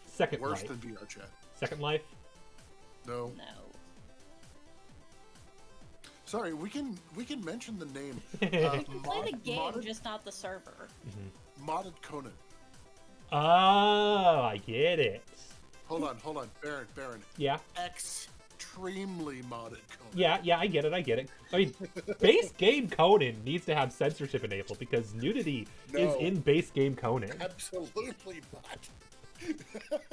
Second Worse Life. than VR chat. Second Life? No. No. Sorry, we can mention the name. You can play the game, modded, just not the server. modded Conan. Oh, I get it. Hold on, Baron. Yeah. Extremely modded Conan. Yeah, I get it. I mean, base game Conan needs to have censorship enabled because nudity is No. in base game Conan. Absolutely not.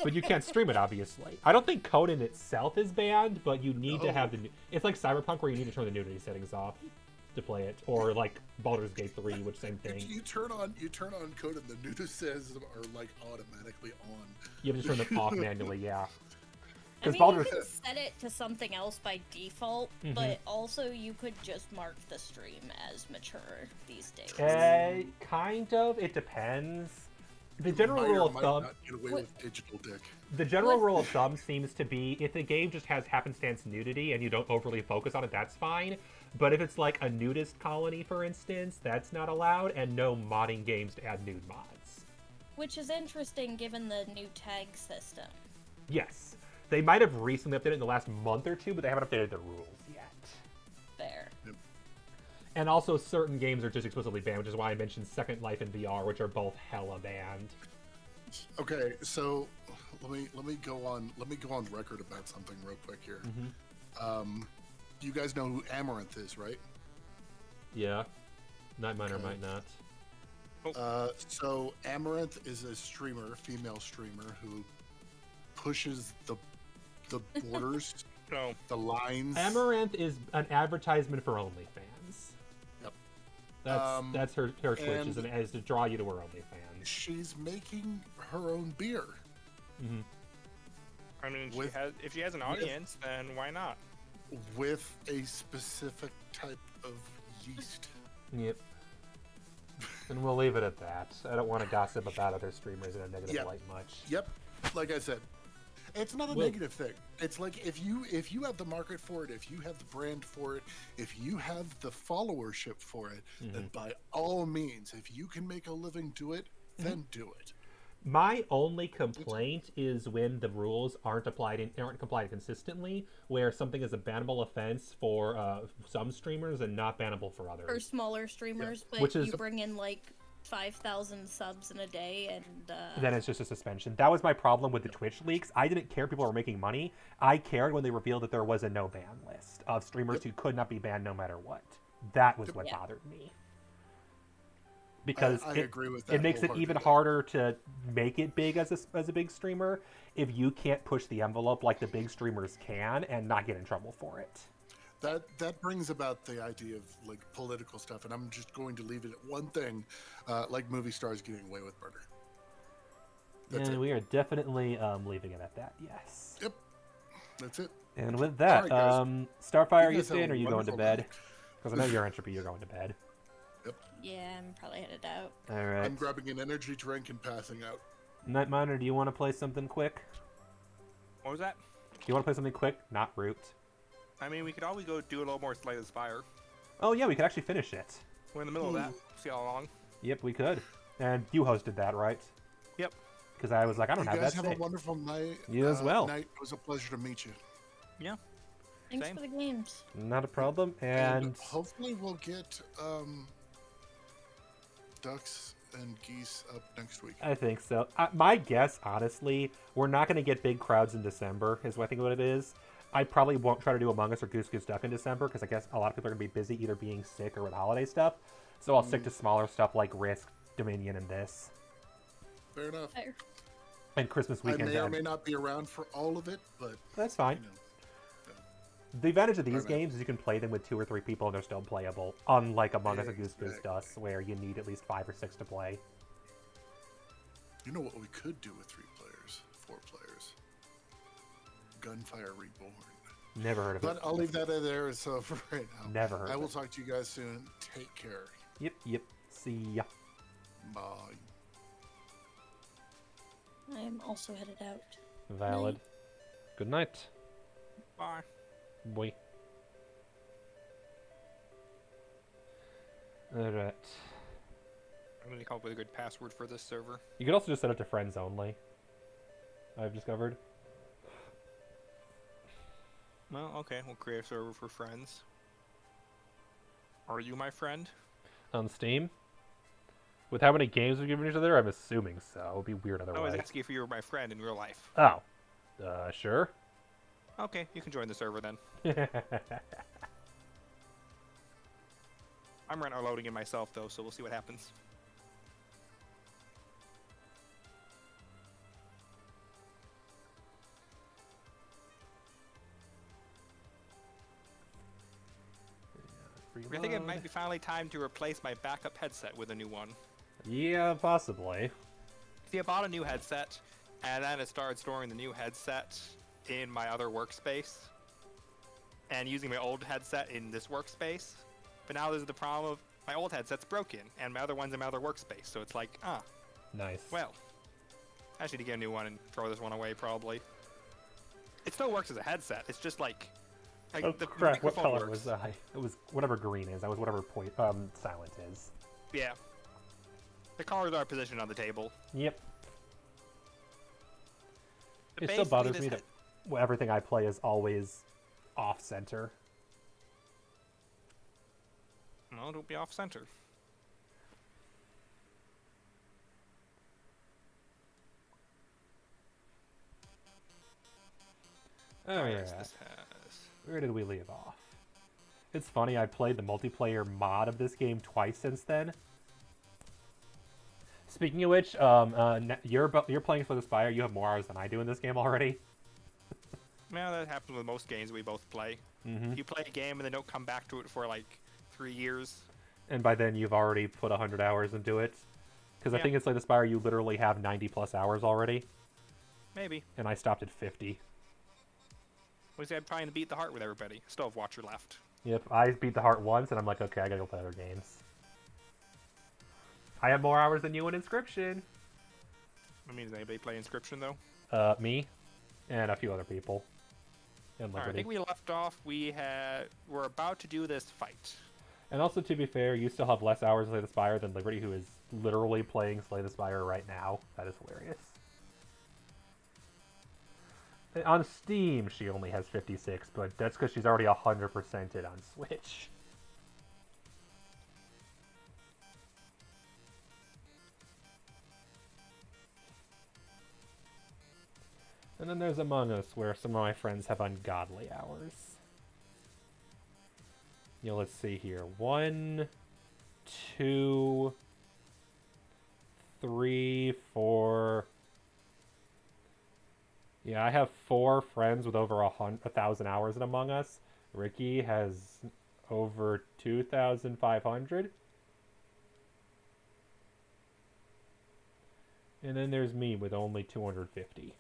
But you can't stream it, obviously. I don't think Conan itself is banned, but you need to No. have the... It's like Cyberpunk where you need to turn the nudity settings off. to play it, or like Baldur's Gate 3, which same thing. You turn on code and the nudisms are like automatically on. You have to turn them off manually, yeah. I mean, Baldur's... you can set it to something else by default, but also you could just mark the stream as mature these days. Kind of. It depends. The general rule of thumb. Not get away with digital dick. The general rule of thumb seems to be if the game just has happenstance nudity and you don't overly focus on it, that's fine. But if it's like a nudist colony, for instance, that's not allowed, and no modding games to add nude mods. Which is interesting given the new tag system. Yes. They might have recently updated it in the last month or two, but they haven't updated the rules yet. Fair. Yep. And also, certain games are just explicitly banned, which is why I mentioned Second Life and VR, which are both hella banned. Okay, so let me go on record about something real quick here. You guys know who Amaranth is, right? Yeah. Might or might not. So Amaranth is a streamer, female streamer, who pushes the borders, the lines. Amaranth is an advertisement for OnlyFans. Yep. That's her Twitch is to draw you to her OnlyFans. She's making her own beer. Mm-hmm. I mean, if she has an audience, then why not? With a specific type of yeast. Yep. And we'll leave it at that. I don't want to gossip about other streamers in a negative light much. Yep. Like I said, it's not a negative thing. It's like if you have the market for it, if you have the brand for it, if you have the followership for it, then by all means, if you can make a living do it, then do it. My only complaint is when the rules aren't complied consistently, where something is a bannable offense for some streamers and not bannable for others. For smaller streamers, but Which is you bring in like 5,000 subs in a day, and then it's just a suspension. That was my problem with the Twitch leaks. I didn't care if people were making money. I cared when they revealed that there was a no ban list of streamers who could not be banned no matter what. That was what bothered me. Because I agree with that. It makes it even harder to make it big as a big streamer if you can't push the envelope like the big streamers can and not get in trouble for it. That brings about the idea of like political stuff, and I'm just going to leave it at one thing, like movie stars getting away with murder. And we are definitely leaving it at that. Yes. Yep. That's it. And with that, right, Starfire, are you staying or are you going to bed? Because I know you're Entropy, you're going to bed. Yep. yeah, I'm probably headed out. All right. I'm grabbing an energy drink and passing out. Night Miner, do you want to play something quick? What was that? Do you want to play something quick? Not Root. I mean, we could always go do a little more Slay the Spire. Oh yeah, we could actually finish it. We're in the middle of that. See how long? Yep, we could. And you hosted that, right? Yep. Because I was like, I don't You have guys that have saved. a wonderful night. You as well. Night. It was a pleasure to meet you. Yeah. Thanks Same. for the games. Not a problem. And hopefully we'll get ducks and geese up next week. I think so. My guess, honestly, we're not going to get big crowds in December, is what I think what it is. I probably won't try to do Among Us or Goose Goose Duck in December, because I guess a lot of people are going to be busy either being sick or with holiday stuff. So I'll stick to smaller stuff like Risk, Dominion, and this. Fair enough. Fair. And Christmas weekend. I may or may not be around for all of it, but that's fine. You know. The advantage of these games is you can play them with 2 or 3 people and they're still playable, unlike Among Us and Goose Goose Duck, where you need at least 5 or 6 to play. You know what we could do with 3 players, 4 players? Gunfire Reborn. Never heard of it. But I'll leave that in there so for right now. Never heard of it. I will talk to you guys soon. Take care. Yep. See ya. Bye. I'm also headed out. Valid. Night. Good night. Bye. Boy. Alright. I'm going to come up with a good password for this server. You could also just set it to friends only. I've discovered. Well, okay. We'll create a server for friends. Are you my friend? On Steam? With how many games we've given each other, I'm assuming so. It would be weird I was otherwise. asking if you were my friend in real life. Oh. Sure. Okay, you can join the server then. I'm right now loading in myself though, so we'll see what happens. I think it might be finally time to replace my backup headset with a new one. Yeah, possibly. See, I bought a new headset, and then it started storing the new headset in my other workspace, and using my old headset in this workspace. But now there's the problem of my old headset's broken, and my other one's in my other workspace, so it's like, Nice. well, I just need to get a new one and throw this one away, probably. It still works as a headset, it's just like oh the crap, what microphone color works. was I? It was whatever green is. I was whatever silent is. Yeah. The colors are positioned on the table. Yep. But It still basically bothers this me that everything I play is always off-center. No, don't be off-center. Oh yeah. This has... Where did we leave off? It's funny, I played the multiplayer mod of this game twice since then. Speaking of which, you're playing Slay the Spire. You have more hours than I do in this game already. Yeah, that happens with most games we both play. Mm-hmm. You play a game and then don't come back to it for like 3 years. And by then you've already put 100 hours into it. Because I Yeah. think in Slay the Spire you literally have 90 plus hours already. Maybe. And I stopped at 50. I'm trying to beat the heart with everybody. Still have Watcher left. Yep, I beat the heart once and I'm like, okay, I gotta go play other games. I have more hours than you in Inscription. I mean, does anybody play Inscription though? Me. And a few other people. And Alright, I Liberty. think we left off. We're about to do this fight. And also, to be fair, you still have less hours of Slay the Spire than Liberty, who is literally playing Slay the Spire right now. That is hilarious. And on Steam, she only has 56, but that's because she's already 100%ed on Switch. And then there's Among Us, where some of my friends have ungodly hours. You know, let's see here. 1, 2, 3, 4. Yeah, I have 4 friends with over 1,000 hours in Among Us. Ricky has over 2,500. And then there's me with only 250.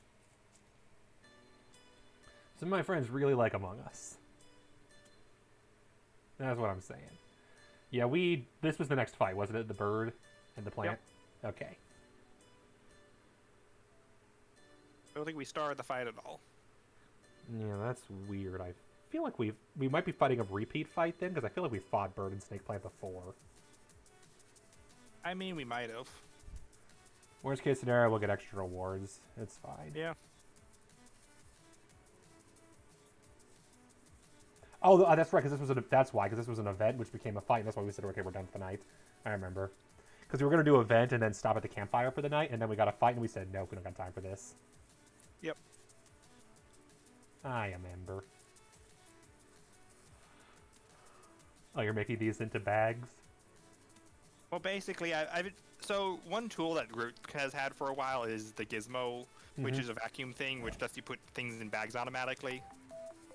Some of my friends really like Among Us. That's what I'm saying. Yeah, this was the next fight, wasn't it? The bird and the plant? Yep. Okay. I don't think we started the fight at all. Yeah, that's weird. I feel like we might be fighting a repeat fight then, because I feel like we fought bird and snake plant before. I mean, we might have. Worst case scenario, we'll get extra rewards. It's fine. Yeah. Oh, that's right, because that's why, because this was an event which became a fight, and that's why we said, okay, we're done for the night. I remember. Because we were going to do an event and then stop at the campfire for the night, and then we got a fight, and we said, no, we don't got time for this. Yep. I remember. Oh, you're making these into bags? Well, basically, so one tool that Groot has had for a while is the Gizmo, which is a vacuum thing, which lets you put things in bags automatically.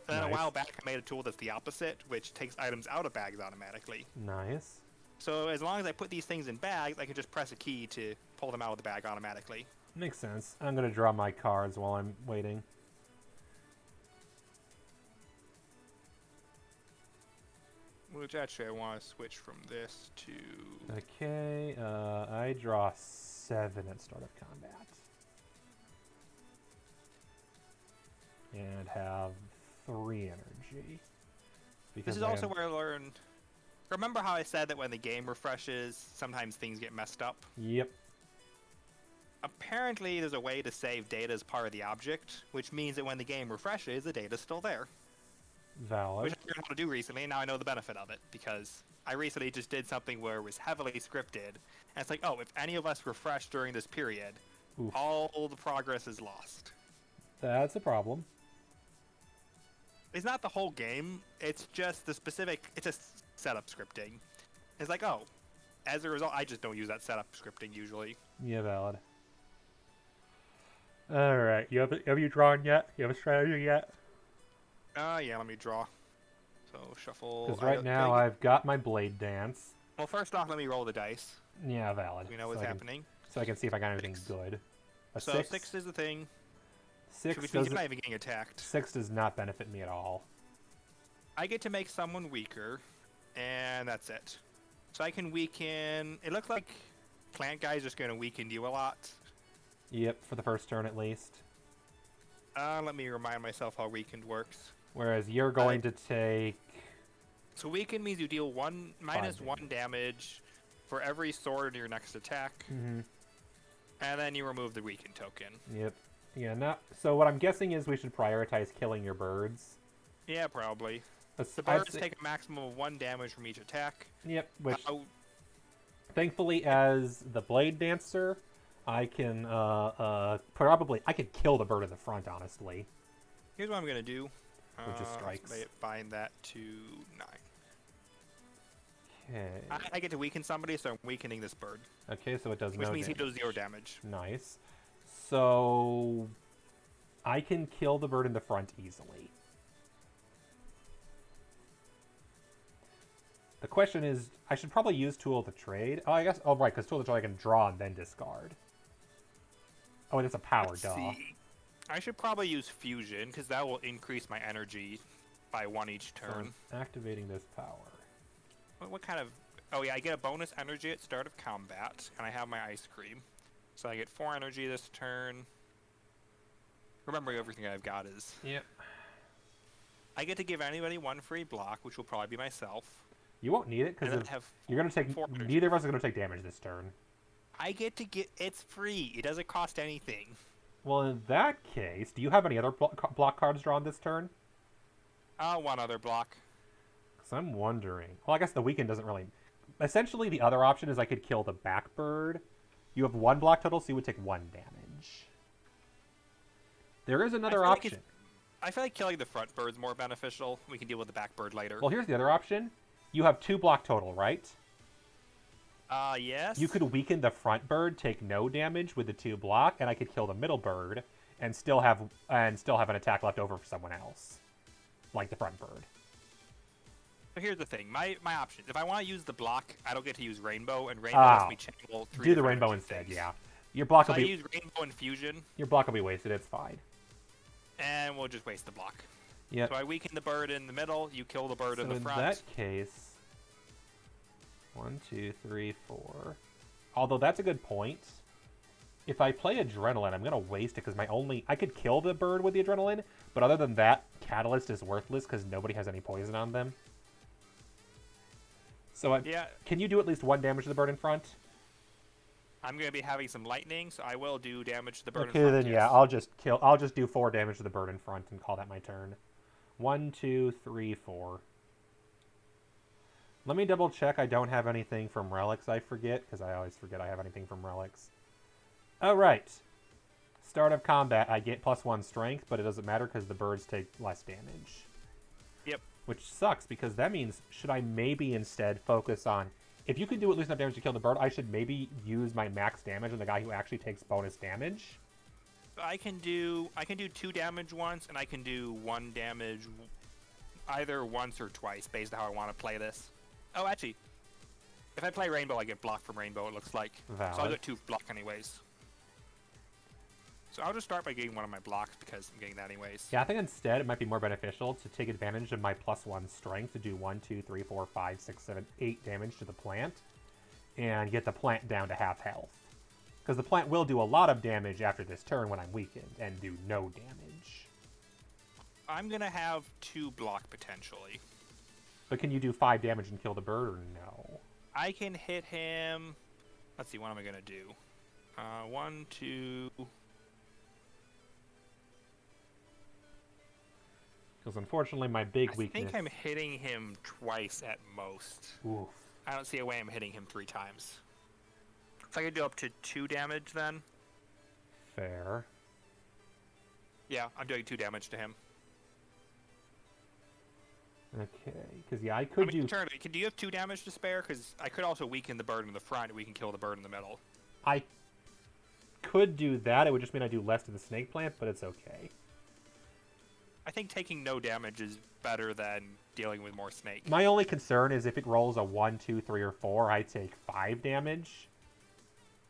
And then Nice. a while back, I made a tool that's the opposite, which takes items out of bags automatically. Nice. So as long as I put these things in bags, I can just press a key to pull them out of the bag automatically. Makes sense. I'm going to draw my cards while I'm waiting. Which actually I want to switch from this to... Okay, I draw 7 at start of combat. And have 3 energy. This is also where I learned... Remember how I said that when the game refreshes, sometimes things get messed up? Yep. Apparently there's a way to save data as part of the object, which means that when the game refreshes, the data's still there. Valid. Which I learned how to do recently, and now I know the benefit of it, because I recently just did something where it was heavily scripted, and it's like, oh, if any of us refresh during this period, Oof. all the progress is lost. That's a problem. It's not the whole game, it's just the specific, it's a setup scripting. It's like, oh, as a result, I just don't use that setup scripting usually. Yeah, valid. Alright, have you drawn yet? You have a strategy yet? Yeah, let me draw. So shuffle. Because right now I've got my blade dance. Well, first off, let me roll the dice. Yeah, valid. We know what's happening. So I can see if I got anything good. So 6 is the thing. 6 which means you're not even getting attacked. 6 does not benefit me at all. I get to make someone weaker, and that's it. So I can weaken. It looks like plant guy's just going to weaken you a lot. Yep, for the first turn at least. Let me remind myself how weakened works. Whereas you're going to take... So weaken means you deal -1 damage for every sword in your next attack. Mm-hmm. And then you remove the weaken token. Yep. Yeah, so what I'm guessing is we should prioritize killing your birds. Yeah, probably. The birds take a maximum of 1 damage from each attack. Yep, which... thankfully, as the blade dancer, I can I could kill the bird in the front, honestly. Here's what I'm going to do. Which is strikes. Bind that to 9. Okay. I get to weaken somebody, so I'm weakening this bird. Okay, so it does Which no means damage. he does 0 damage. Nice. So... I can kill the bird in the front easily. The question is, I should probably use Tool of the Trade. Oh, I guess... Oh, right, because Tool of the Trade I can draw and then discard. Oh, and it's a power, Let's duh. see. I should probably use Fusion, because that will increase my energy by 1 each turn. So I'm activating this power. What kind of... Oh, yeah, I get a bonus energy at start of combat, and I have my Ice Cream. So I get 4 energy this turn. Remember, everything I've got is... Yep. I get to give anybody 1 free block, which will probably be myself. You won't need it, because you're going to take... Neither of us are going to take damage this turn. I get to get... It's free. It doesn't cost anything. Well, in that case, do you have any other block cards drawn this turn? 1 other block. Because I'm wondering... Well, I guess the weekend doesn't really... Essentially, the other option is I could kill the back bird. You have 1 block total, so you would take 1 damage. There is another option. I feel like killing the front bird's more beneficial. We can deal with the back bird later. Well, here's the other option. You have 2 block total, right? Yes. You could weaken the front bird, take no damage with the 2 block, and I could kill the middle bird and still have an attack left over for someone else, like the front bird. So here's the thing. My options. If I want to use the block, I don't get to use Rainbow, and Rainbow lets me channel 3 do the Rainbow instead, yeah. Your block will be... I use Rainbow and Fusion. Your block will be wasted, it's fine. And we'll just waste the block. Yep. So I weaken the bird in the middle, you kill the bird in the front. In that case... 1, 2, 3, 4. Although that's a good point. If I play Adrenaline, I'm going to waste it because I could kill the bird with the Adrenaline, but other than that, Catalyst is worthless because nobody has any poison on them. So can you do at least 1 damage to the bird in front? I'm going to be having some lightning, so I will do damage to the bird in front. Okay, then yeah, I'll just do 4 damage to the bird in front and call that my turn. 1, 2, 3, 4. Let me double check I don't have anything from relics I forget, because I always forget I have anything from relics. Alright. Start of combat, I get +1 strength, but it doesn't matter because the birds take less damage. Yep. Which sucks, because that means, should I maybe instead focus on... If you can do at least enough damage to kill the bird, I should maybe use my max damage on the guy who actually takes bonus damage. I can do 2 damage once, and I can do 1 damage either once or twice, based on how I want to play this. Oh, actually, if I play Rainbow, I get blocked from Rainbow, it looks like. Valid. So I'll get 2 block anyways. So I'll just start by getting 1 of my blocks, because I'm getting that anyways. Yeah, I think instead it might be more beneficial to take advantage of my +1 strength to do 1, 2, 3, 4, 5, 6, 7, 8 damage to the plant, and get the plant down to half health. Because the plant will do a lot of damage after this turn when I'm weakened, and do no damage. I'm going to have 2 block, potentially. But can you do 5 damage and kill the bird, or no? I can hit him... Let's see, what am I going to do? 1, 2... Because unfortunately my big weakness... I think I'm hitting him twice at most. Oof. I don't see a way I'm hitting him 3 times. So I could do up to 2 damage then? Fair. Yeah, I'm doing 2 damage to him. Okay, because yeah, I could do... Do you have 2 damage to spare? Because I could also weaken the bird in the front, and we can kill the bird in the middle. I could do that. It would just mean I do less to the snake plant, but it's okay. I think taking no damage is better than dealing with more snake. My only concern is if it rolls a 1, 2, 3, or 4, I take 5 damage.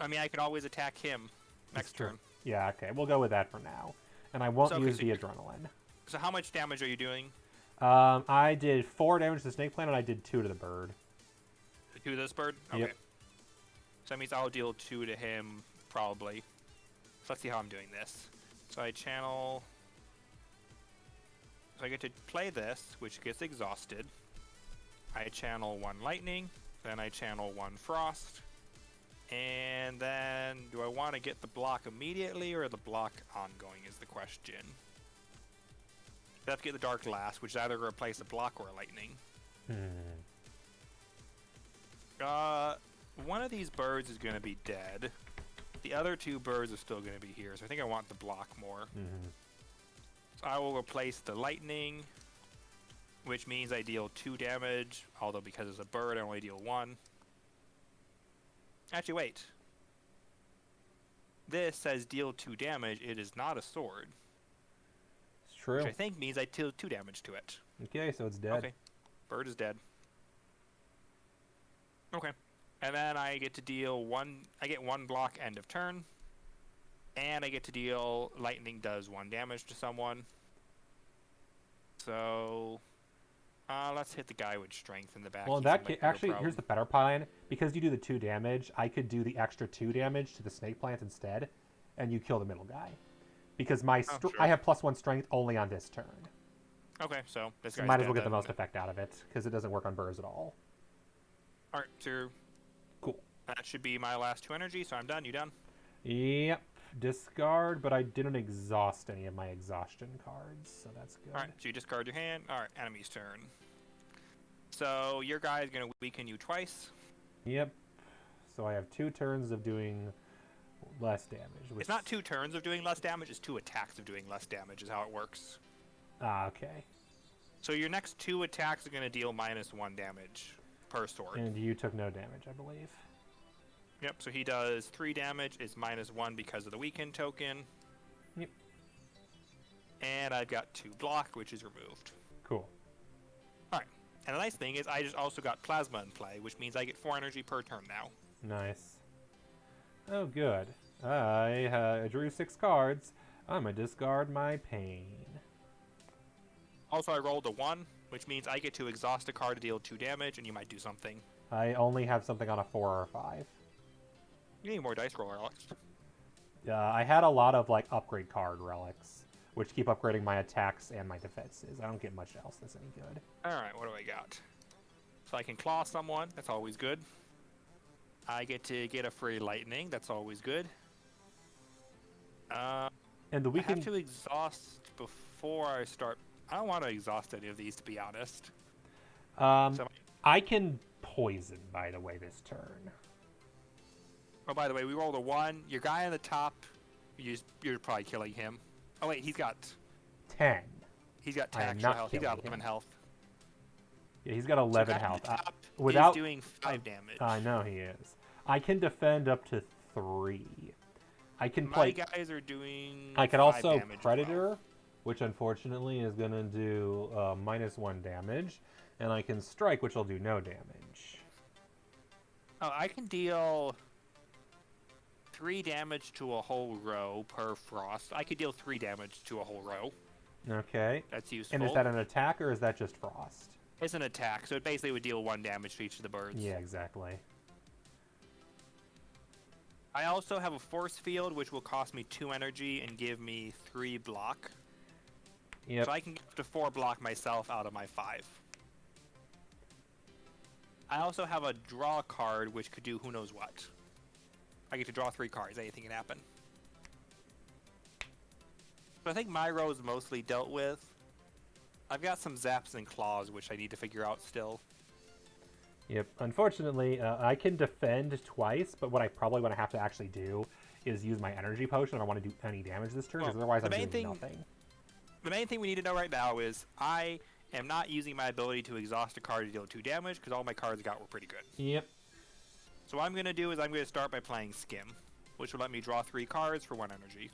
I mean, I could always attack him next turn. Yeah, okay. We'll go with that for now. And I won't use the adrenaline. So how much damage are you doing? I did 4 damage to the snake plant, and I did 2 to the bird. 2 to this bird? Okay. Yep. So that means I'll deal 2 to him, probably. So let's see how I'm doing this. So I channel... So I get to play this, which gets exhausted. I channel 1 lightning, then I channel 1 frost. And then, do I want to get the block immediately or the block ongoing is the question. I have to get the dark last, which is either going to replace a block or a lightning. One of these birds is going to be dead. The other 2 birds are still going to be here, so I think I want the block more. So I will replace the lightning, which means I deal 2 damage, although because it's a bird, I only deal 1. Actually, wait. This says deal 2 damage. It is not a sword. It's true. Which I think means I deal 2 damage to it. Okay, so it's dead. Okay. Bird is dead. Okay. And then I get to deal 1... I get 1 block end of turn. And I get to deal... Lightning does 1 damage to someone. So... let's hit the guy with strength in the back. Well, in that case, actually, here's the better plan. Because you do the 2 damage, I could do the extra 2 damage to the snake plant instead, and you kill the middle guy. Because my sure. I have +1 strength only on this turn. Okay, so this So guy's might as dead well get the then. most effect out of it, because it doesn't work on birds at all. Alright, so... Cool. That should be my last 2 energy, so I'm done. You done? Yep. Discard, but I didn't exhaust any of my exhaustion cards, so that's good. Alright, so you discard your hand. Alright, enemy's turn. So your guy is going to weaken you twice. Yep. So I have 2 turns of doing less damage. Which... It's not 2 turns of doing less damage, it's 2 attacks of doing less damage is how it works. Ah, okay. So your next 2 attacks are going to deal -1 damage per sword. And you took no damage, I believe. Yep, so he does 3 damage, is -1 because of the weaken token. Yep. And I've got 2 block, which is removed. Cool. Alright, and the nice thing is I just also got plasma in play, which means I get 4 energy per turn now. Nice. Oh, good. I drew 6 cards. I'm going to discard my pain. Also, I rolled a 1, which means I get to exhaust a card to deal 2 damage, and you might do something. I only have something on a 4 or a 5. You need more dice roll, Alex. I had a lot of, like, upgrade card relics, which keep upgrading my attacks and my defenses. I don't get much else that's any good. Alright, what do I got? So I can claw someone, that's always good. I get to get a free lightning, that's always good. And the I have to exhaust before I start. I don't want to exhaust any of these, to be honest. So, I can poison, by the way, this turn. oh, by the way, we rolled a 1. Your guy on the top, you're probably killing him. Oh wait, he's got 10. He's got I 10 am extra not health. He's got killing 11 him. health. Yeah, he's got 11 so the guy health. on the top without is doing 5 damage. I know he is. I can defend up to 3. I can My play. guys are doing. I can 5 also damage as Predator, well. which unfortunately is going to do -1 damage, and I can Strike, which will do no damage. Oh, I can deal 3 damage to a whole row per frost. I could deal 3 damage to a whole row. Okay. That's useful. And is that an attack or is that just Frost? It's an attack, so it basically would deal 1 damage to each of the birds. Yeah, exactly. I also have a force field, which will cost me 2 energy and give me 3 block. Yep. So I can get up to 4 block myself out of my 5. I also have a draw card, which could do who knows what. I get to draw 3 cards. Anything can happen. So I think my row is mostly dealt with. I've got some zaps and claws, which I need to figure out still. Yep. Unfortunately, I can defend twice, but what I probably want to have to actually do is use my energy potion if I want to do any damage this turn, because otherwise I'm doing nothing. The main thing we need to know right now is I am not using my ability to exhaust a card to deal 2 damage, because all my cards I got were pretty good. Yep. So what I'm going to do is I'm going to start by playing Skim, which will let me draw 3 cards for 1 energy.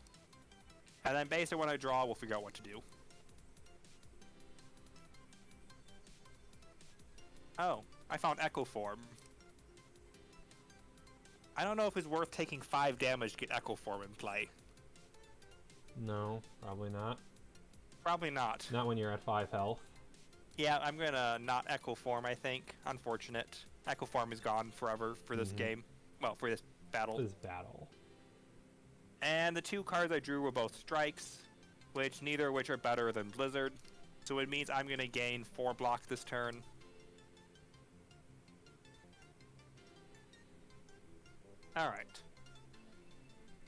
And then based on what I draw, we'll figure out what to do. Oh, I found Echo Form. I don't know if it's worth taking 5 damage to get Echo Form in play. No, probably not. Probably not. Not when you're at 5 health. Yeah, I'm gonna not Echo Form, I think. Unfortunate. Echo Form is gone forever for this game. Well, for this battle. This battle. And the 2 cards I drew were both strikes, neither of which are better than Blizzard. So it means I'm gonna gain 4 block this turn. Alright.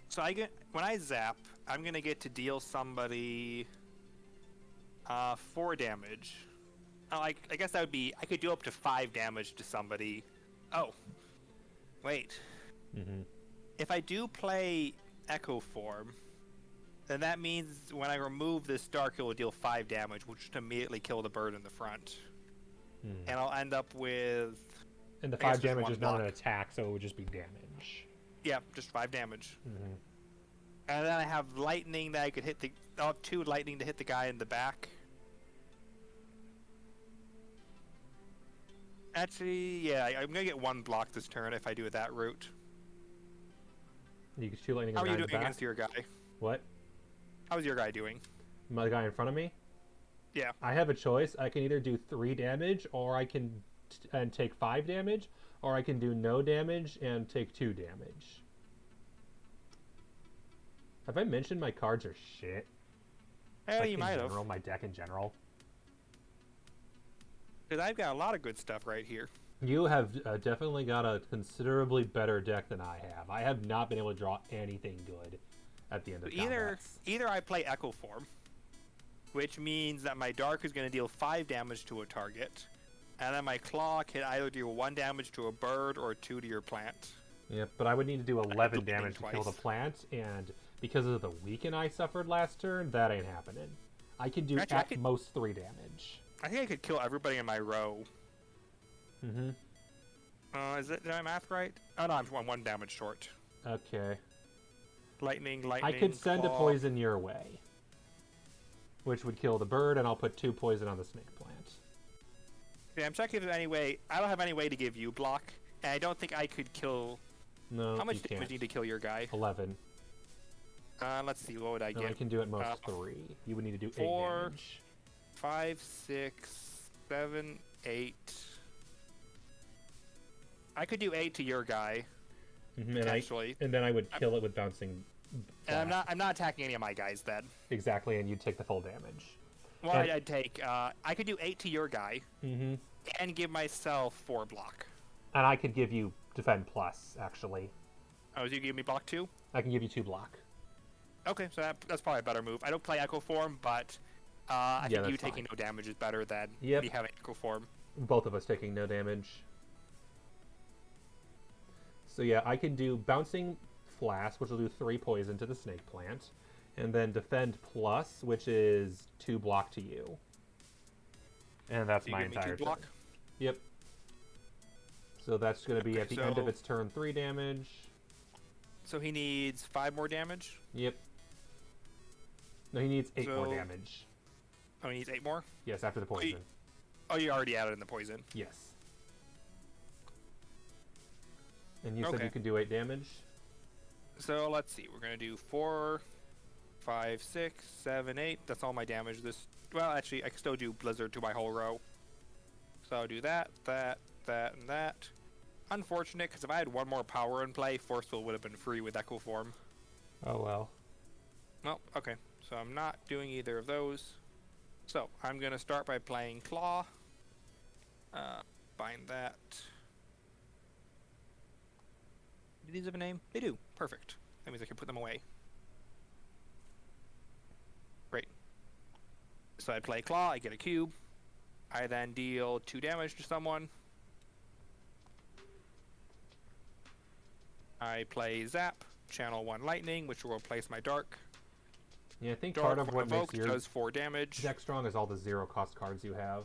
So when I zap, I'm gonna get to deal somebody 4 damage. Oh, I guess that would be, I could do up to 5 damage to somebody. Oh. Wait. If I do play Echo Form, then that means when I remove this Dark, it will deal 5 damage, which will immediately kill the bird in the front. And I'll end up with... And the 5 damage is not an attack, so it would just be damage. Yeah, just 5 damage. And then I have lightning that I could hit the... I'll have 2 lightning to hit the guy in the back. Actually, yeah, I'm gonna get 1 block this turn if I do it that route. You get 2 lightning. How are you doing against your guy? What? How's your guy doing? My guy in front of me? Yeah. I have a choice. I can either do 3 damage, or I can and take 5 damage, or I can do no damage and take 2 damage. Have I mentioned my cards are shit? Hey, you might have. My deck in general. Because I've got a lot of good stuff right here. You have definitely got a considerably better deck than I have. I have not been able to draw anything good at the end of combats. Either I play Echo Form, which means that my Dark is going to deal 5 damage to a target, and then my Claw can either do 1 damage to a bird or 2 to your plant. Yep, but I would need to do 11 damage to kill the plant, and because of the weaken I suffered last turn, that ain't happening. I can do at most 3 damage. I think I could kill everybody in my row. Did I math right? Oh no, I'm 1 damage short. Okay. Lightning. I could send claw. a poison your way, which would kill the bird, and I'll put 2 poison on the snake plant. Yeah, I'm checking if there's any way. I don't have any way to give you block, and I don't think I could kill. No, how much you damage can't. need to kill your guy? 11. Let's see, what would I No, get? I can do at most 3. You would need to do 4, 8 damage. 5, 6, 7, 8. I could do 8 to your guy. Potentially. And then I would kill it with bouncing. And I'm not attacking any of my guys then. Exactly, and you'd take the full damage. Well, I'd take. I could do 8 to your guy. And give myself 4 block. And I could give you defend plus, actually. Oh, you give me block 2? I can give you 2 block. Okay, so that's probably a better move. I don't play Echo Form, but I think you taking no damage is better than me having Echo Form. Both of us taking no damage. So yeah, I can do Bouncing Flask, which will do 3 poison to the snake plant, and then Defend Plus, which is 2 block to you. And that's my entire turn. Block? Yep. So that's going to be at the end of its turn 3 damage. So he needs 5 more damage? Yep. No, he needs 8 more damage. Oh, he needs 8 more? Yes, after the poison. Oh, you already added in the poison? Yes. And you said you can do 8 damage? So let's see. We're going to do 4, 5, 6, 7, 8. That's all my damage. Well, actually, I can still do Blizzard to my whole row. So I'll do that, and that. Unfortunate, because if I had 1 more power in play, Forceful would have been free with Echo Form. Oh well. Well, okay. So I'm not doing either of those. So I'm going to start by playing Claw. Bind that. Do these have a name? They do. Perfect. That means I can put them away. Great. So I play Claw, I get a cube. I then deal 2 damage to someone. I play Zap, channel 1 lightning, which will replace my Dark. Yeah, I think part of what makes your does 4 damage. deck strong is all the 0 cost cards you have.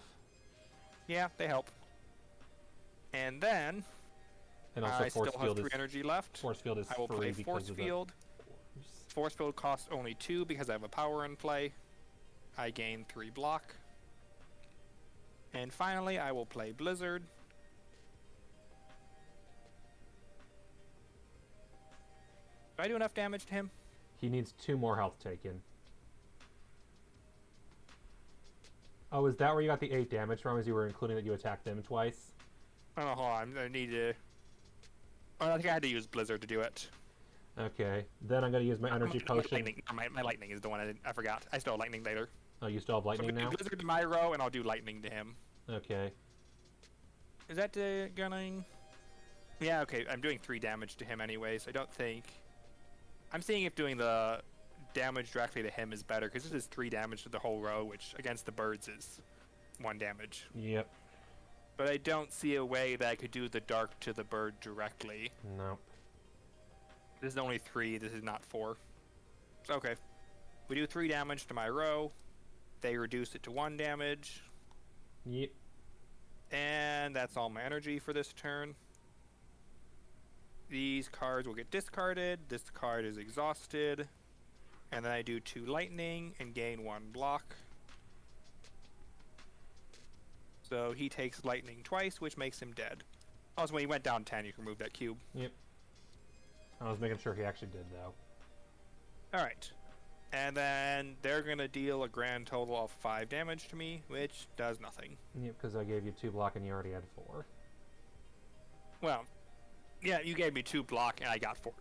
Yeah, they help. And then and also I still have 3 energy left. Force Field is I will play Force Field. Force Field costs only 2 because I have a power in play. I gain 3 block. And finally, I will play Blizzard, Do I do enough damage to him? He needs 2 more health taken. Oh, is that where you got the 8 damage from, as you were including that you attacked them twice? Oh, hold on. I need to... Oh, I think I had to use Blizzard to do it. Okay, then I'm going to use my energy potion. Lightning. My lightning is the one I forgot. I still have lightning later. Oh, you still have So lightning I'm gonna now? do Blizzard to my row, and I'll do lightning to him. Okay. Is that gunning? Yeah, okay. I'm doing 3 damage to him anyway, so I don't think... I'm seeing if doing the damage directly to him is better, because this is 3 damage to the whole row, which against the birds is 1 damage. Yep. But I don't see a way that I could do the dark to the bird directly. Nope. This is only 3, this is not 4. So, okay. We do 3 damage to my row. They reduce it to 1 damage. Yep. And that's all my energy for this turn. These cards will get discarded. This card is exhausted. And then I do 2 lightning and gain 1 block. So he takes lightning twice, which makes him dead. Also, when he went down 10, you can remove that cube. Yep. I was making sure he actually did, though. Alright. And then they're going to deal a grand total of 5 damage to me, which does nothing. Yep, because I gave you 2 block and you already had 4. Well, yeah, you gave me 2 block and I got 4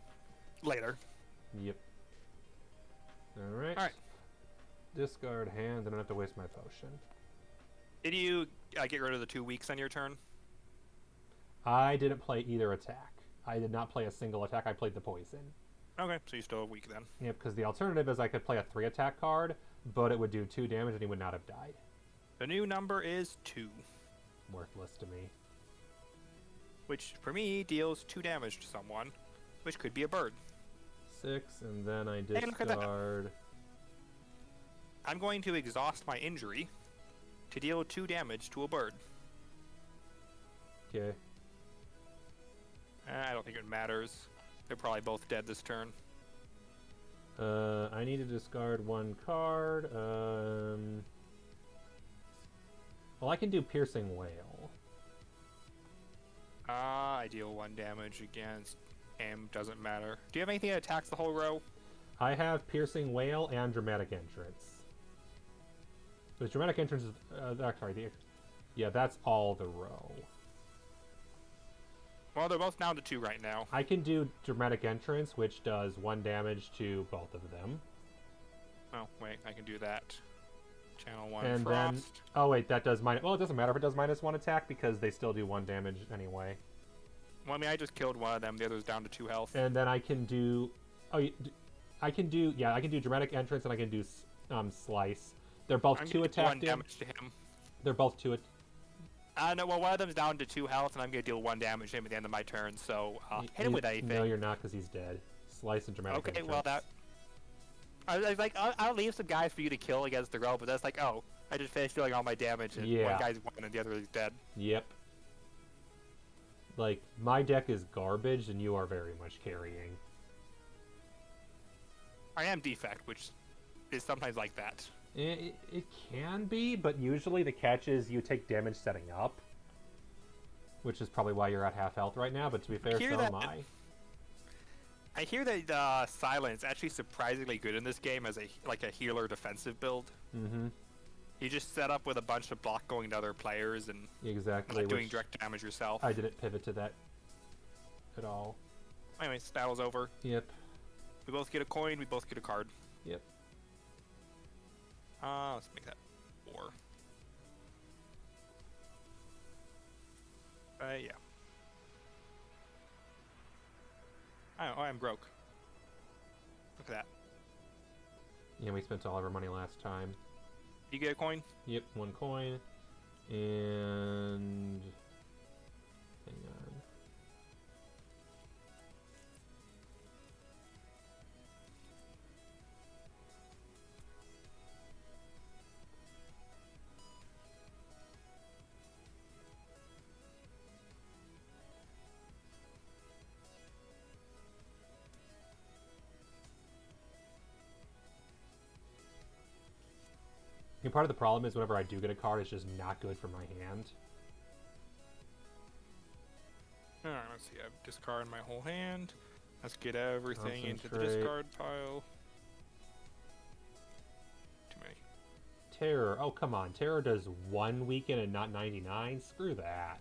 later. Yep. Alright. Alright. Discard hand, I don't have to waste my potion. Did you get rid of the 2 weeks on your turn? I didn't play either attack. I did not play a single attack, I played the poison. Okay, so you still have weak then. Yep, because the alternative is I could play a 3 attack card, but it would do 2 damage and he would not have died. The new number is 2, Worthless to me. which for me deals 2 damage to someone, which could be a bird. 6, and then I Hey, look at that. discard... I'm going to exhaust my injury to deal 2 damage to a bird. Okay. I don't think it matters. They're probably both dead this turn. I need to discard 1 card. Well, I can do Piercing Wail. I deal 1 damage against him. Doesn't matter. Do you have anything that attacks the whole row? I have Piercing Wail and Dramatic Entrance. But Dramatic Entrance is... yeah, that's all the row. Well, they're both down to 2 right now. I can do Dramatic Entrance, which does 1 damage to both of them. Oh, wait, I can do that. Channel 1 And Frost. then... Oh, wait, that does minus... Well, it doesn't matter if it does -1 attack, because they still do 1 damage anyway. Well, I mean, I just killed one of them. The other's down to 2 health. And then I can do... Oh, I can do... Yeah, I can do Dramatic Entrance, and I can do Slice. They're both I'm 2 gonna do attack 1 damage to him. They're both 2 No, well, one of them's down to 2 health, and I'm gonna deal 1 damage to him at the end of my turn, so hit him with anything. No, you're not, because he's dead. Slice and Dramatic Okay, Entrance. well, that... I was like, I'll leave some guys for you to kill against the row, but that's like, oh, I just finished doing all my damage, and Yeah. one guy's 1 and the other is dead. Yep. Like, my deck is garbage, and you are very much carrying. I am defect, which is sometimes like that. It can be, but usually the catch is you take damage setting up. Which is probably why you're at half health right now, but to be fair, so am I. I hear that Silence actually surprisingly good in this game as a healer defensive build. Mm-hmm. You just set up with a bunch of block going to other players and Exactly. not doing direct damage yourself. I didn't pivot to that at all. Anyways, battle's over. Yep. We both get a coin, we both get a card. Yep. Let's make that 4. Yeah. I'm broke. Look at that. Yeah, we spent all of our money last time. You get a coin? Yep, 1 coin. And... Hang on. And part of the problem is whenever I do get a card, it's just not good for my hand. Alright, let's see. I discard my whole hand. Let's get everything into the Concentrate. discard pile. Too many. Terror. Oh, come on. Terror does 1 weekend and not 99? Screw that.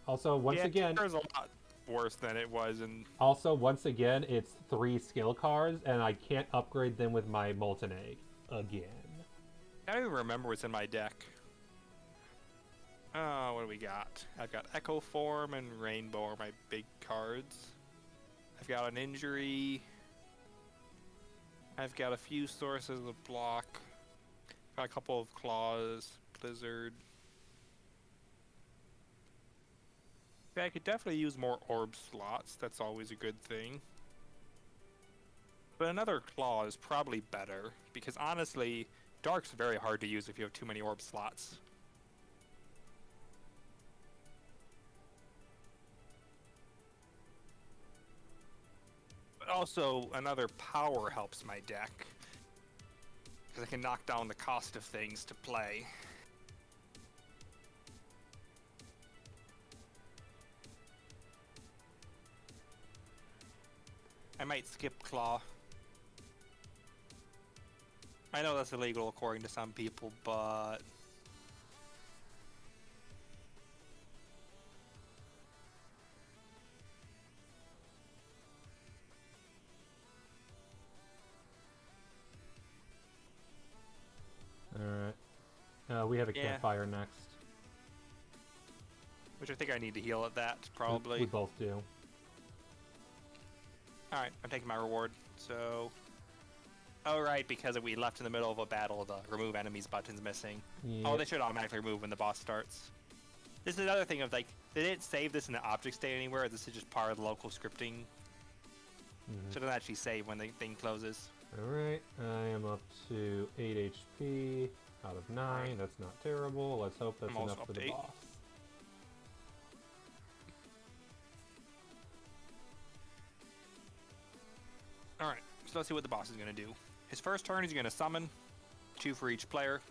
Also, once again... Terror's a lot worse than it was in... Also, once again, it's 3 skill cards, and I can't upgrade them with my Molten Egg. Again. I don't even remember what's in my deck. Oh, what do we got? I've got Echo Form and Rainbow are my big cards. I've got an Injury. I've got a few sources of block. Got a couple of Claws, Blizzard. Yeah, I could definitely use more orb slots. That's always a good thing. But another Claw is probably better, because honestly, Dark's very hard to use if you have too many orb slots. But also, another Power helps my deck, because I can knock down the cost of things to play. I might skip Claw. I know that's illegal according to some people, but... Alright. We have a campfire next. Which I think I need to heal at that, probably. We both do. Alright, I'm taking my reward, so... Oh, right, because we left in the middle of a battle, the remove enemies button's missing. Yeah. Oh, they should automatically remove when the boss starts. This is another thing of, like, they didn't save this in the object state anywhere, this is just part of the local scripting. So it doesn't actually save when the thing closes. Alright, I am up to 8 HP out of 9. Right. That's not terrible. Let's hope that's I'm also enough up for to the 8. boss. Alright, so let's see what the boss is going to do. His first turn, he's going to summon 2 for each player.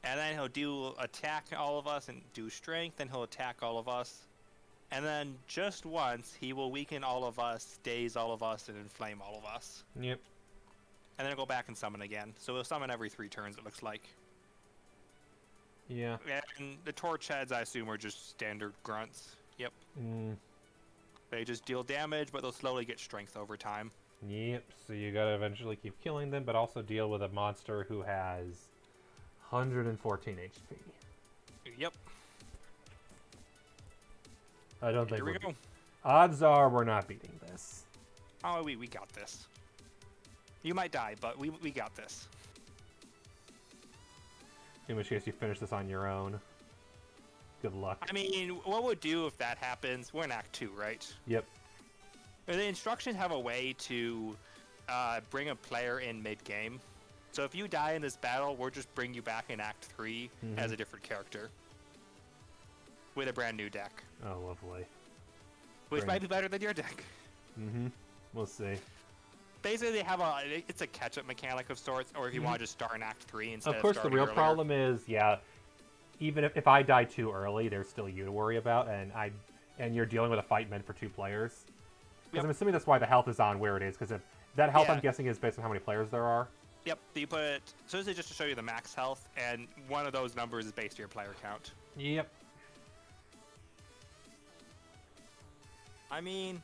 And then he'll do attack all of us and do strength, then he'll attack all of us. And then just once, he will weaken all of us, daze all of us, and inflame all of us. Yep. And then he'll go back and summon again. So he'll summon every 3 turns, it looks like. Yeah. And the torch heads, I assume, are just standard grunts. Yep. They just deal damage, but they'll slowly get strength over time. Yep, so you gotta eventually keep killing them, but also deal with a monster who has 114 HP. Yep. I don't think Here we go. Odds are we're not beating this. Oh, we got this. You might die, but we got this. In which case you finish this on your own. Good luck. I mean, what would do if that happens? We're in Act 2, right? Yep. The instructions have a way to bring a player in mid-game. So if you die in this battle, we'll just bring you back in Act 3 as a different character. With a brand new deck. Oh, lovely. Which might be better than your deck. We'll see. Basically, they have it's a catch-up mechanic of sorts, or if you want to just start in Act 3 instead Of course, the real earlier. problem is, even if I die too early, there's still you to worry about, and you're dealing with a fight meant for 2 players. Because I'm assuming that's why the health is on where it is, because if that health, I'm guessing, is based on how many players there are. Yep, so this is just to show you the max health, and one of those numbers is based on your player count. Yep. I mean...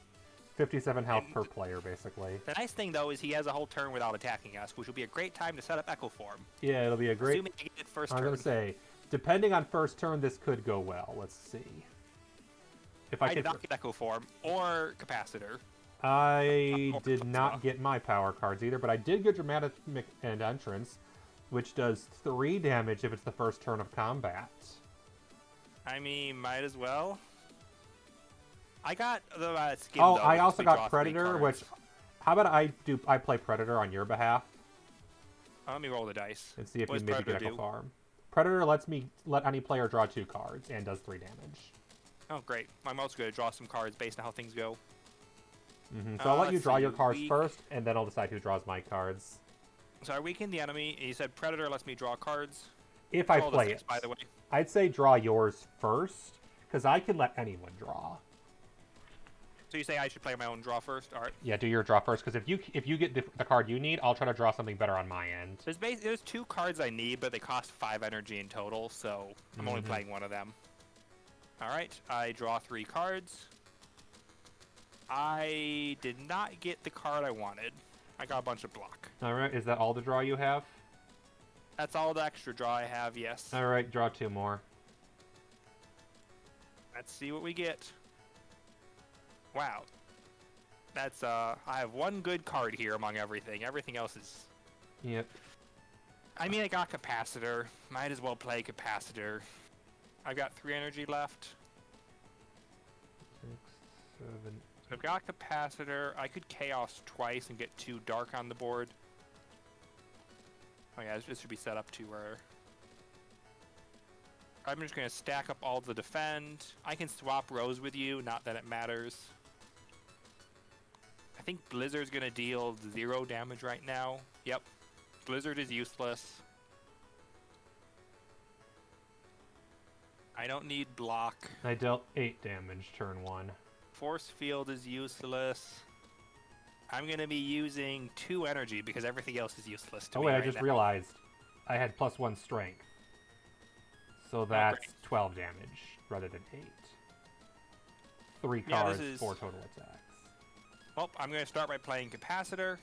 57 health per player, basically. The nice thing, though, is he has a whole turn without attacking us, which will be a great time to set up Echo Form. Yeah, it'll be a great... Assuming you get it first I was turn. going to say, depending on first turn, this could go well. Let's see. If I did could... not get Echo Form, or Capacitor. I did not get my power cards either, but I did get Dramatic and Entrance, which does 3 damage if it's the first turn of combat. I mean, might as well. I got the skin, Oh, though, I which also we draw got 3 Predator, which... cards. How about I play Predator on your behalf? Let me roll the dice. And see if What you does maybe Predator get Echo do? Farm. Predator lets me let any player draw 2 cards and does 3 damage. Oh, great. I'm also going to draw some cards based on how things go. So I'll let you let's draw see, your cards weak. first, and then I'll decide who draws my cards. So I weakened the enemy. You said Predator lets me draw cards. If I Roll the play six, it. by the way. I'd say draw yours first, because I can let anyone draw. So you say I should play my own draw first? All right. Yeah, do your draw first, because if you get the card you need, I'll try to draw something better on my end. There's 2 cards I need, but they cost 5 energy in total, so I'm only playing one of them. All right, I draw 3 cards. I did not get the card I wanted. I got a bunch of block. All right, is that all the draw you have? That's all the extra draw I have, yes. All right, draw 2 more. Let's see what we get. Wow. That's, I have 1 good card here among everything. Everything else is... Yep. I mean, I got Capacitor. Might as well play Capacitor. I've got 3 energy left. 6, 7... So I've got Capacitor. I could Chaos twice and get 2 Dark on the board. Oh yeah, this should be set up to where... I'm just going to stack up all the defend. I can swap rows with you, not that it matters. I think Blizzard's going to deal 0 damage right now. Yep. Blizzard is useless. I don't need block. I dealt 8 damage turn 1. Force Field is useless. I'm going to be using 2 energy because everything else is useless to me wait, right I just now. realized I had +1 strength. So that's 12 damage rather than 8. 3 cards, 4 total attacks. Well, I'm going to start by playing Capacitor,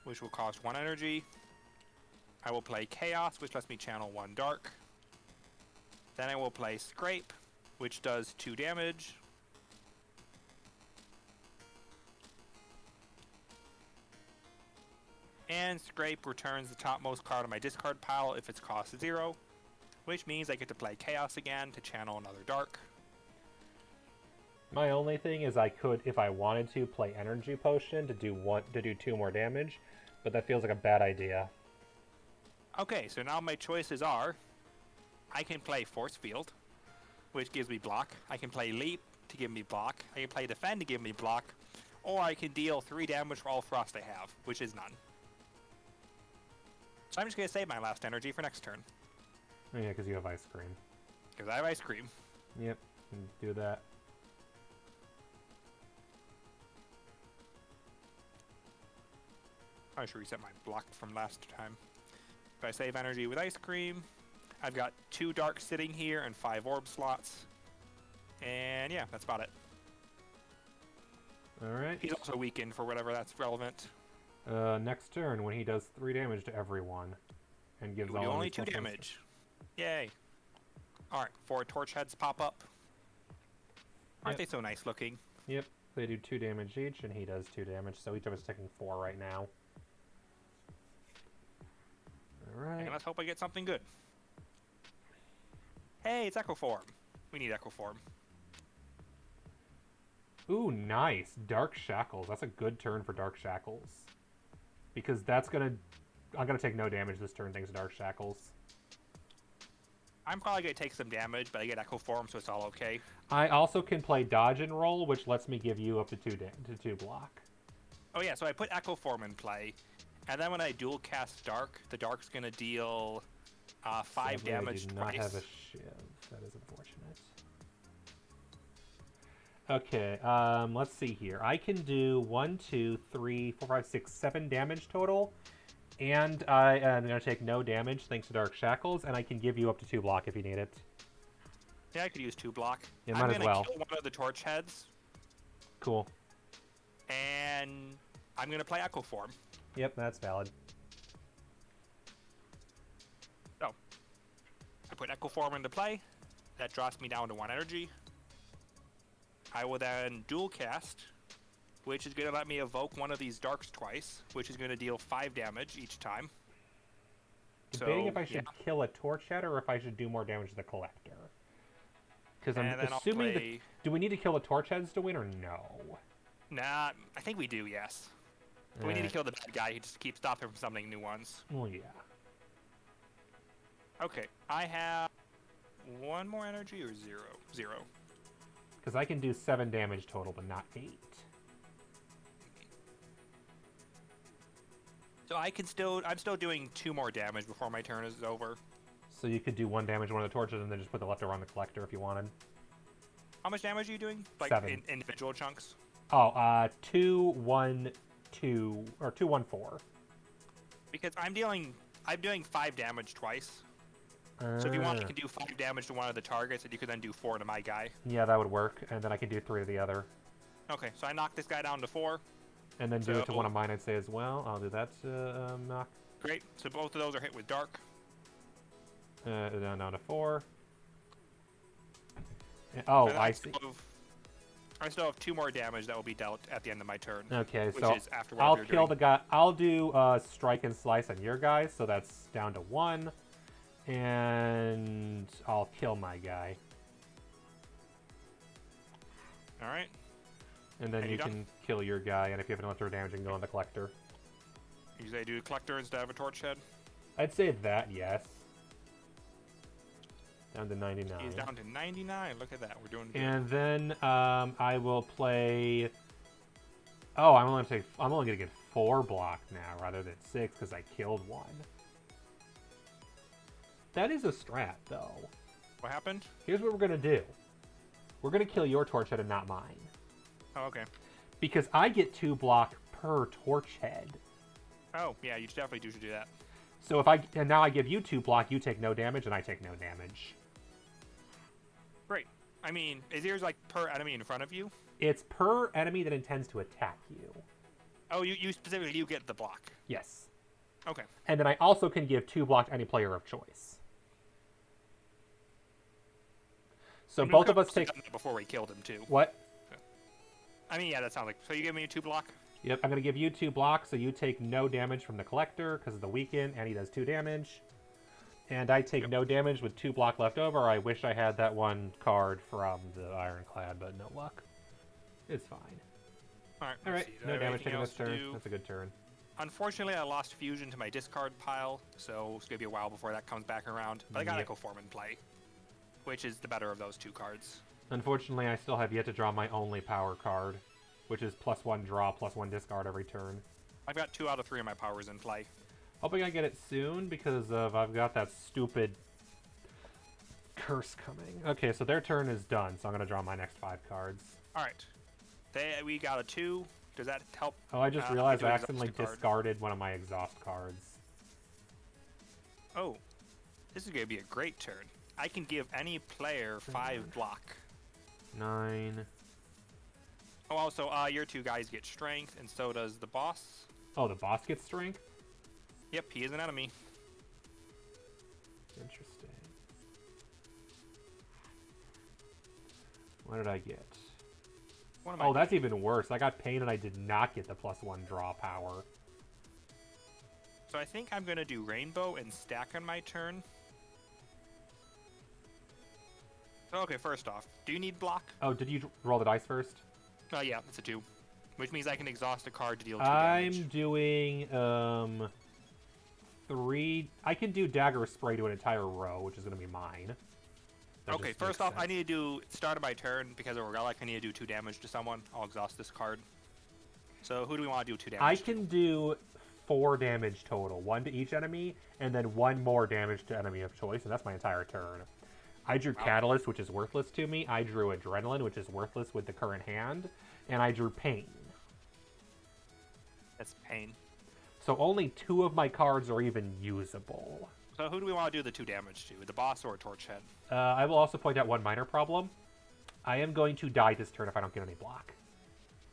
which will cost 1 energy. I will play Chaos, which lets me channel 1 Dark. Then I will play Scrape, which does 2 damage. And Scrape returns the topmost card on my discard pile if its cost is 0, which means I get to play Chaos again to channel another Dark. My only thing is I could, if I wanted to, play Energy Potion to do 2 more damage, but that feels like a bad idea. Okay, so now my choices are, I can play Force Field, which gives me block. I can play Leap to give me block. I can play Defend to give me block. Or I can deal 3 damage for all frost I have, which is none. So I'm just going to save my last energy for next turn. Oh yeah, because you have Ice Cream. Because I have Ice Cream. Yep, can do that. I should reset my block from last time. If I save energy with Ice Cream, I've got 2 Dark sitting here and 5 Orb slots. And yeah, that's about it. Alright. He's also weakened for whatever that's relevant. Next turn, when he does 3 damage to everyone, and gives all only his 2 damage. Yay. Alright, 4 torch heads pop up. Aren't they so nice looking? Yep, they do 2 damage each, and he does 2 damage, so each of us is taking 4 right now. Alright. And let's hope I get something good. Hey, it's Echo Form. We need Echo Form. Ooh, nice. Dark Shackles. That's a good turn for Dark Shackles. Because that's gonna... I'm gonna take no damage this turn thanks to Dark Shackles. I'm probably going to take some damage, but I get Echo Form, so it's all okay. I also can play Dodge and Roll, which lets me give you up to 2 block. Oh yeah, so I put Echo Form in play, and then when I dual cast Dark, the Dark's going to deal 5 damage I do twice. not have a shiv. That is unfortunate. Okay, let's see here. I can do 1, 2, 3, 4, 5, 6, 7 damage total. And I am going to take no damage thanks to Dark Shackles, and I can give you up to 2 block if you need it. Yeah, I could use 2 block. Yeah, I'm might as going well. to kill one of the Torch Heads, Cool. and I'm going to play Echo Form. Yep, that's valid. So, I put Echo Form into play. That drops me down to 1 energy. I will then dual cast, which is going to let me evoke one of these Darks twice, which is going to deal 5 damage each time. Debating if I should kill a Torch Head or if I should do more damage to the Collector. Because I'm assuming that... Do we need to kill the Torch Heads to win or no? Nah, I think we do, yes. But we need to kill the bad guy who just keeps stopping from summoning new ones. Well, yeah. Okay, I have 1 more energy or 0? 0. Because I can do 7 damage total, but not 8. So I'm still doing 2 more damage before my turn is over. So you could do 1 damage to one of the torches and then just put the leftover on the Collector if you wanted. How much damage are you doing? Like 7. in individual chunks? Oh, 2, 1, 2, or 2, 1, 4. Because I'm doing 5 damage twice. So if you want, I can do 5 damage to one of the targets, and you could then do 4 to my guy. Yeah, that would work, and then I can do 3 to the other. Okay, so I knock this guy down to 4. And then do it to one of mine, I'd say, as well. I'll do that knock. Great, so both of those are hit with dark. Down to 4. Oh, I see. I still have 2 more damage that will be dealt at the end of my turn. Okay, which so is after I'll you're kill doing. the guy. I'll do strike and slice on your guy, so that's down to 1. And I'll kill my guy. Alright. And then you can kill your guy, and if you have enough damage, you can go on the collector. You say do collector instead of a torch head? I'd say that, yes. Down to 99. He's down to 99. Look at that. We're doing good. And then I will play. Oh, I'm only gonna get 4 block now rather than 6 because I killed 1. That is a strat, though. What happened? Here's what we're gonna do. We're gonna kill your torch head and not mine. Oh, okay. Because I get 2 block per torch head. Oh, yeah, you definitely should do that. So and now I give you 2 block, you take no damage, and I take no damage. Great. I mean, is yours like per enemy in front of you? It's per enemy that intends to attack you. Oh, you specifically, you get the block. Yes. Okay. And then I also can give 2 block to any player of choice. So both of us take. Before we killed him too. What? I mean, yeah, that sounds like. So you give me a 2 block. Yep, I'm gonna give you 2 blocks, so you take no damage from the collector because of the weaken, and he does 2 damage. And I take no damage with 2 block left over. I wish I had that one card from the Ironclad, but no luck. It's fine. All right, no damage taken this turn. That's a good turn. Unfortunately, I lost fusion to my discard pile, so it's gonna be a while before that comes back around. But I got Echo Form in play, which is the better of those 2 cards. Unfortunately, I still have yet to draw my only power card, which is +1 draw, +1 discard every turn. I've got 2 out of 3 of my powers in play. Hoping I get it soon because I've got that stupid curse coming. Okay, so their turn is done, so I'm gonna draw my next 5 cards. All right. We got a 2. Does that help? Oh, I just realized I accidentally discarded one of my exhaust cards. Oh, this is gonna be a great turn. I can give any player 5 block. 9. Oh, also, your 2 guys get strength, and so does the boss. Oh, the boss gets strength? Yep, he is an enemy. Interesting. What did I get? Oh, that's even worse. I got pain and I did not get the +1 draw power. So I think I'm gonna do rainbow and stack on my turn. Okay, first off, do you need block? Oh, did you roll the dice first? Oh yeah, it's a 2. Which means I can exhaust a card to deal 2 I'm damage. doing 3. I can do dagger spray to an entire row, which is going to be mine. That Okay, just first makes off, I sense. need to do start of my turn because of a relic. I need to do 2 damage to someone. I'll exhaust this card. So who do we want to do 2 damage? I can do 4 damage total, 1 to each enemy, and then 1 more damage to enemy of choice, and that's my entire turn. I drew Catalyst, which is worthless to me. I drew Adrenaline, which is worthless with the current hand, and I drew Pain. That's pain. So only 2 of my cards are even usable. So who do we want to do the 2 damage to? The boss or a torch head? I will also point out one minor problem. I am going to die this turn if I don't get any block.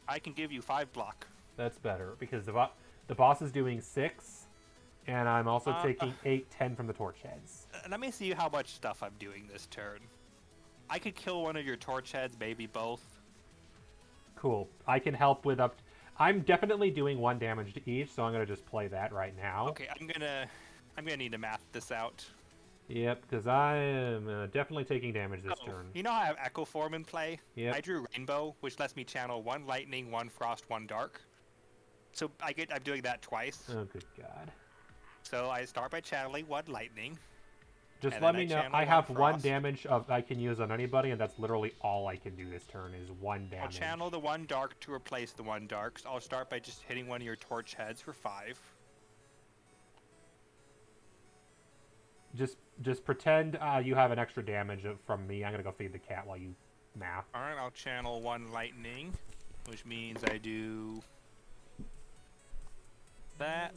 I can give you 5 block. That's better, because the boss is doing 6, and I'm also taking 8, 10 from the torch heads. Let me see how much stuff I'm doing this turn. I could kill one of your torch heads, maybe both. Cool. I can help with up... I'm definitely doing 1 damage to each, so I'm going to just play that right now. Okay, I'm gonna need to math this out. Yep, because I am definitely taking damage this turn. You know how I have Echo Form in play? Yep. I drew Rainbow, which lets me channel 1 Lightning, 1 Frost, 1 Dark. So I'm doing that twice. Oh, good God. So I start by channeling 1 Lightning. Just And let then me I know. channel I one have 1 Frost. damage I can use on anybody, and that's literally all I can do this turn is 1 damage. I'll channel the 1 Dark to replace the 1 Darks. I'll start by just hitting one of your torch heads for 5. Just pretend you have an extra damage from me. I'm gonna go feed the cat while you Math. Alright, I'll channel 1 lightning, which means I do that.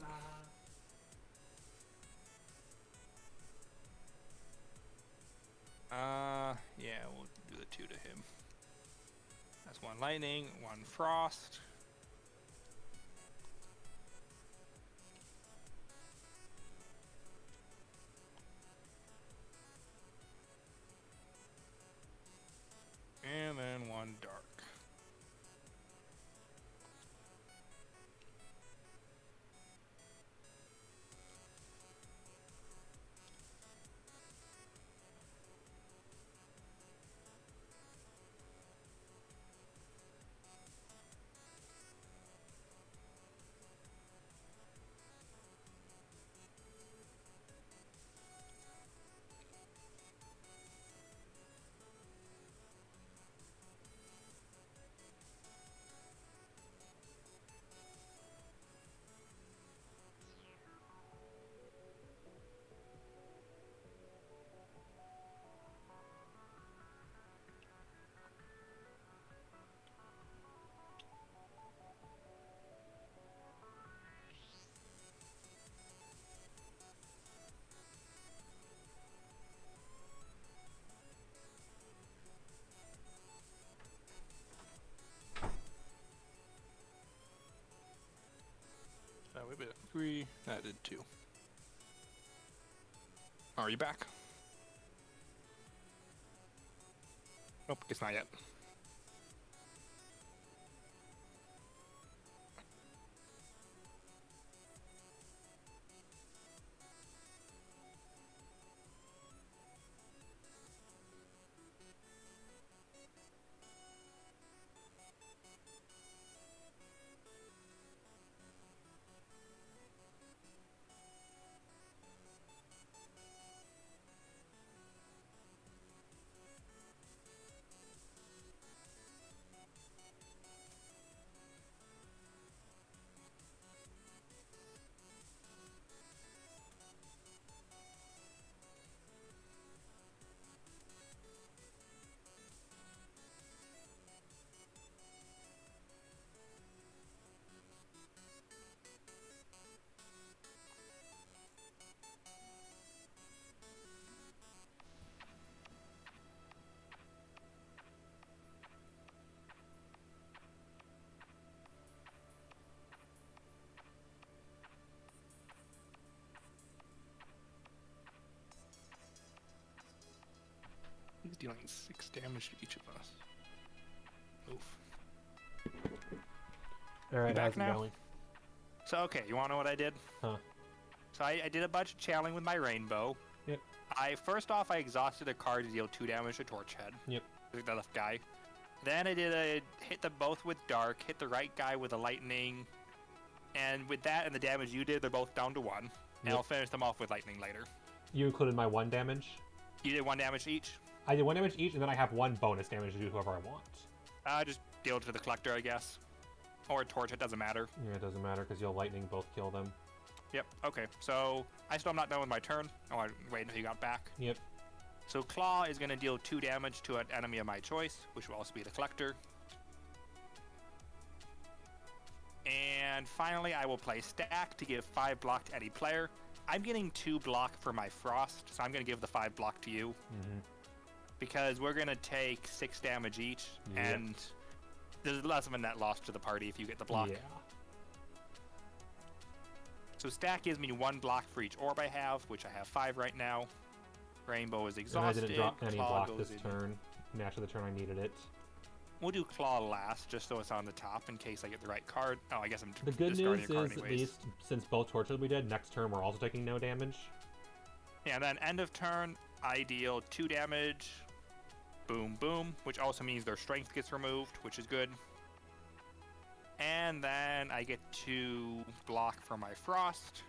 Yeah, we'll do the 2 to him. That's 1 lightning, 1 frost. And then 1 dark. That would be 3. That did 2. Are you back? Nope, it's not yet. He's dealing 6 damage to each of us. Oof. Alright, back how's it now? going? So, okay, you want to know what I did? Huh. So I did a bunch of channeling with my rainbow. Yep. First off, I exhausted a card to deal 2 damage to Torchhead. Yep. The left guy. Then I did hit them both with dark, hit the right guy with a lightning, and with that and the damage you did, they're both down to 1. And Yep. I'll finish them off with lightning later. You included my 1 damage? You did 1 damage each? I did 1 damage each, and then I have 1 bonus damage to do whoever I want. Just deal to the collector, I guess. Or Torchhead, doesn't matter. Yeah, it doesn't matter, because you'll lightning both kill them. Yep, okay. So, I still am not done with my turn. Oh, I wait until you got back. Yep. So Claw is going to deal 2 damage to an enemy of my choice, which will also be the collector. And finally, I will play Stack to give 5 block to any player. I'm getting 2 block for my Frost, so I'm going to give the 5 block to you. Mm-hmm. Because we're going to take 6 damage each, Yep. and there's less of a net loss to the party if you get the block. Yeah. So Stack gives me 1 block for each orb I have, which I have 5 right now. Rainbow is And I exhausted. didn't drop any Claw block goes this in. turn. And after the turn I needed it. We'll do Claw last, just so it's on the top in case I get the right card. Oh, I guess I'm The good discarding news a card is, at anyways. least, since both torches we did, next turn we're also taking no damage. Yeah, then end of turn, I deal 2 damage. Boom, boom, which also means their strength gets removed, which is good. And then I get to block for my Frost.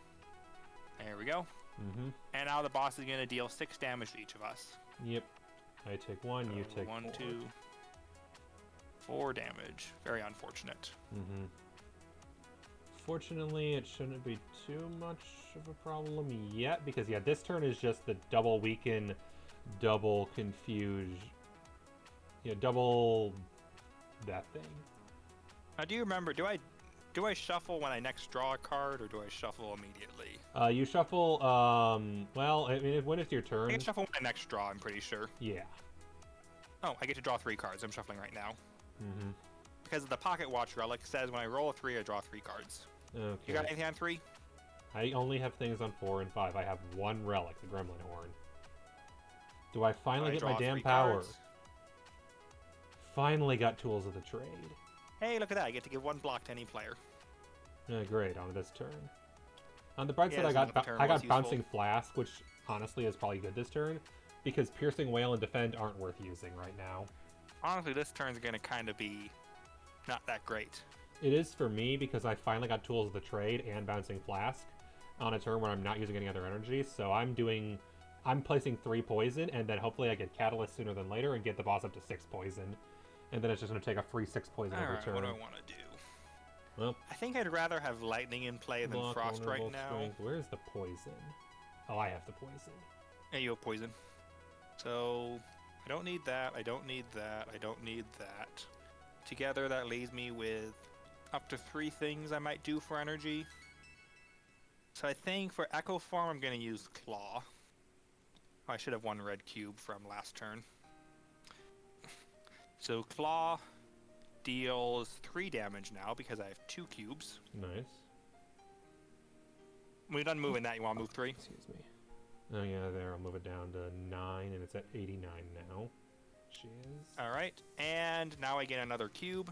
There we go. Mm-hmm. And now the boss is going to deal 6 damage to each of us. Yep. I take 1, you take 1, 4. 2, 4 damage. Very unfortunate. Mm-hmm. Fortunately, it shouldn't be too much of a problem yet, because yeah, this turn is just the double weaken, double confuse Yeah, double that thing. Now, do you remember? Do I shuffle when I next draw a card, or do I shuffle immediately? You shuffle. Well, I mean, when it's your turn. I can shuffle when I next draw. I'm pretty sure. Yeah. Oh, I get to draw 3 cards. I'm shuffling right now. Mm-hmm. Because the Pocket Watch relic says when I roll a 3, I draw 3 cards. Okay. You got anything on 3? I only have things on 4 and 5. I have 1 relic, the Gremlin Horn. Do I finally get my draw damn 3 power? cards. Finally got Tools of the Trade. Hey, look at that. I get to give 1 block to any player. Great, on this turn. On the bright Yeah, side, this another turn I got was useful. Bouncing Flask, which honestly is probably good this turn, because Piercing Wail and Defend aren't worth using right now. Honestly, this turn's going to kind of be not that great. It is for me because I finally got Tools of the Trade and Bouncing Flask on a turn where I'm not using any other energy, so I'm placing 3 poison, and then hopefully I get Catalyst sooner than later and get the boss up to 6 poison. And then it's just going to take a free 6 poison every turn. What do I want to do? Well, I think I'd rather have lightning in play than block, frost right vulnerable now. strength. Where's the poison? Oh, I have the poison. Yeah, you have poison. So, I don't need that, I don't need that, I don't need that. Together, that leaves me with up to 3 things I might do for energy. So I think for Echo Form, I'm going to use Claw. Oh, I should have 1 red cube from last turn. So Claw deals 3 damage now because I have 2 cubes. Nice. When you're done moving that, you want to move 3? Excuse me. Oh yeah, there. I'll move it down to 9, and it's at 89 now. She is. Alright, and now I get another cube.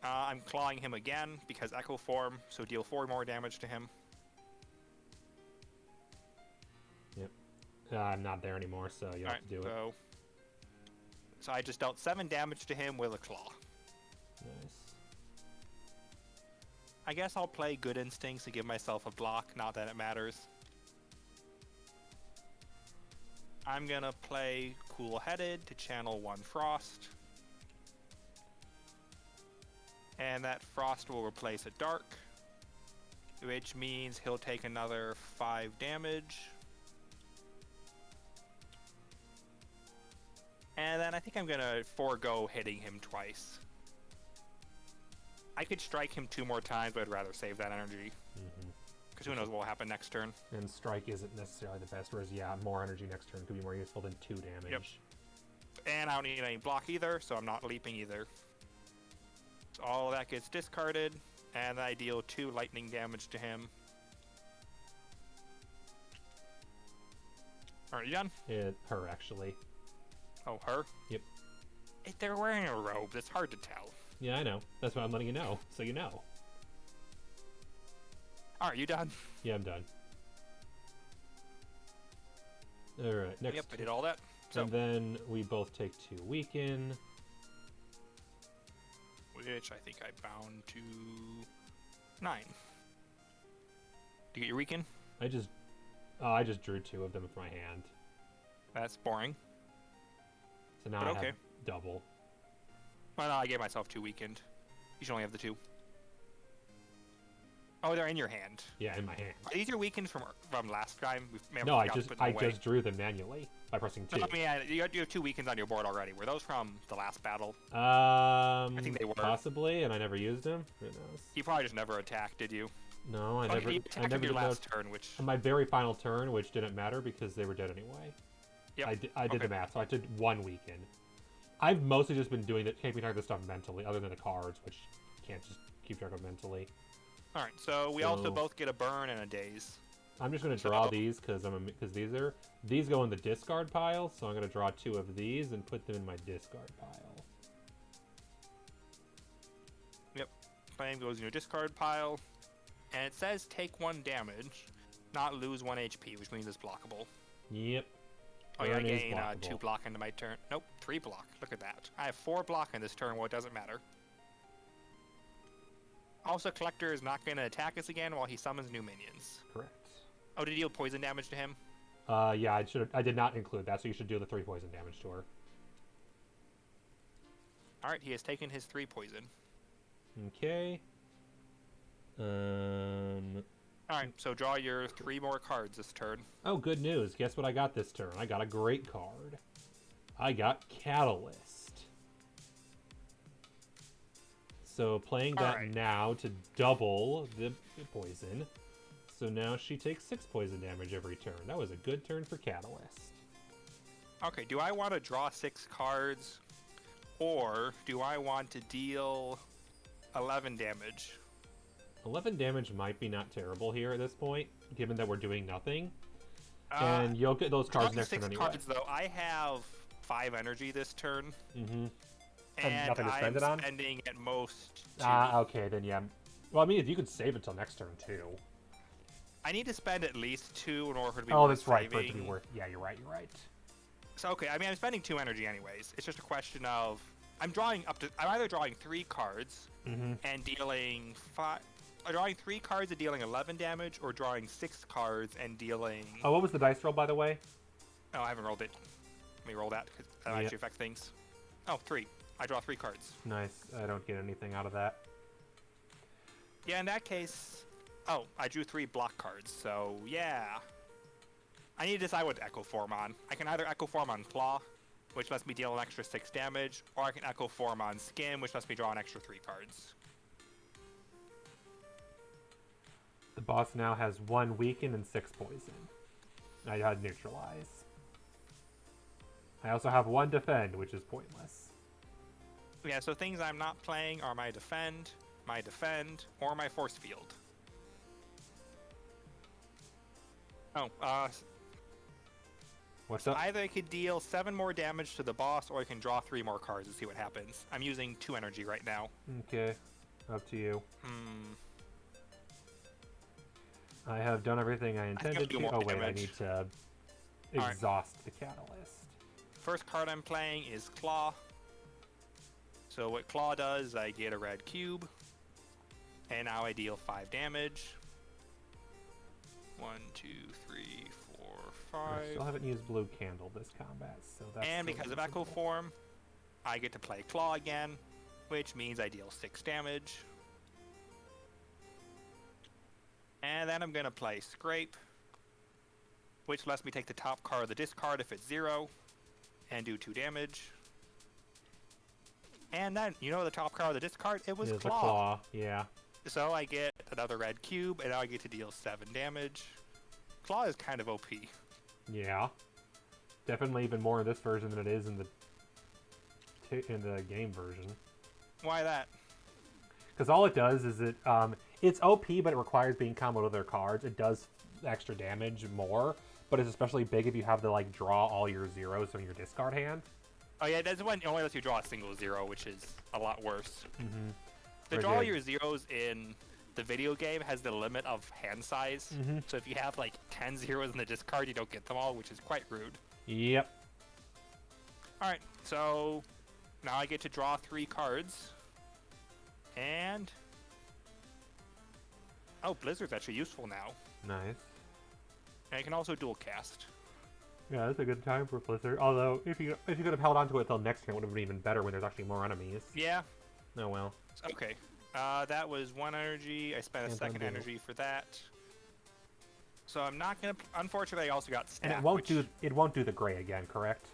I'm clawing him again because Echo Form, so deal 4 more damage to him. Yep. I'm not there anymore, so you'll have to do it. So I just dealt 7 damage to him with a claw. Nice. I guess I'll play Good Instincts to give myself a block, not that it matters. I'm gonna play Cool Headed to channel 1 Frost. And that Frost will replace a Dark, which means he'll take another 5 damage. And then I think I'm gonna forego hitting him twice. I could strike him 2 more times, but I'd rather save that energy. Because who knows what will happen next turn. And Strike isn't necessarily the best, whereas, yeah, more energy next turn could be more useful than 2 damage. Yep. And I don't need any block either, so I'm not leaping either. So all of that gets discarded, and I deal 2 lightning damage to him. Alright, you done? Her, actually. Oh, her? Yep. They're wearing a robe. It's hard to tell. Yeah, I know. That's why I'm letting you know, so you know. Alright, you done? Yeah, I'm done. Alright, next. Yep, I did all that. So, And then we both take 2 weaken. which I think I bound to 9. Do you get your weaken? I just drew 2 of them from my hand. That's boring. So now But I okay. have double. Well, no, I gave myself 2 weakened. You should only have the 2. Oh, they're in your hand. Yeah, in my hand. Are these your weakens from last time? We may have No, I forgot to just put them away. drew them manually by pressing 2. I mean, you have 2 weakens on your board already. Were those from the last battle? I think they were. Possibly, and I never used them. Who knows? You probably just never attacked, did you? No, I Oh, never. you I attacked never on your did last those. turn, which... On my very final turn, which didn't matter because they were dead anyway. Yep. I did Okay. the math, so I did 1 weaken. I've mostly just been doing that, keeping track of the stuff mentally, other than the cards, which can't just keep track of mentally. Alright, so we also both get a burn and a daze. I'm just gonna draw these because these go in the discard pile, so I'm gonna draw 2 of these and put them in my discard pile. Yep. Flame goes in your discard pile. And it says take 1 damage, not lose 1 HP, which means it's blockable. Yep. Oh yeah, I Burn is gain blockable. 2 block into my turn. Nope, 3 block. Look at that. I have 4 block in this turn, well, it doesn't matter. Also, Collector is not going to attack us again while he summons new minions. Correct. Oh, did he deal poison damage to him? Yeah, I did not include that, so you should do the 3 poison damage to her. Alright, he has taken his 3 poison. Okay. Alright, so draw your 3 more cards this turn. Oh, good news. Guess what I got this turn? I got a great card. I got Catalyst. So playing that Alright. now to double the poison. So now she takes 6 poison damage every turn. That was a good turn for Catalyst. Okay, do I want to draw 6 cards, or do I want to deal 11 damage? 11 damage might be not terrible here at this point, given that we're doing nothing. And you'll get those cards Drawing next turn 6 anyway. cards, though, I have 5 energy this turn. Mm-hmm. And nothing to spend it on? spending at most 2. Okay, then yeah. Well, I mean, if you could save until next turn, too. I need to spend at least 2 in order for it to be Oh, worth that's right, for it to saving. be worth... Yeah, you're right. So, okay, I mean, I'm spending 2 energy anyways. It's just a question of... I'm either drawing 3 cards and dealing 5... drawing 3 cards and dealing 11 damage, or drawing 6 cards and dealing... Oh, what was the dice roll, by the way? Oh, I haven't rolled it. Let me roll that, because that actually affect things. Oh, 3. I draw 3 cards. Nice. I don't get anything out of that. Yeah, in that case... Oh, I drew 3 block cards, so yeah. I need to decide what to Echo Form on. I can either Echo Form on Claw, which lets me deal an extra 6 damage, or I can Echo Form on Skim, which lets me draw an extra 3 cards. The boss now has 1 weaken and 6 poison. I had neutralize. I also have 1 defend, which is pointless. Yeah, so things I'm not playing are my defend, or my force field. Oh, What's up? either I could deal 7 more damage to the boss, or I can draw 3 more cards and see what happens. I'm using 2 energy right now. Okay. Up to you. I have done everything I intended do to. more Oh, wait, I damage. need to exhaust the catalyst. First card I'm playing is Claw. So what Claw does, I get a red cube. And now I deal 5 damage. 1, 2, 3, 4, I 5. still haven't used blue candle this combat, so that's And still because of Echo usable. Form, I get to play Claw again, which means I deal 6 damage. And then I'm going to play Scrape, which lets me take the top card of the discard if it's 0, and do 2 damage. And then, you know the top card of the discard? It was It is a Claw. claw, yeah. So I get another red cube, and now I get to deal 7 damage. Claw is kind of OP. Yeah. Definitely even more in this version than it is in the game version. Why that? Because all it does is it's OP, but it requires being comboed with other cards. It does extra damage more, but it's especially big if you have to draw all your zeros from your discard hand. Oh yeah, that's when it only lets you draw a single 0, which is a lot worse. Mm-hmm. The draw your zeros in the video game has the limit of hand size. So if you have 10 zeros in the discard, you don't get them all, which is quite rude. Yep. Alright, so now I get to draw 3 cards. And... oh, Blizzard's actually useful now. Nice. And I can also dual cast. Yeah, that's a good time for Blizzard. Although, if you could have held on to it till next turn, it would have been even better when there's actually more enemies. Yeah. Oh well. Okay. That was 1 energy. I spent a Can't second undo it. energy for that. So I'm not gonna... unfortunately, I also got staff, And it won't do the gray again, correct?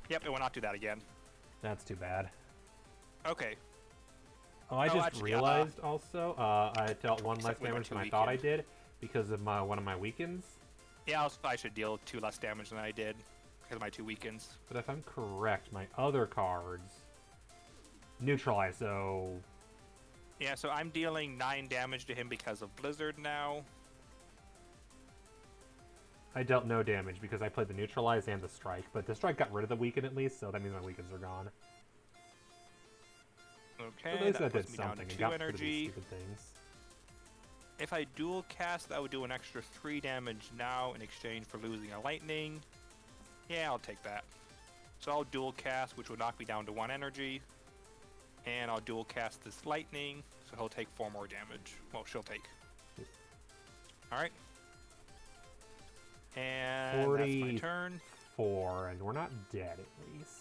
Yep, it will not do that again. That's too bad. Okay. Oh, I Oh, just actually, realized also, I dealt 1 less except we went damage than I too thought I weakened. did because of one of my weakens. Yeah, I should deal 2 less damage than I did because of my 2 weakens. But if I'm correct, my other cards neutralize, so... Yeah, so I'm dealing 9 damage to him because of Blizzard now. I dealt no damage because I played the neutralize and the strike, but the strike got rid of the weaken at least, so that means my weakens are gone. Okay, At least that that puts did me down to something. 2 It got rid of these energy. stupid things. If I dual cast, that would do an extra 3 damage now in exchange for losing a lightning. Yeah, I'll take that. So I'll dual cast, which will knock me down to 1 energy. And I'll dual cast this lightning, so he'll take 4 more damage. Well, she'll take. Alright. And that's my turn. 4, and we're not dead at least.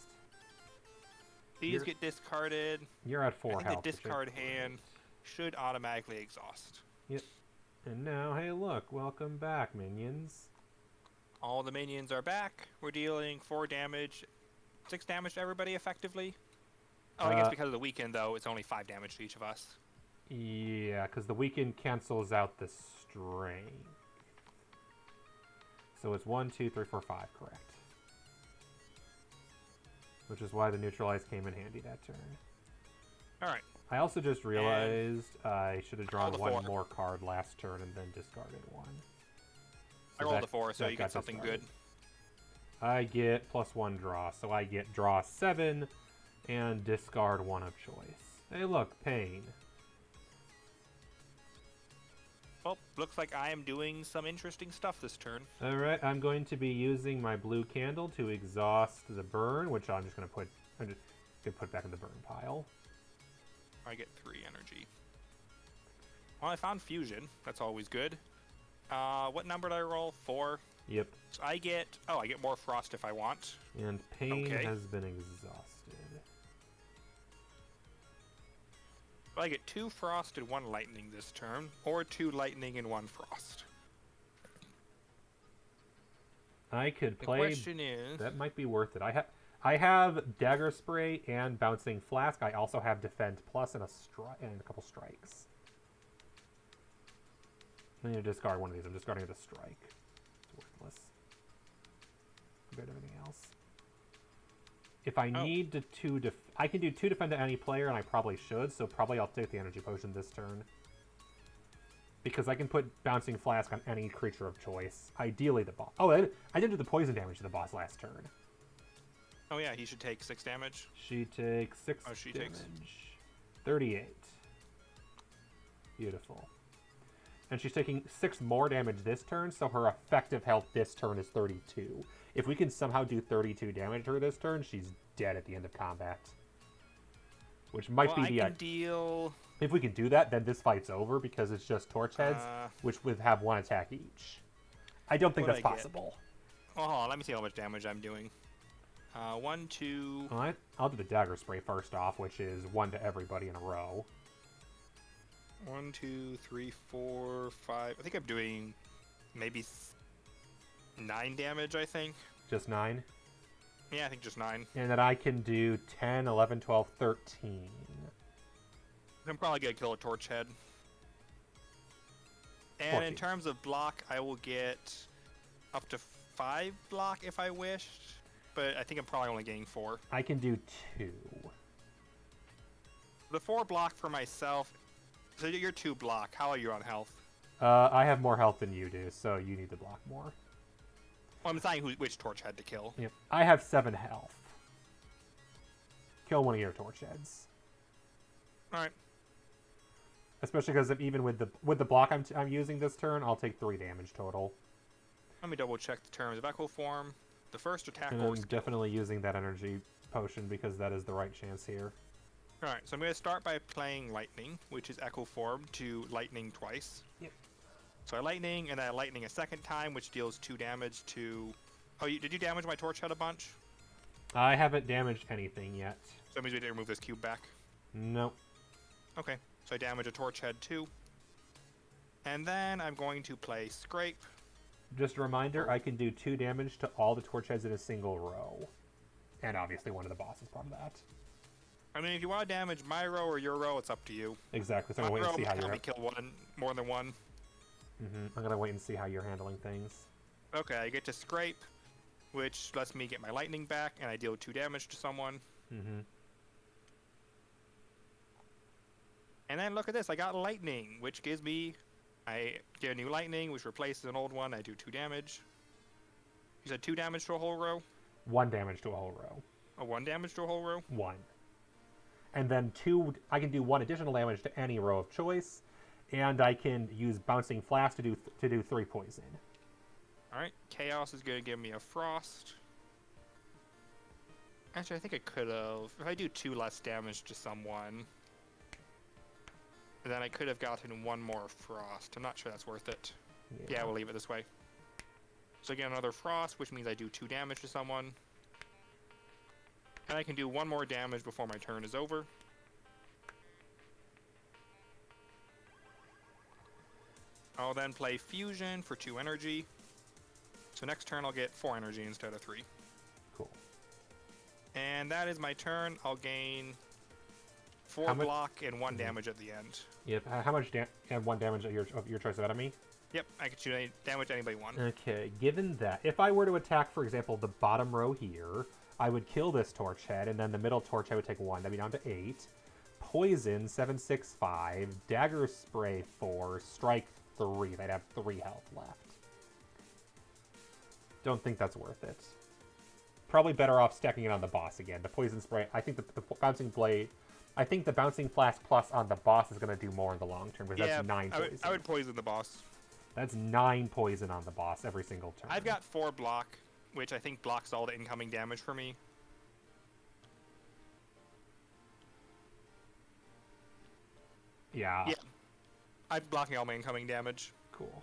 These You're- get discarded. You're at 4 I think health. the which is discard great. hand should automatically exhaust. Yep. And now, hey look, welcome back, minions. All the minions are back. We're dealing 4 damage, 6 damage to everybody effectively. Oh, I guess because of the weekend, though, it's only 5 damage to each of us. Yeah, because the weaken cancels out the strength. So it's 1, 2, 3, 4, 5, correct. Which is why the neutralize came in handy that turn. Alright. I also just realized I should have drawn one 4. more card last turn and then discarded one. I rolled a 4, so you get something good. I get +1 draw, so I get draw 7 and discard 1 of choice. Hey, look, pain. Well, looks like I am doing some interesting stuff this turn. Alright, I'm going to be using my blue candle to exhaust the burn, which I'm just going to put back in the burn pile. I get 3 energy. Well, I found fusion. That's always good. What number did I roll? 4? Yep. So I get more frost if I want. And pain has been exhausted. I get 2 frost and 1 lightning this turn, or 2 lightning and 1 frost. I could play. The question is, that might be worth it. I have dagger spray and bouncing flask. I also have defend plus and a couple strikes. I need to discard one of these. I'm discarding the strike. It's worthless compared to everything else. If I need to I can do 2 defend to any player, and I probably should, so probably I'll take the energy potion this turn. Because I can put bouncing flask on any creature of choice. Ideally the boss. Oh, I didn't do the poison damage to the boss last turn. oh yeah, he should take 6 damage. She takes 6 she damage. takes 38. Beautiful. And she's taking 6 more damage this turn, so her effective health this turn is 32. If we can somehow do 32 damage to her this turn, she's dead at the end of combat. Which might be the... I can deal... If we can do that, then this fight's over, because it's just torch heads, which would have 1 attack each. I don't think that's possible. Oh, hold on, let me see how much damage I'm doing. 1, 2... Alright, I'll do the dagger spray first off, which is 1 to everybody in a row. 1, 2, 3, 4, 5... I think I'm doing maybe 9 damage, I think. Just 9? Yeah, I think just 9. And then I can do 10, 11, 12, 13. I'm probably going to kill a torch head. And 14. in terms of block, I will get up to 5 block if I wished. But I think I'm probably only getting 4. I can do 2. The 4 block for myself... So you're 2 block. How are you on health? I have more health than you do, so you need to block more. Well, I'm deciding which torch head to kill. Yep. I have 7 health. Kill one of your torch heads. Alright. Especially because even with the block I'm using this turn, I'll take 3 damage total. Let me double check the terms of Echo Form. The first attack And roll I'm is definitely using that energy potion because that is the right chance here. Alright, so I'm going to start by playing Lightning, which is Echo Form, to Lightning twice. Yep. So I Lightning, and then I Lightning a second time, which deals 2 damage to... Oh, did you damage my torch head a bunch? I haven't damaged anything yet. So that means we didn't remove this cube back. Nope. Okay, so I damage a torch head too. And then I'm going to play Scrape. Just a reminder, I can do 2 damage to all the torch heads in a single row. And obviously one of the bosses part of that. I mean, if you want to damage my row or your row, it's up to you. Exactly, so I'm going to wait and see how you're... kill more than one. I'm going to wait and see how you're handling things. Okay, I get to Scrape, which lets me get my lightning back, and I deal 2 damage to someone. And then look at this, I got lightning, which gives me... I get a new lightning, which replaces an old one. I do 2 damage. You said 2 damage to a whole row? 1 damage to a whole row. Oh, 1 damage to a whole row? 1. And then 2, I can do 1 additional damage to any row of choice, and I can use Bouncing Flask to do 3 poison. Alright, Chaos is going to give me a Frost. Actually, I think I could have... If I do 2 less damage to someone, then I could have gotten 1 more Frost. I'm not sure that's worth it. Yeah, we'll leave it this way. So again, another Frost, which means I do 2 damage to someone. And I can do 1 more damage before my turn is over. I'll then play Fusion for 2 energy. So next turn I'll get 4 energy instead of 3. Cool. And that is my turn. I'll gain 4 block and 1 damage at the end. Yep. How much and 1 damage of your choice of enemy? Yep, I can shoot any damage anybody wants. Okay, given that, if I were to attack, for example, the bottom row here, I would kill this torch head, and then the middle torch head would take 1. That'd be down to 8. Poison, 7, 6, 5. Dagger spray, 4. Strike, 3. They'd have 3 health left. Don't think that's worth it. Probably better off stacking it on the boss again. The poison spray, I think the bouncing blade... I think the bouncing flask plus on the boss is going to do more in the long term, because that's 9 poison. I would poison the boss. That's 9 poison on the boss every single turn. I've got 4 block, which I think blocks all the incoming damage for me. Yeah. Yeah. I'm blocking all my incoming damage. Cool.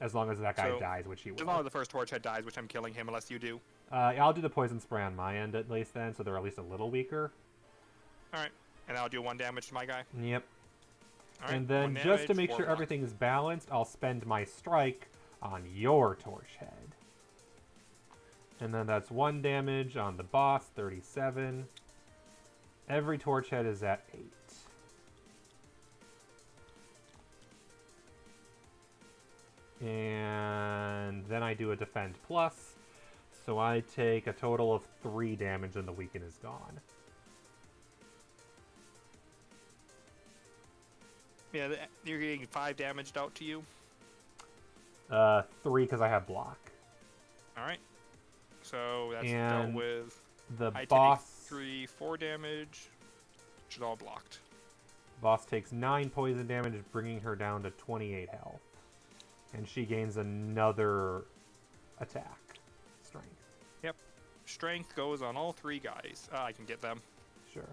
As long as that guy dies, which he will. As long as the first torch head dies, which I'm killing him unless you do. I'll do the poison spray on my end at least then, so they're at least a little weaker. Alright. And I'll do 1 damage to my guy. Yep. All right, and then just to make sure everything's balanced, I'll spend my strike on your torch head. And then that's 1 damage on the boss, 37. Every torch head is at 8. And then I do a defend plus, so I take a total of 3 damage and the weaken is gone. Yeah, you're getting 5 damage out to you. 3 because I have block. Alright. So that's and dealt with. The I boss... take 4 damage, which is all blocked. Boss takes 9 poison damage, bringing her down to 28 health. And she gains another attack. Strength. Yep. Strength goes on all 3 guys. I can get them. Sure.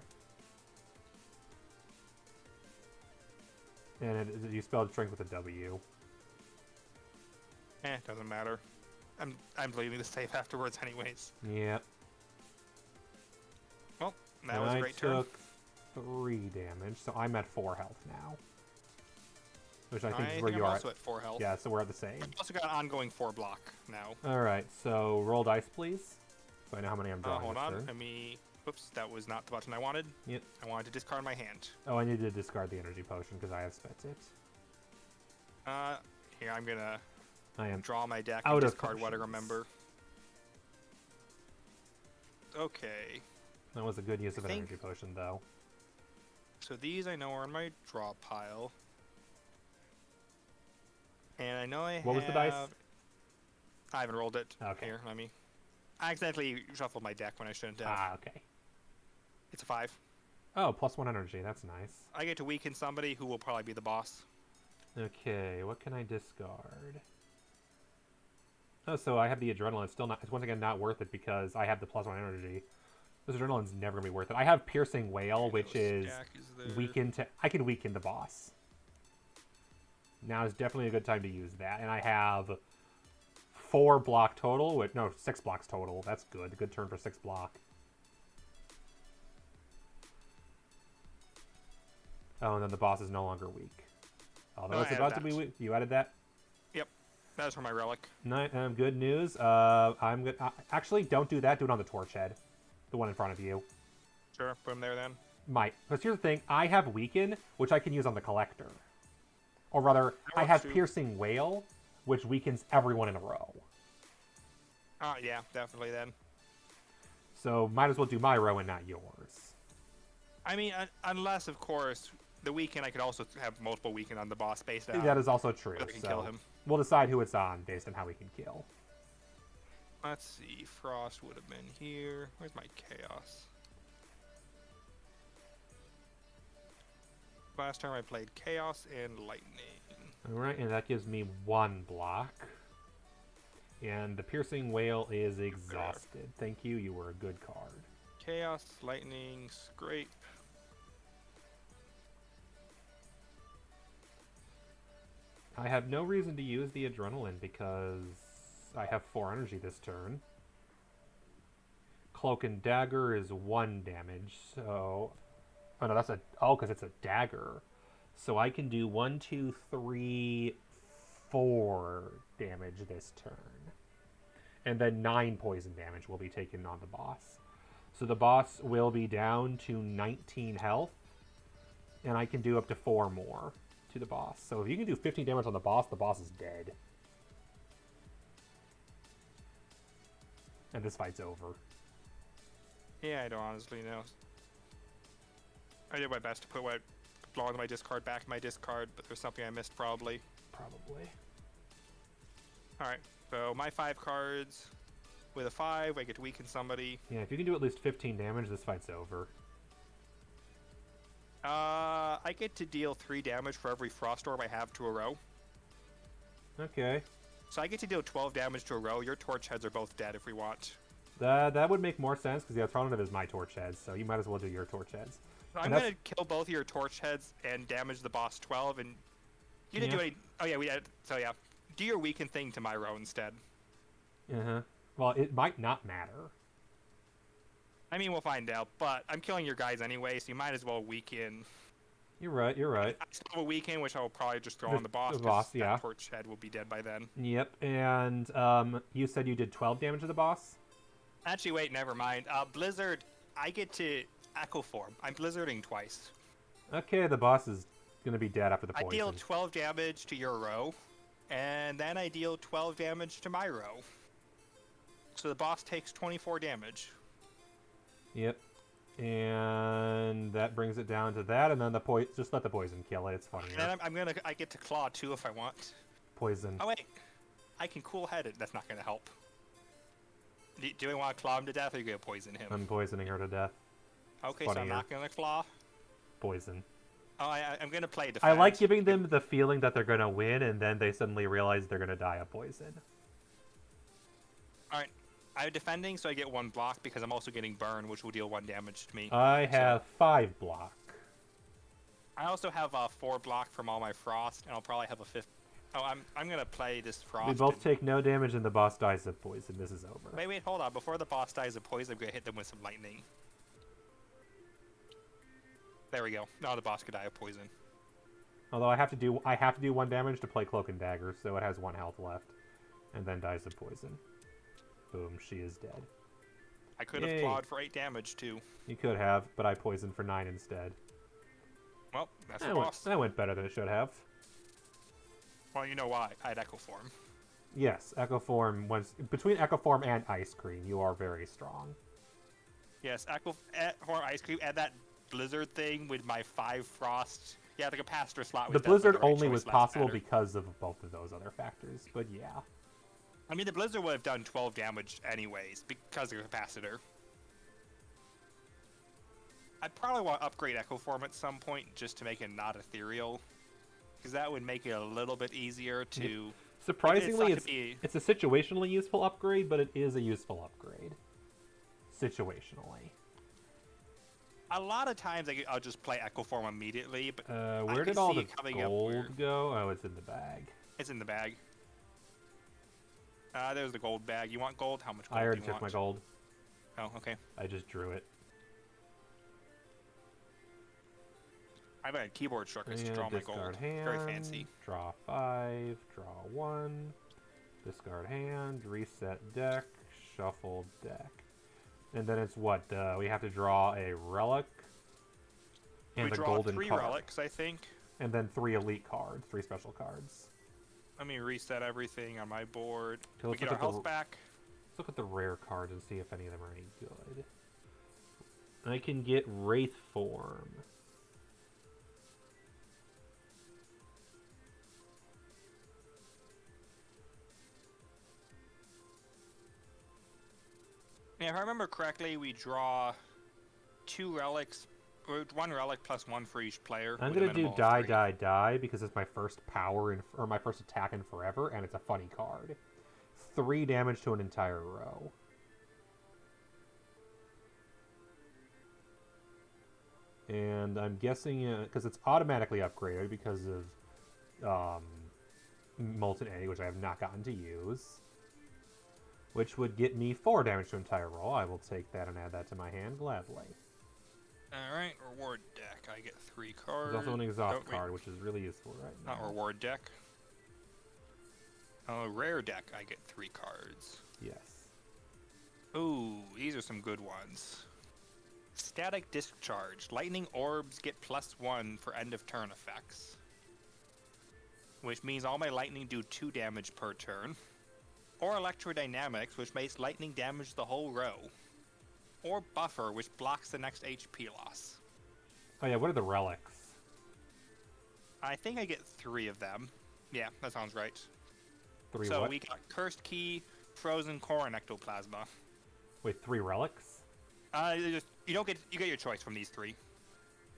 And you spelled strength with a W. Doesn't matter. I'm leaving the save afterwards anyways. Yep. Well, that was a great turn. I took 3 damage, so I'm at 4 health now. Which I think is where you are. I'm also at 4 health. Yeah, so we're at the same. I've also got an ongoing 4 block now. Alright, so roll dice, please. So I know how many I'm drawing. Hold on. Turn. Let me... Oops, that was not the button I wanted. Yep. I wanted to discard my hand. Oh, I need to discard the energy potion because I have spent it. Here, I'm gonna I am draw my deck out and of discard what I potions. remember. Okay. That was a good use of an think- energy potion, though. So these I know are in my draw pile. And I know I have... What was the dice? I haven't rolled it. Okay. Here, let me... I accidentally shuffled my deck when I shouldn't have. Ah, okay. It's a 5. Oh, +1 energy. That's nice. I get to weaken somebody who will probably be the boss. Okay, what can I discard? Oh, so I have the adrenaline. It's still not. It's once again not worth it because I have the +1 energy. This adrenaline's never gonna be worth it. I have piercing wail, which is weaken to. I can weaken the boss. Now is definitely a good time to use that, and I have 4 block total. No, 6 blocks total. That's good. Good turn for 6 block. Oh, and then the boss is no longer weak. Although it's about to be weak. You added that? Yep. That's for my relic. Good news. I'm good. Actually, don't do that. Do it on the torch head. The one in front of you. Sure, put him there then. Might. Because here's the thing. I have weaken, which I can use on the collector. Or rather, I have piercing wail, which weakens everyone in a row. Yeah, definitely then. So might as well do my row and not yours. I mean, unless, of course, the weaken, I could also have multiple weaken on the boss based on... That is also true. I can so kill him. We'll decide who it's on based on how we can kill. Let's see. Frost would have been here. Where's my chaos? Last time I played chaos and lightning. Alright, and that gives me 1 block. And the piercing wail is exhausted. Thank you, you were a good card. Chaos, lightning, scrape. I have no reason to use the adrenaline because I have 4 energy this turn. Cloak and dagger is 1 damage, so... Oh no, that's a... Oh, because it's a dagger. So I can do 1, 2, 3, 4 damage this turn. And then 9 poison damage will be taken on the boss. So the boss will be down to 19 health. and I can do up to 4 more to the boss. So if you can do 15 damage on the boss is dead. And this fight's over. Yeah, I don't honestly know. I did my best to put what belonged to my discard back in my discard, but there's something I missed probably. Probably. Alright, so my 5 cards. With a 5, I get to weaken somebody. Yeah, if you can do at least 15 damage, this fight's over. I get to deal 3 damage for every Frost Orb I have to a row. Okay. So I get to deal 12 damage to a row. Your Torch Heads are both dead if we want. That would make more sense, because the alternative is my Torch Heads, so you might as well do your Torch Heads. So I'm going to kill both of your Torch Heads and damage the boss 12, and you didn't do any... Oh yeah, we had... So yeah, do your weaken thing to my row instead. Uh-huh. Well, it might not matter. I mean, we'll find out, but I'm killing your guys anyway, so you might as well weaken. You're right, you're right. I still have a weaken, which I will probably just throw on the boss. The boss, yeah. That Torch Head will be dead by then. Yep, and you said you did 12 damage to the boss? Actually, wait, never mind. Blizzard, I get to Echo Form. I'm Blizzarding twice. Okay, the boss is going to be dead after the poison. I deal 12 damage to your row, and then I deal 12 damage to my row. So the boss takes 24 damage. Yep. And that brings it down to that, and then the poison. Just let the poison kill it. It's funnier. And then I get to claw too if I want. Poison. Oh wait, I can cool head it. That's not gonna help. Do we want to claw him to death, or are you gonna poison him? I'm poisoning her to death. Okay, so I'm not gonna claw. Poison. Oh, I'm gonna play defense. I like giving them the feeling that they're gonna win, and then they suddenly realize they're gonna die of poison. All right. I'm defending, so I get 1 block because I'm also getting burn, which will deal 1 damage to me. I have 5 block. I also have 4 block from all my frost, and I'll probably have a 5th. Oh, I'm gonna play this frost. We both take no damage, and the boss dies of poison. This is over. Wait, hold on. Before the boss dies of poison, I'm gonna hit them with some lightning. There we go. Now the boss could die of poison. Although I have to do 1 damage to play Cloak and Dagger, so it has 1 health left, and then dies of poison. Boom, she is dead. I could have clawed for 8 damage, too. You could have, but I poisoned for 9 instead. Well, that's the boss. That went better than it should have. Well, you know why. I had Echo Form. Yes, Echo Form. Between Echo Form and Ice Cream, you are very strong. Yes, Echo Form, Ice Cream, and that Blizzard thing with my 5 frost. Yeah, the capacitor slot was The Blizzard the right only was choice, possible because of both of those other factors, but yeah. I mean, the Blizzard would have done 12 damage anyways, because of the capacitor. I'd probably want to upgrade Echo Form at some point, just to make it not ethereal. Because that would make it a little bit easier to... Surprisingly, it's a situationally useful upgrade, but it is a useful upgrade. Situationally. A lot of times I'll just play Echo Form immediately, but where did all the gold go? Oh, it's in the bag. It's in the bag. There's the gold bag. You want gold? How much gold I already do you took want? my gold. Oh, okay. I just drew it. I've had keyboard shortcuts to draw my gold. Hand, very fancy. Draw 5, draw 1, discard hand, reset deck, shuffle deck. And then it's what? We have to draw a relic and the golden card. We draw 3 relics, I think. And then 3 elite cards, 3 special cards. Let me reset everything on my board. Okay, we get our health back. Let's look at the rare cards and see if any of them are any good. I can get Wraith Form. Yeah, if I remember correctly, we draw 2 relics, or 1 relic plus 1 for each player. I'm gonna do die because it's my first power or my first attack in forever, and it's a funny card. 3 damage to an entire row. And I'm guessing because it's automatically upgraded because of Molten Egg, which I have not gotten to use. Which would get me 4 damage to entire roll. I will take that and add that to my hand gladly. Alright, reward deck. I get 3 cards. There's also an exhaust card, which is really useful right now. Not reward deck. Oh, rare deck. I get 3 cards. Yes. Ooh, these are some good ones. Static Discharge. Lightning orbs get +1 for end of turn effects. Which means all my lightning do 2 damage per turn. Or Electrodynamics, which makes lightning damage the whole row. Or Buffer, which blocks the next HP loss. Oh yeah, what are the relics? I think I get 3 of them. Yeah, that sounds right. 3 so what? we got Cursed Key, Frozen Core, and Ectoplasma. Wait, 3 relics? You get your choice from these 3.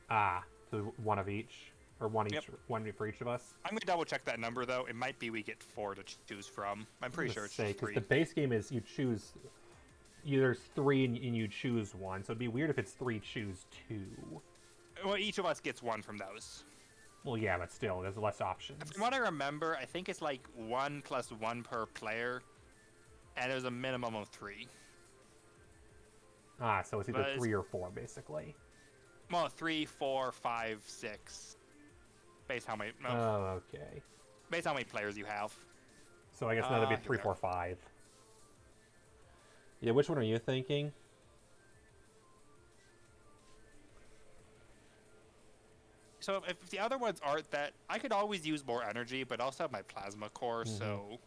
Ah, so 1 of each? Or one each, Yep. 1 for each of us? I'm gonna double check that number though. It might be we get 4 to choose from. I'm pretty sure it's just 3. The base game is you choose... There's 3 and you choose 1, so it'd be weird if it's 3 choose 2. Well, each of us gets 1 from those. Well, yeah, but still, there's less options. From what I remember, I think it's like 1 + 1 per player, and there's a minimum of 3. Ah, so it's either But 3 or 4, basically. Well, 3, 4, 5, 6. Based how many? No, Oh, okay. based on how many players you have. So I guess now that'd be here 3, we 4, are. 5. Yeah, which one are you thinking? So if the other ones aren't that, I could always use more energy, but I also have my plasma core. So,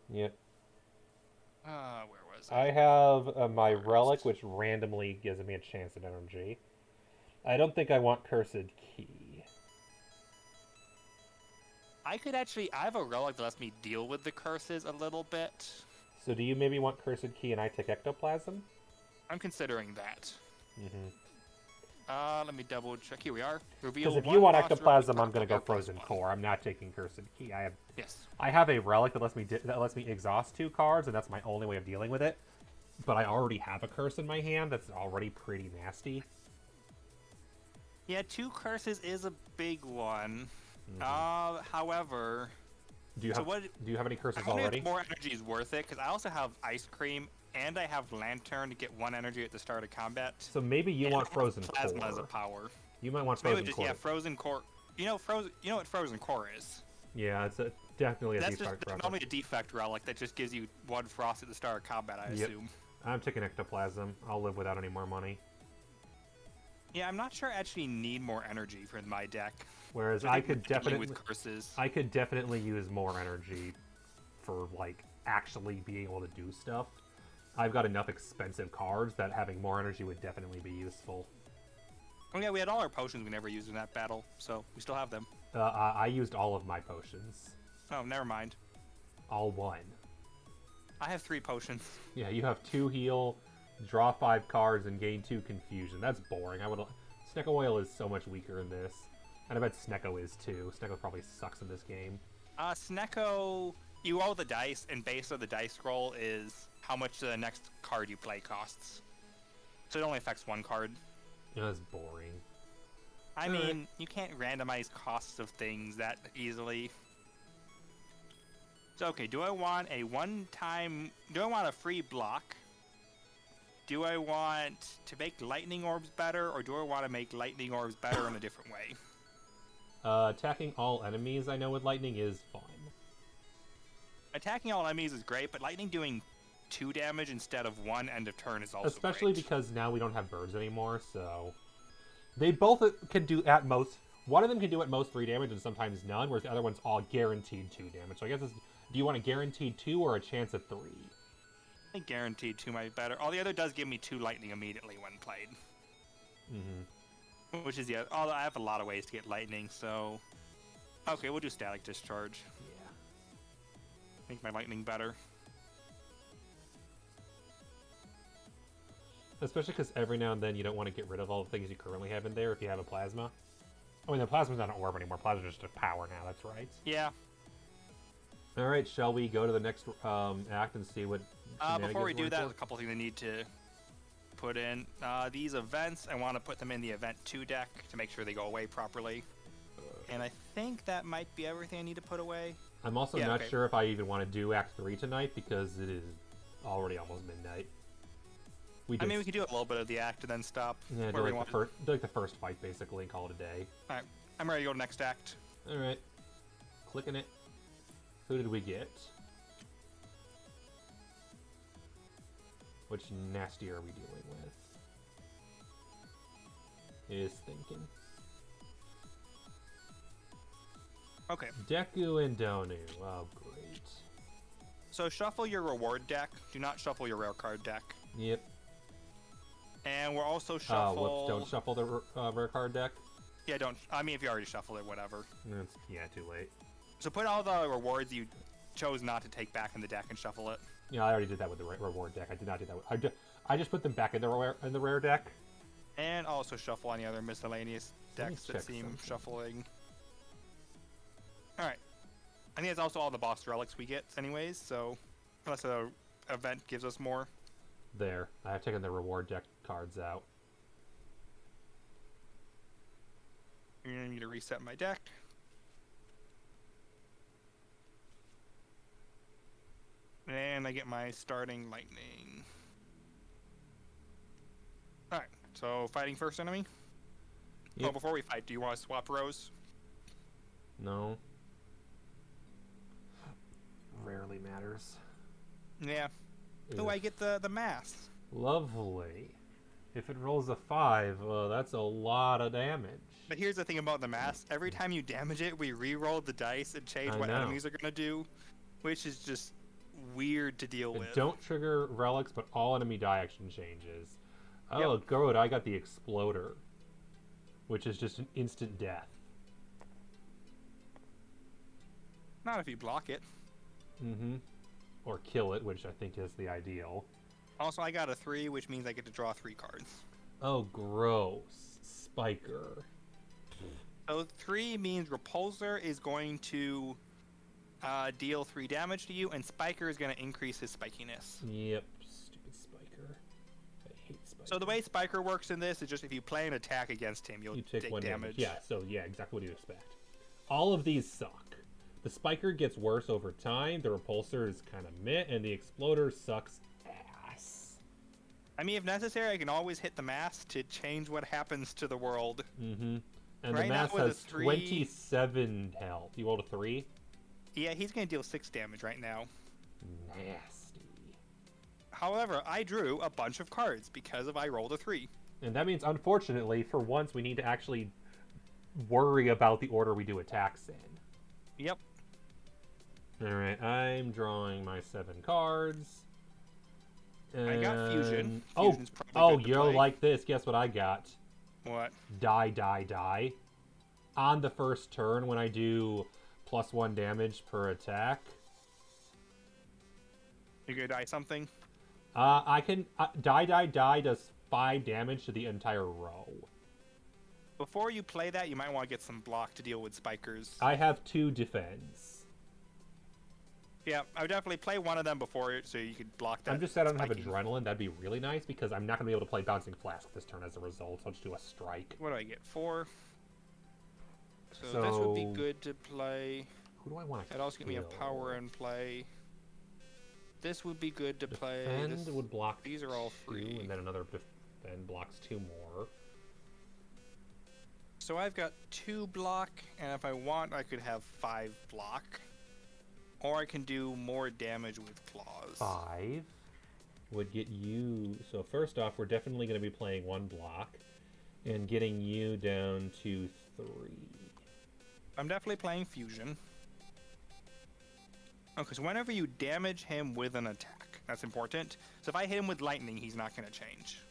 Yep. where was I have my relic, which randomly gives me a chance at energy. I don't think I want Cursed Key. I could actually. I have a relic that lets me deal with the curses a little bit. So do you maybe want Cursed Key and I take Ectoplasm? I'm considering that. Mm-hmm. Let me double check. Here we are. Because if you want Ectoplasm, I'm gonna go Frozen Core. I'm not taking Cursed Key. Yes. I have a relic that lets me exhaust 2 cards, and that's my only way of dealing with it. But I already have a curse in my hand that's already pretty nasty. Yeah, 2 curses is a big one. Mm-hmm. However, Do you have any curses I'm wondering already? if more energy is worth it, because I also have Ice Cream and I have Lantern to get 1 energy at the start of combat. So maybe you And want I have Frozen Plasma Core. as a power. You might want So maybe Frozen just, Core. yeah, Frozen Core. You know what Frozen Core is? Yeah, it's definitely a That's defect relic. normally a defect relic that just gives you 1 frost at the start of combat, I Yep. assume. I'm taking Ectoplasm. I'll live without any more money. Yeah, I'm not sure I actually need more energy for my deck. Whereas So I think could dealing definitely, with curses. I could definitely use more energy for like actually being able to do stuff. I've got enough expensive cards that having more energy would definitely be useful. Oh yeah, we had all our potions we never used in that battle, so we still have them. I used all of my potions. Oh, never mind. All 1. I have 3 potions. Yeah, you have 2 heal, draw 5 cards, and gain 2 confusion. That's boring. Snecko Oil is so much weaker in this. And I bet Snecko is too. Snecko probably sucks in this game. Snecko, you roll the dice, and based on the dice roll is how much the next card you play costs. So it only affects 1 card. Yeah, that's boring. I mean, you can't randomize costs of things that easily. So, okay, do I want a free block? Do I want to make lightning orbs better, or do I want to make lightning orbs better in a different way? Attacking all enemies I know with lightning is fun. Attacking all enemies is great, but lightning doing 2 damage instead of 1 end of turn is also Especially great. because now we don't have birds anymore, so... They both can do at most... One of them can do at most 3 damage and sometimes none, whereas the other one's all guaranteed 2 damage. So I guess do you want a guaranteed 2 or a chance of 3? I think guaranteed 2 might be better. All the other does give me 2 lightning immediately when played. Mm-hmm. Which is, yeah, I have a lot of ways to get lightning, so... Okay, we'll do Static Discharge. Yeah. Make my lightning better. Especially because every now and then you don't want to get rid of all the things you currently have in there if you have a plasma. I mean, the plasma's not an orb anymore. Plasma's just a power now, that's right. Yeah. Alright, shall we go to the next act and see what Before we do we're that, for? there's a couple things I need to put in. These events, I want to put them in the Event 2 deck to make sure they go away properly. And I think that might be everything I need to put away. I'm also Yeah, not okay. sure if I even want to do Act 3 tonight because it is already almost midnight. I mean, we could do a little bit of the act and then stop. Yeah, do where we like, want. do like the first fight basically and call it a day. Alright, I'm ready to go to next act. Alright. Clicking it. Who did we get? Which nasty are we dealing with? is thinking. Okay. Deku and Donu. Oh, great. So shuffle your reward deck. Do not shuffle your rare card deck. Yep. And we'll also shuffle... Whoops, don't shuffle the rare card deck? Yeah, don't... I mean, if you already shuffled it, whatever. Yeah, too late. So put all the rewards you chose not to take back in the deck and shuffle it. Yeah, I already did that with the reward deck. I did not do that with... I just put them back in the rare deck. And also shuffle any other miscellaneous decks that seem something. shuffling. Alright. I think that's also all the boss relics we get anyways, so... Unless the event gives us more. There. I have taken the reward deck cards out. You're gonna need to reset my deck. And I get my starting lightning. Alright, so fighting first enemy? Yep. Oh, before we fight, do you want to swap rows? No. Rarely matters. Yeah. Oh, I get the mask. Lovely. If it rolls a 5, that's a lot of damage. But here's the thing about the mask. Every time you damage it, we re-roll the dice and change what enemies are going to do. Which is just weird to deal with. Don't trigger relics, but all enemy die action changes. Oh, good. I got the Exploder. Which is just an instant death. Not if you block it. Mm-hmm. Or kill it, which I think is the ideal. Also, I got a 3, which means I get to draw 3 cards. Oh, gross. Spiker. So 3 means Repulsor is going to deal 3 damage to you, and Spiker is going to increase his spikiness. Yep. Stupid Spiker. I hate Spiker. So the way Spiker works in this is just if you play an attack against him, you'll take 1 damage. Yeah, so yeah, exactly what you expect. All of these suck. The Spiker gets worse over time, the Repulsor is kind of meh, and the Exploder sucks ass. I mean, if necessary, I can always hit the mask to change what happens to the world. Mm-hmm. And Right the now mask with a has 3 27 health. You rolled a 3? Yeah, he's going to deal 6 damage right now. Nasty. However, I drew a bunch of cards because I rolled a 3. And that means, unfortunately, for once, we need to actually worry about the order we do attacks in. Yep. Alright, I'm drawing my 7 cards. I got Fusion. Oh, Fusion's probably good to yo, play. like this. Guess what I got? What? Die, die, die. On the first turn, when I do +1 damage per attack. You gonna die something? I can... die, die, die does 5 damage to the entire row. Before you play that, you might want to get some block to deal with spikers. I have 2 defense. Yeah, I would definitely play one of them before so you could block that. I'm just sad I don't have spiking. Adrenaline. That'd be really nice because I'm not going to be able to play Bouncing Flask this turn as a result. So I'll just do a strike. What do I get? 4. So this would be good to play. Who do I want to That'd also give me a power in play. This would be good to play. Defend would block These are all 2, free. and then another defend blocks 2 more. So I've got 2 block, and if I want, I could have 5 block. Or I can do more damage with claws. 5 would get you... So first off, we're definitely going to be playing 1 block and getting you down to 3. I'm definitely playing Fusion. Okay, so whenever you damage him with an attack, that's important. So if I hit him with lightning, he's not going to change.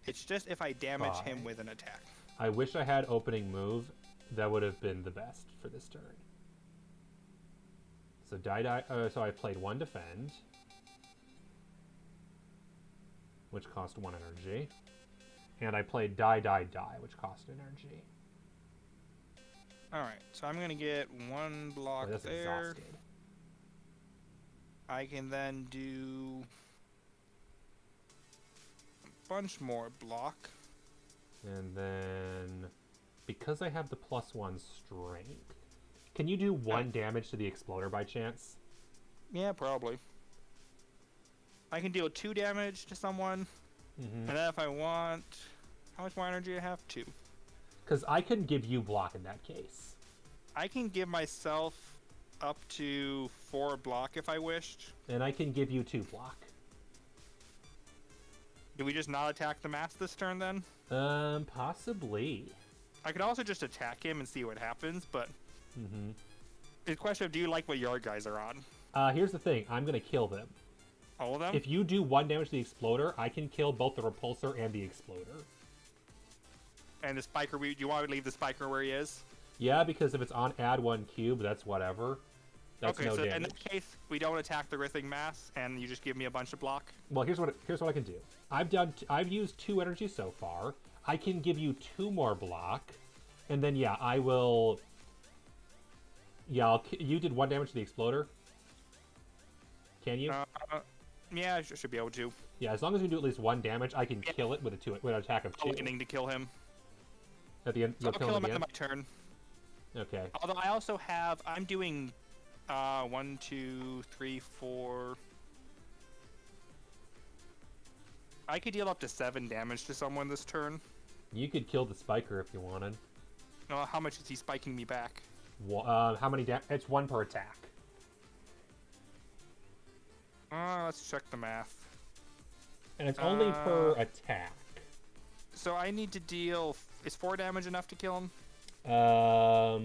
It's just if I damage him with an attack. I wish I had opening move. That would have been the best for this turn. So so I played 1 defend, which cost 1 energy, and I played die, which cost energy. All right, so I'm gonna get 1 block That's there. exhausted. I can then do a bunch more block. And then, because I have the +1 strength, can you do 1 damage to the Exploder by chance? Yeah, probably. I can deal 2 damage to someone, and then if I want, how much more energy do I have? 2. Because I can give you block in that case. I can give myself up to 4 block if I wished. And I can give you 2 block. Do we just not attack the mask this turn then? Possibly. I could also just attack him and see what happens, but Mm-hmm. it's a question of do you like what your guys are on? Here's the thing. I'm gonna kill them. All of them? If you do 1 damage to the exploder, I can kill both the repulsor and the exploder. And the spiker, do you want to leave the spiker where he is? Yeah, because if it's on add 1 cube, that's whatever. That's okay, no so damage. in that case, we don't attack the Rithing Mass, and you just give me a bunch of block? Well, here's what I can do. I've used 2 energy so far. I can give you 2 more block, and then yeah, I will. Yeah, you did 1 damage to the exploder. Can you? Yeah, I should be able to. Yeah, as long as you do at least 1 damage, I can kill it with an attack of 2. Lightning to kill him. At the end, So you'll I'll kill kill him him at at the my turn. end. Okay. Although I also have, I'm doing 1, 2, 3, 4. I could deal up to 7 damage to someone this turn. You could kill the spiker if you wanted. How much is he spiking me back? How many damage? It's 1 per attack. Let's check the math. And it's only per attack. So I need to deal. Is 4 damage enough to kill him? 5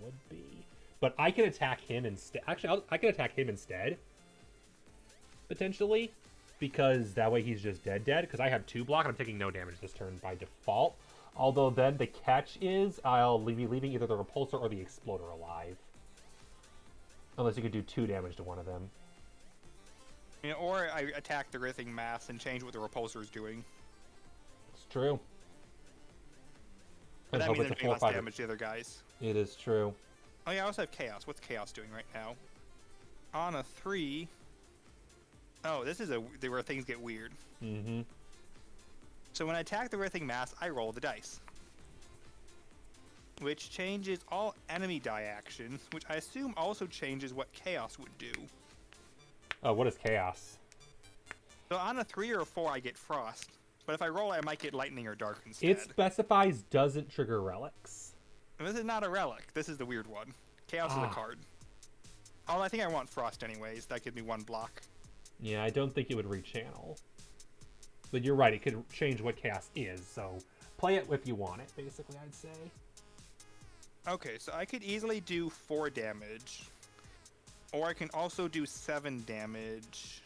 would be. But I can attack him instead. Actually, I can attack him instead. Potentially. Because that way he's just dead. Because I have 2 block and I'm taking no damage this turn by default. Although then the catch is I'll be leaving either the repulsor or the exploder alive. Unless you could do 2 damage to one of them. Yeah, or I attack the Rithing Mass and change what the repulsor is doing. It's true. But that hope means it's I'm a doing 4 less 5. damage to the other guys. It is true. Oh yeah, I also have Chaos. What's Chaos doing right now? On a 3. Oh, this is where things get weird. Mm-hmm. So when I attack the Rithing Mass, I roll the dice. Which changes all enemy die actions, which I assume also changes what Chaos would do. Oh, what is chaos? So on a 3 or a 4, I get Frost. But if I roll, I might get Lightning or Dark instead. It specifies doesn't trigger relics. And this is not a relic. This is the weird one. Chaos is a card. Oh, I think I want Frost anyways. That gives me 1 block. Yeah, I don't think it would rechannel. But you're right, it could change what chaos is, so play it if you want it, basically, I'd say. Okay, so I could easily do 4 damage. Or I can also do 7 damage.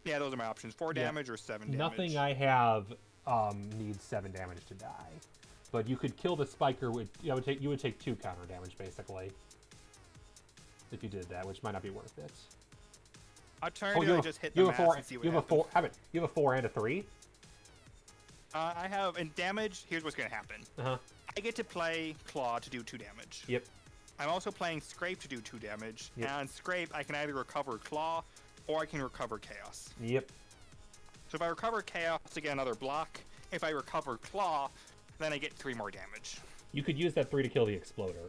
Yeah, those are my options. 4 damage or 7 damage. Nothing I have needs 7 damage to die. But you could kill the spiker with you would take 2 counter damage basically. If you did that, which might not be worth it. Alternatively, just hit the mass and see what happens. You have a 4 and a 3? I have, in damage, here's what's going to happen. Uh-huh. I get to play Claw to do 2 damage. Yep. I'm also playing Scrape to do 2 damage. Yep. And on Scrape, I can either recover Claw, or I can recover Chaos. Yep. So if I recover Chaos, I get another block. If I recover Claw, then I get 3 more damage. You could use that 3 to kill the exploder.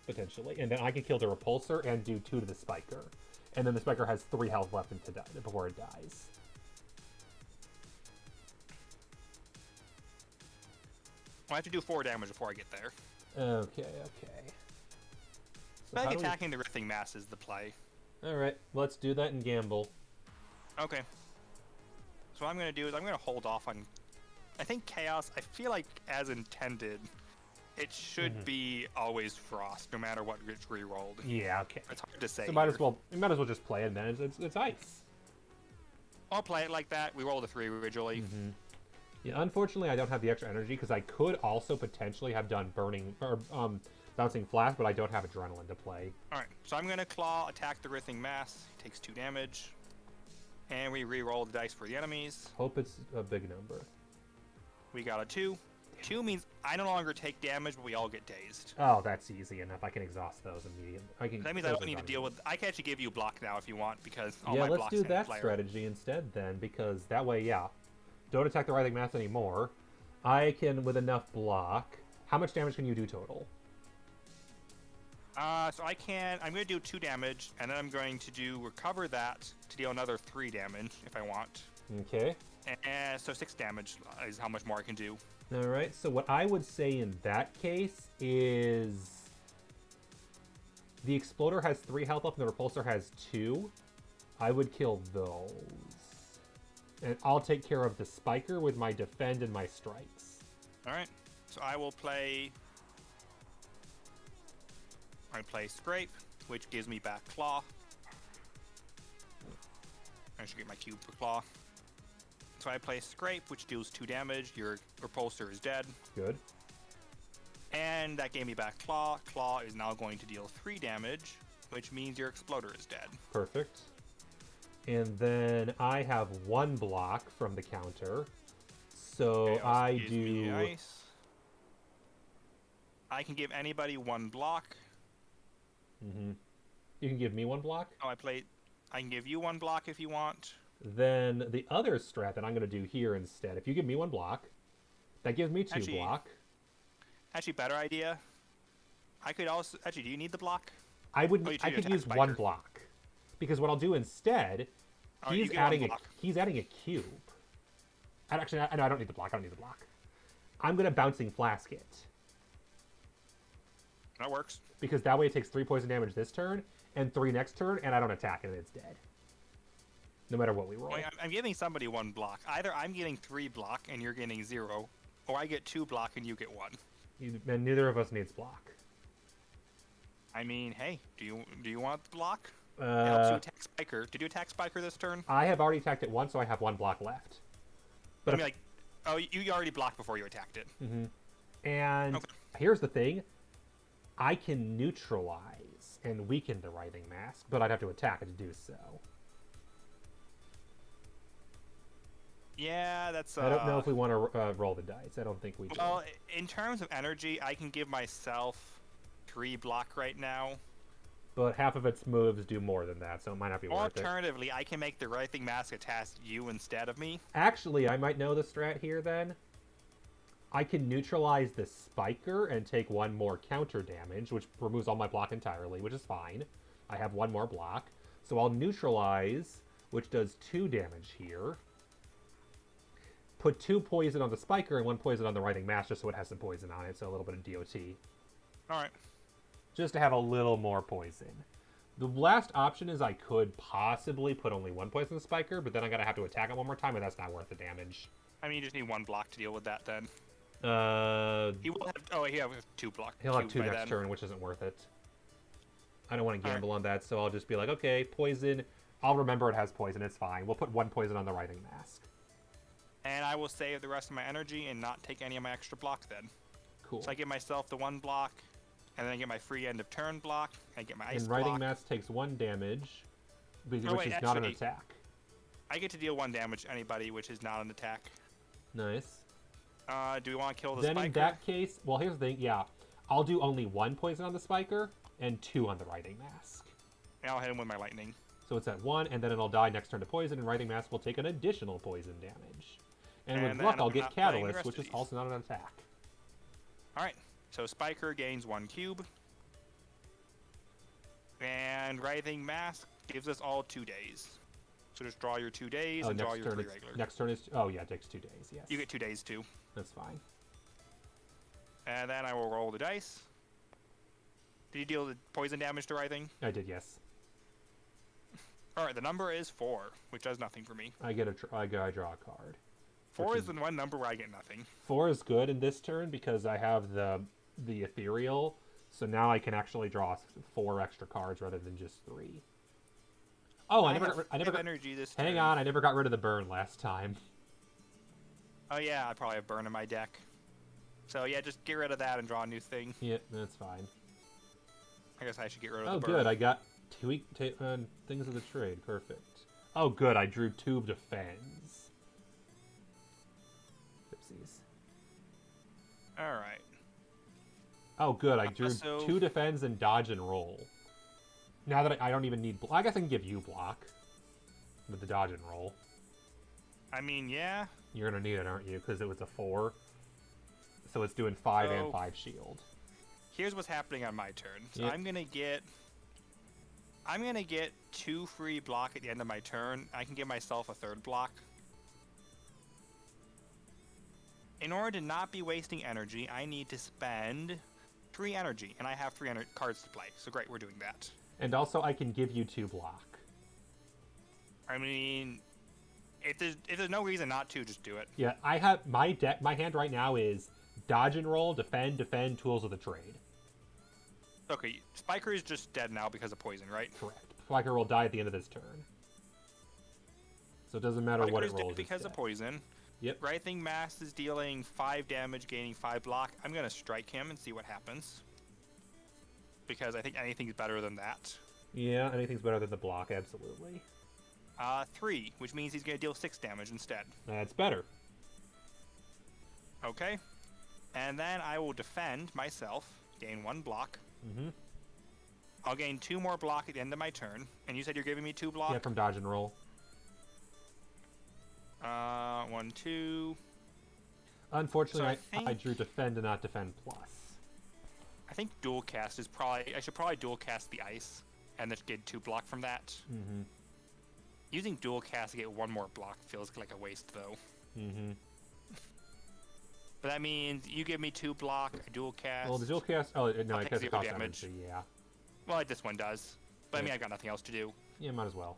Potentially. And then I can kill the repulsor and do 2 to the spiker. And then the spiker has 3 health left before it dies. I have to do 4 damage before I get there. Okay. So I think attacking the Rithing Mass is the play. Alright, let's do that and gamble. Okay. So what I'm going to do is I'm going to hold off on... I think Chaos, I feel like as intended, it should be always Frost, no matter what gets re-rolled. Yeah, okay. It's hard to say. So you might as well just play it then. It's ice. I'll play it like that. We rolled a 3 originally. Mm-hmm. Yeah, unfortunately, I don't have the extra energy because I could also potentially have done bouncing flash, but I don't have adrenaline to play. All right, so I'm gonna claw, attack the Rithing Mass. Takes 2 damage, and we re-roll the dice for the enemies. Hope it's a big number. We got a 2. 2 means I no longer take damage, but we all get dazed. Oh, that's easy enough. I can exhaust those immediately. That means I don't need to deal with. I can actually give you block now if you want, because all yeah, my let's blocks do hit that player. strategy instead then, because that way, yeah, don't attack the Writhing Mass anymore. I can, with enough block. How much damage can you do total? So I'm going to do 2 damage, and then I'm going to recover that to deal another 3 damage if I want. Okay. And so 6 damage is how much more I can do. All right. So what I would say in that case is the exploder has 3 health left, and the repulsor has 2. I would kill those. And I'll take care of the spiker with my defend and my strikes. Alright. So I will play... I play Scrape, which gives me back Claw. I should get my cube for Claw. So I play Scrape, which deals 2 damage. Your repulsor is dead. Good. And that gave me back Claw. Claw is now going to deal 3 damage, which means your Exploder is dead. Perfect. And then I have 1 block from the counter. So Okay, I excuse me, do... Ice. I can give anybody 1 block. Mm-hmm. You can give me 1 block? Oh, I can give you 1 block if you want. Then the other strat that I'm going to do here instead, if you give me 1 block, that gives me 2 block. Actually, better idea. I could also... Actually, do you need the block? I you could attack use spiker. 1 block. Because what I'll do instead, Oh, you he's get 1 adding block. he's adding a cube. Actually, I don't need the block. I don't need the block. I'm going to Bouncing Flask it. That works. Because that way it takes 3 poison damage this turn, and 3 next turn, and I don't attack it, and it's dead. No matter what we roll. Well, I'm giving somebody 1 block. Either I'm getting 3 block and you're getting 0, or I get 2 block and you get 1. And neither of us needs block. I mean, hey, do you want the block? It helps you attack Spiker. Did you attack Spiker this turn? I have already attacked it once, so I have 1 block left. But I mean, like, oh, you already blocked before you attacked it. Mm-hmm. And Okay. here's the thing. I can neutralize and weaken the Writhing Mask, but I'd have to attack it to do so. Yeah, that's... I don't know if we want to roll the dice. I don't think we do. Well, in terms of energy, I can give myself 3 block right now. But half of its moves do more than that, so it might not be worth it. Alternatively, I can make the Writhing Mask attack you instead of me. Actually, I might know the strat here then. I can neutralize the Spiker and take 1 more counter damage, which removes all my block entirely, which is fine. I have 1 more block. So I'll neutralize, which does 2 damage here. Put 2 poison on the Spiker and 1 poison on the Writhing Mask, just so it has some poison on it, so a little bit of DOT. Alright. Just to have a little more poison. The last option is I could possibly put only 1 poison on the Spiker, but then I'm going to have to attack it 1 more time, and that's not worth the damage. I mean, you just need 1 block to deal with that then. He will have... Oh, he'll have 2 block. He'll have 2 next turn, which isn't worth it. I don't want to gamble on that, so I'll just be like, okay, poison. I'll remember it has poison, it's fine. We'll put 1 poison on the Writhing Mask. And I will save the rest of my energy and not take any of my extra block then. Cool. So I give myself the 1 block, and then I get my free end of turn block, and I get my ice And block. Writhing Mask takes 1 damage, which is wait, not an actually- attack. I get to deal 1 damage to anybody, which is not an attack. Nice. Do we want to kill the Then Spiker? in that case, well, here's the thing, yeah. I'll do only 1 poison on the Spiker, and 2 on the Writhing Mask. And I'll hit him with my lightning. So it's at 1, and then it'll die next turn to poison, and Writhing Mask will take an additional poison damage. And with And luck, then I'll I'm get not playing the Catalyst, rest which of is these. also not an attack. Alright, so Spiker gains 1 cube. And Writhing Mask gives us all 2 days. So just draw your 2 days and draw your 3 regular. Next turn is... Oh, yeah, it takes 2 days, yes. You get 2 days too. That's fine. And then I will roll the dice. Did you deal the poison damage to Writhing? I did, yes. Alright, the number is 4, which does nothing for me. I draw a card. 4 Which is the one number where I get nothing. 4 is good in this turn because I have the ethereal, so now I can actually draw 4 extra cards rather than just 3. Oh, I never got energy this Hang turn. on, I never got rid of the burn last time. Oh yeah, I probably have burn in my deck. So yeah, just get rid of that and draw a new thing. Yeah, that's fine. I guess I should get rid of Oh, the burn. good, I got 2 things of the trade. Perfect. Oh, good, I drew 2 defends. Oopsies. Alright. Oh, good, I drew So- 2 defends and dodge and roll. Now that I don't even need... I guess I can give you block with the dodge and roll. I mean, yeah. You're going to need it, aren't you? Because it was a 4. So it's doing 5 and So- 5 shield. Here's what's happening on my turn. So Yep. I'm gonna get 2 free block at the end of my turn. I can give myself a 3rd block. In order to not be wasting energy, I need to spend 3 energy, and I have 3 cards to play. So great, we're doing that. And also, I can give you 2 block. I mean, if there's no reason not to, just do it. Yeah, I have my hand right now is dodge and roll, defend, tools of the trade. Okay, Spiker is just dead now because of poison, right? Correct. Spiker will die at the end of this turn. So it doesn't matter Spiker what it is rolls. dead because of poison. Yep. Writhing Mass is dealing 5 damage, gaining 5 block. I'm gonna strike him and see what happens. Because I think anything's better than that. Yeah, anything's better than the block, absolutely. 3, which means he's gonna deal 6 damage instead. That's better. Okay. And then I will defend myself, gain 1 block. Mm-hmm. I'll gain 2 more block at the end of my turn. And you said you're giving me 2 block? Yeah, from dodge and roll. 1, 2. Unfortunately, So I drew defend and not defend plus. I think dual cast is probably... I should probably dual cast the ice. And then get 2 block from that. Mm-hmm. Using dual cast to get 1 more block feels like a waste, though. Mm-hmm. But that means you give me 2 block, I dual cast. Well, the dual cast... Oh, no, I'll it take does cost 0 damage. damage, so yeah. Well, like this one does. But I Yeah. mean, I got nothing else to do. Yeah, might as well.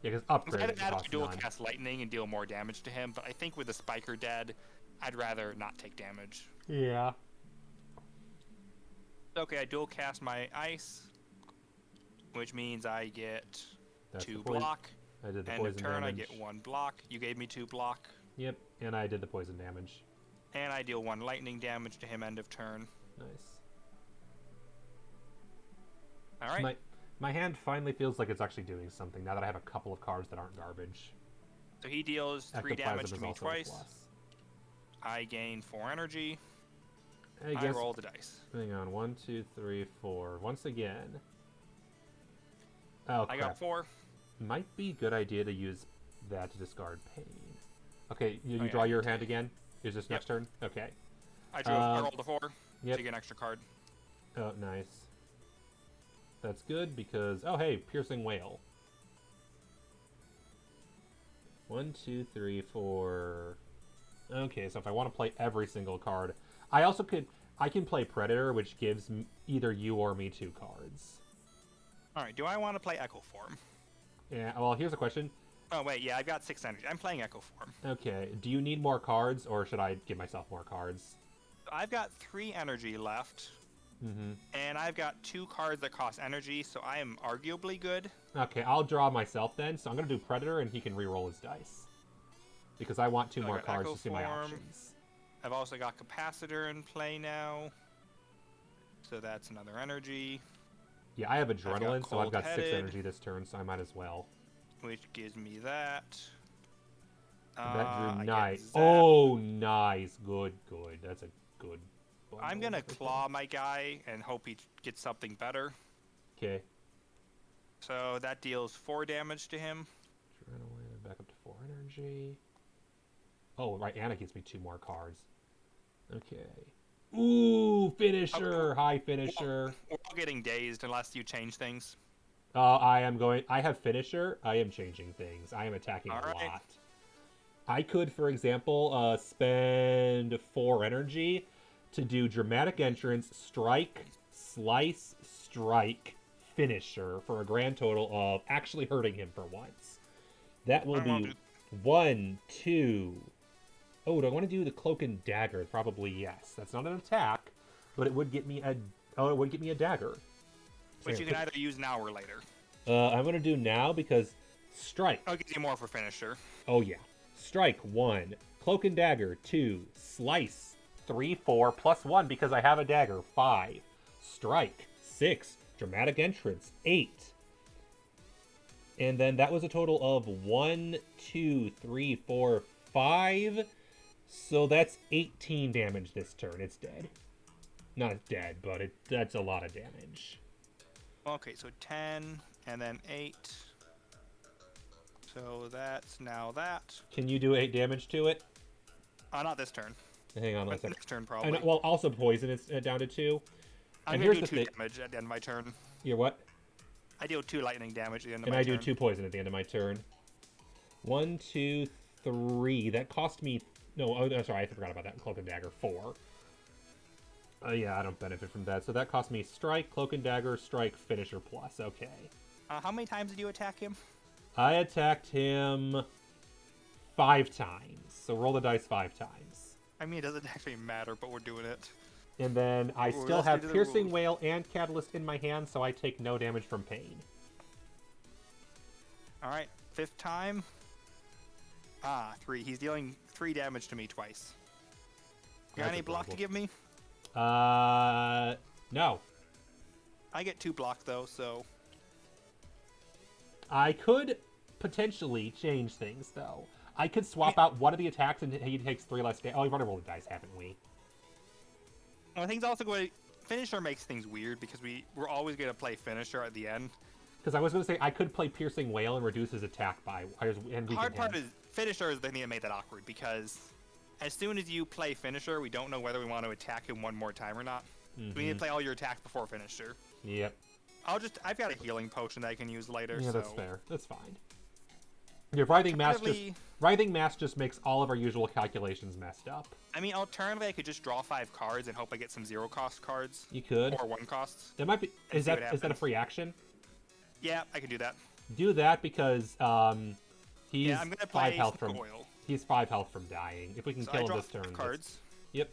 Yeah, because upgrade I'd it rather costs dual none. cast lightning and deal more damage to him, but I think with the Spiker dead, I'd rather not take damage. Yeah. Okay, I dual cast my ice, which means I get That's 2 the poison. block. I did the End of poison turn, damage. I get 1 block. You gave me 2 block. Yep, and I did the poison damage. And I deal 1 lightning damage to him end of turn. Nice. Alright. My hand finally feels like it's actually doing something now that I have a couple of cards that aren't garbage. So he deals 3 Ectoplasm damage to is me also a twice. plus. I gain 4 energy. I I guess, roll the dice. hang on, 1, 2, 3, 4. Once again. Oh, I crap. got 4. Might be a good idea to use that to discard pain. Okay, you Oh, yeah, draw I your need hand to. again? Is this next turn? Okay. I rolled a 4. Yep. So you get an extra card. Oh, nice. That's good because... Oh, hey, Piercing Whale. 1, 2, 3, 4... Okay, so if I want to play every single card... I also could... I can play Predator, which gives either you or me 2 cards. Alright, do I want to play Echo Form? Yeah, well, here's a question. Oh, wait, yeah, I've got 6 energy. I'm playing Echo Form. Okay, do you need more cards, or should I give myself more cards? I've got 3 energy left, Mm-hmm. and I've got 2 cards that cost energy, so I am arguably good. Okay, I'll draw myself then. So I'm going to do Predator, and he can re-roll his dice. Because I want 2 I more got cards Echo to see my Form. options. I've also got Capacitor in play now, so that's another energy, Yeah, I have Adrenaline, so I've got 6 Cold-Headed. energy this turn, so I might as well. which gives me that. That I drew get nice. Zap. Oh, nice. Good, good. That's a good one. I'm gonna claw my guy and hope he gets something better. Okay. So that deals 4 damage to him. Adrenaline, back up to 4 energy. Oh, right, and it gives me 2 more cards. Okay. Ooh, finisher! High finisher. We're all getting dazed unless you change things. I have finisher. I am changing things. I am attacking a Alright. lot. I could, for example, spend 4 energy to do dramatic entrance, strike, slice, strike, finisher for a grand total of actually hurting him for once. That will I wanna be do- 1, 2. Oh, do I want to do the cloak and dagger? Probably yes. That's not an attack, but it would get me a. Oh, it would get me a dagger. Which So you can either use now or later. I'm gonna do now because strike. I'll give you more for finisher. Oh yeah. Strike 1, cloak and dagger 2, slice 3, 4 plus 1 because I have a dagger 5, strike 6, dramatic entrance 8. And then that was a total of 1, 2, 3, 4, 5. So that's 18 damage this turn. It's dead. Not dead, but that's a lot of damage. Okay, so 10 and then 8. So that's now that. Can you do 8 damage to it? Not this turn. Hang on one But second. next turn I probably. know, well, also poison is down to 2. I'm and gonna here's do the 2 thing. damage at the end of my turn. You're what? I deal 2 lightning damage at the end of And my I turn. do 2 poison at the end of my turn. 1, 2, 3. That cost me... No, oh, sorry, I forgot about that. Cloak and Dagger, 4. Yeah, I don't benefit from that. So that cost me Strike, Cloak and Dagger, Strike, Finisher Plus. Okay. How many times did you attack him? I attacked him 5 times. So roll the dice 5 times. I mean, it doesn't actually matter, but we're doing it. And then I Ooh, still let's have do the Piercing rules. Wail and Catalyst in my hand, so I take no damage from pain. All right, 5th time. 3. He's dealing 3 damage to me twice. You got That's any a block to problem. give me? No. I get 2 block though, so I could potentially change things, though. I could swap out one of the attacks and he takes 3 less damage. Oh, we've already rolled the dice, haven't we? I think it's also going. Finisher makes things weird because we're always going to play finisher at the end. Because I was going to say I could play Piercing Wail and reduce his attack by and The hard weaken part him. is finisher is the thing that made that awkward because as soon as you play finisher, we don't know whether we want to attack him one more time or not. We need to play all your attacks before finisher. Yep. I've got a healing potion that I can use later. Yeah, so. that's fair. That's fine. Yeah, Writhing Mass just makes all of our usual calculations messed up. I mean, alternatively, I could just draw 5 cards and hope I get some 0-cost cards. You could. Or 1 costs. That might be. Is see what that a happens. free action? Yeah, I can do that. Do that because he's Yeah, I'm gonna 5 play health some from. oil. He's 5 health from dying. If we can So kill I him draw this turn. 5 cards. Yep.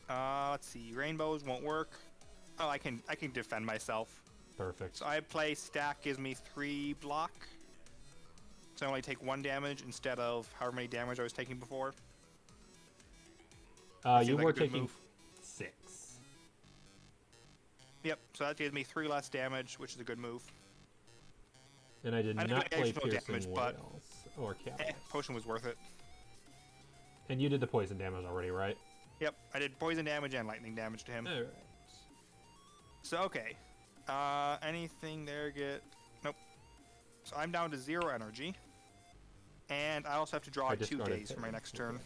Let's see. Rainbows won't work. Oh, I can defend myself. Perfect. So I play stack gives me 3 block. So I only take 1 damage instead of however many damage I was taking before. You seems like were a good taking move. 6. Yep. So that gives me 3 less damage, which is a good move. And I did I didn't not do play additional Piercing damage, but- Wails or Catalyst. Potion was worth it. And you did the poison damage already, right? Yep. I did poison damage and lightning damage to him. Alright. So okay. Anything there get? Nope. So I'm down to 0 energy. And I also have to draw I 2 discarded days for my Terran. next turn. Okay.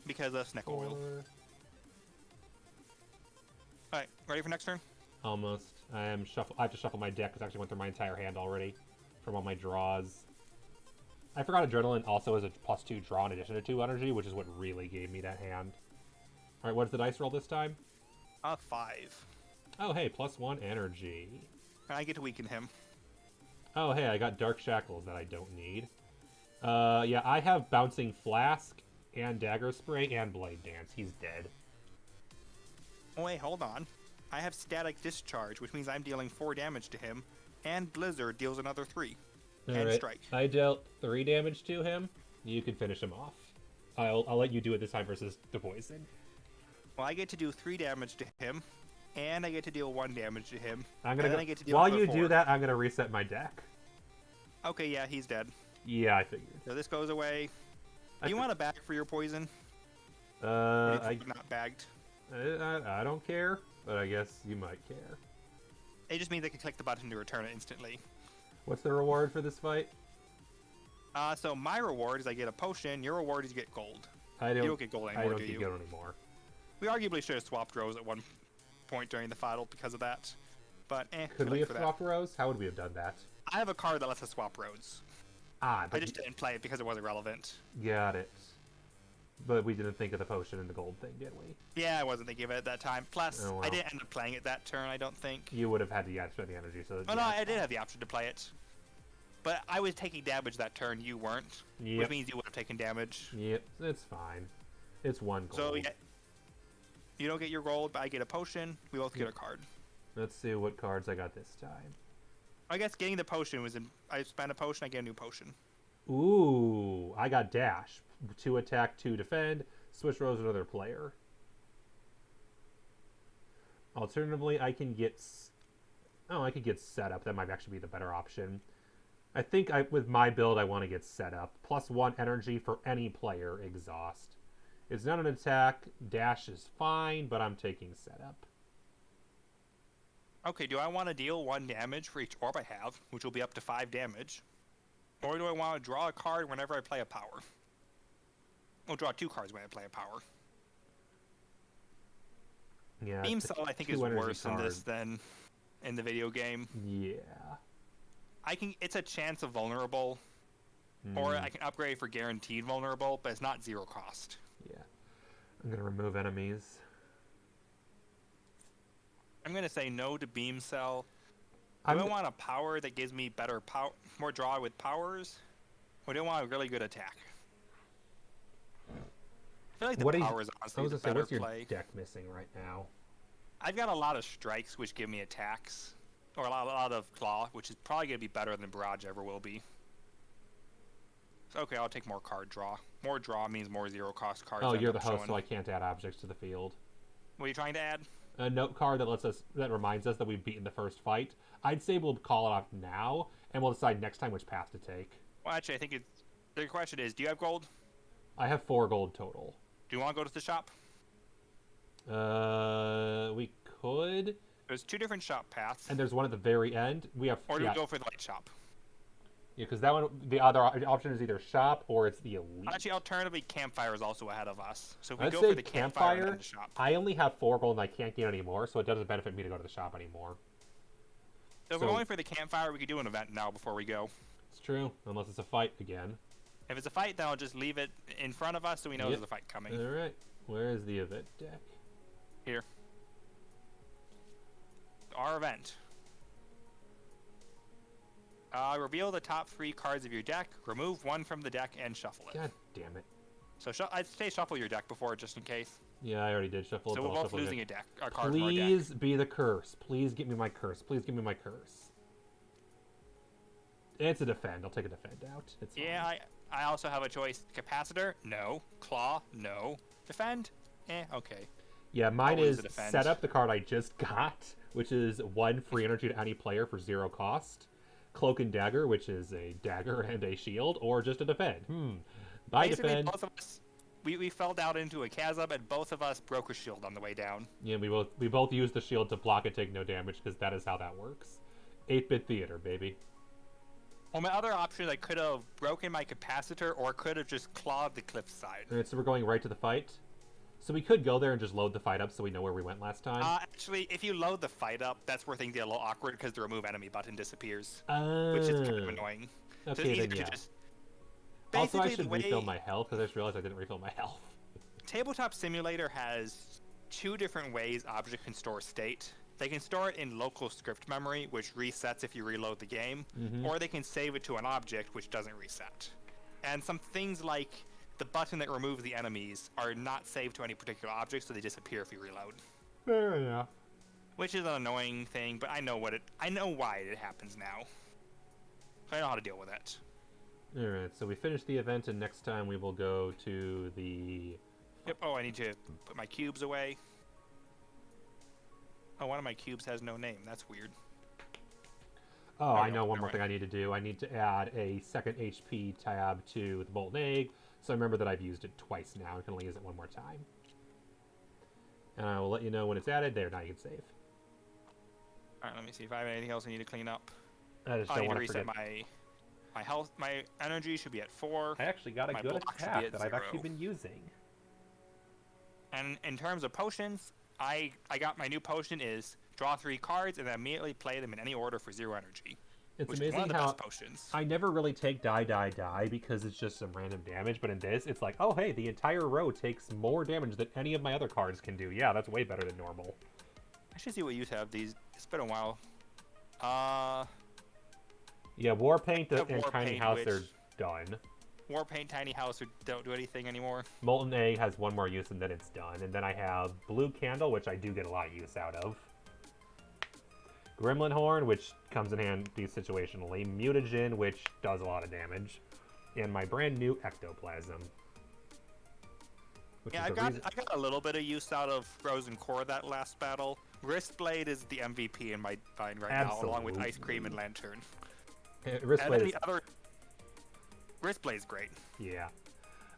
Because of Sneck Oil. 4. Alright, ready for next turn? Almost. I have to shuffle my deck because I actually went through my entire hand already from all my draws. I forgot Adrenaline also has a +2 draw in addition to 2 energy, which is what really gave me that hand. Alright, what does the dice roll this time? 5. Oh, hey, +1 energy. And I get to weaken him. Oh, hey, I got Dark Shackles that I don't need. Yeah, I have Bouncing Flask and Dagger Spray and Blade Dance. He's dead. Oh wait, hold on. I have Static Discharge, which means I'm dealing 4 damage to him. And Blizzard deals another 3. And Alright, Strike. I dealt 3 damage to him. You can finish him off. I'll let you do it this time versus the poison. Well, I get to do 3 damage to him. And I get to deal 1 damage to him. I'm and gonna then go. I get to deal While another you 4. do that, I'm gonna reset my deck. Okay, yeah, he's dead. Yeah, I figured. So this goes away. Do you want a bag for your poison? Or do you think not bagged. I don't care, but I guess you might care. It just means I can click the button to return it instantly. What's the reward for this fight? So my reward is I get a potion. Your reward is you get gold. I You don't get gold I anymore, don't do get you? gold anymore. We arguably should have swapped rows at one point during the final because of that. But Could too we late have for that. swapped rows? How would we have done that? I have a card that lets us swap roads. Ah, I but just didn't play it because it wasn't relevant. got it. But we didn't think of the potion and the gold thing, did we? Yeah, I wasn't thinking of it at that time. Plus, Oh, wow. I didn't end up playing it that turn, I don't think. You would have had to spend the energy, so. Oh, no, yeah, I it's did fine. have the option to play it. But I was taking damage that turn, you weren't. Yep. Which means you would have taken damage. Yep, it's fine. It's 1 gold. So, yeah, you don't get your gold, but I get a potion. We both get a card. Let's see what cards I got this time. I guess getting the potion was I spent a potion, I get a new potion. Ooh, I got dash. 2 attack, 2 defend. Switch rows with another player. Alternatively, I can get. I could get set up. That might actually be the better option. I think with my build, I want to get set up. +1 energy for any player. Exhaust. It's not an attack. Dash is fine, but I'm taking setup. Okay, do I want to deal 1 damage for each orb I have, which will be up to 5 damage? Or do I want to draw a card whenever I play a power? I'll draw 2 cards when I play a power. Yeah. Beam it's Cell, I think, 2 is energy worse in this card. than in the video game. Yeah. It's a chance of vulnerable, or I can upgrade for guaranteed vulnerable, but it's not 0 cost. Yeah. I'm gonna remove enemies. I'm going to say no to Beam Cell, Do I want a power that gives me better power, more draw with powers, or do I want a really good attack? I feel like the power is honestly the better what's your play. deck missing right now? I've got a lot of strikes, which give me attacks, or a lot of claw, which is probably going to be better than barrage ever will be. So, okay, I'll take more card draw. More draw means more zero-cost cards. Oh, you're the host, so I can't add objects to the field. What are you trying to add? A note card that reminds us that we've beaten the first fight. I'd say we'll call it off now, and we'll decide next time which path to take. Well, actually, I think the question is, do you have gold? I have 4 gold total. Do you want to go to the shop? We could. There's 2 different shop paths. And there's one at the very end. We have. Or do we go for the light shop? Yeah, because that one, the other option is either shop or it's the elite. Actually, alternatively, campfire is also ahead of us. So if we I'd go say for the campfire and the shop. I only have 4 gold and I can't get any more, so it doesn't benefit me to go to the shop anymore. So if we're going for the campfire, we could do an event now before we go. It's true, unless it's a fight again. If it's a fight, then I'll just leave it in front of us so we know there's a fight coming. Alright, where is the event deck? Here. Our event. Reveal the top 3 cards of your deck, remove 1 from the deck, and shuffle it. God damn it. So I'd say shuffle your deck before, just in case. Yeah, I already did shuffle it. So we're both losing a card from our deck. Please be the curse. Please give me my curse. Please give me my curse. It's a defend. I'll take a defend out. It's fine. Yeah, I also have a choice. Capacitor? No. Claw? No. Defend? Okay. Yeah, mine Always is a defend. set up the card I just got, which is 1 free energy to any player for 0 cost. Cloak and Dagger, which is a dagger and a shield, or just a defend. By Basically, defend. both of us, we fell down into a chasm, and both of us broke a shield on the way down. Yeah, we both used the shield to block and take no damage, because that is how that works. 8-bit theater, baby. Well, my other option, I could have broken my capacitor, or could have just clawed the cliffside. Alright, so we're going right to the fight. So we could go there and just load the fight up so we know where we went last time. Actually, if you load the fight up, that's where things get a little awkward because the remove enemy button disappears, which is kind of annoying. Okay, so then yeah. Just... Also, I should refill my health because I just realized I didn't refill my health. Tabletop Simulator has 2 different ways object can store state. They can store it in local script memory, which resets if you reload the game, or they can save it to an object, which doesn't reset. And some things like the button that removes the enemies are not saved to any particular object, so they disappear if you reload. Fair enough. Which is an annoying thing, but I know why it happens now. So I know how to deal with it. Alright, so we finished the event, and next time we will go to the... Yep. Oh, I need to put my cubes away. Oh, one of my cubes has no name. That's weird. Oh, I know one more thing I need to do. I need to add a second HP tab to the Molten Egg, so I remember that I've used it twice now. I can only use it one more time. And I will let you know when it's added. There, now you can save. Alright, let me see if I have anything else I need to clean up. I just I don't need to want to reset forget. my health. My energy should be at 4. I actually got a My good block should be attack at that I've 0. actually been using. And in terms of potions, I got my new potion is draw 3 cards and then immediately play them in any order for 0 energy. It's which is one amazing of the how best potions. I never really take die because it's just some random damage, but in this, it's like, oh hey, the entire row takes more damage than any of my other cards can do. Yeah, that's way better than normal. I should see what you have these. It's been a while. Yeah, Warpaint and War Tiny Paint, House which- are done. Warpaint, Tiny House don't do anything anymore. Molten Egg has one more use and then it's done. And then I have Blue Candle, which I do get a lot of use out of. Gremlin Horn, which comes in handy situationally. Mutagen, which does a lot of damage. And my brand new Ectoplasm. Yeah, I got a little bit of use out of Frozen Core that last battle. Wristblade is the MVP in my mind right now, along with Ice Cream and Lantern. Wristblade's great. Yeah.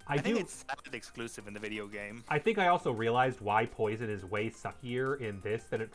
I think it's exclusive in the video game. I think I also realized why Poison is way suckier in this than it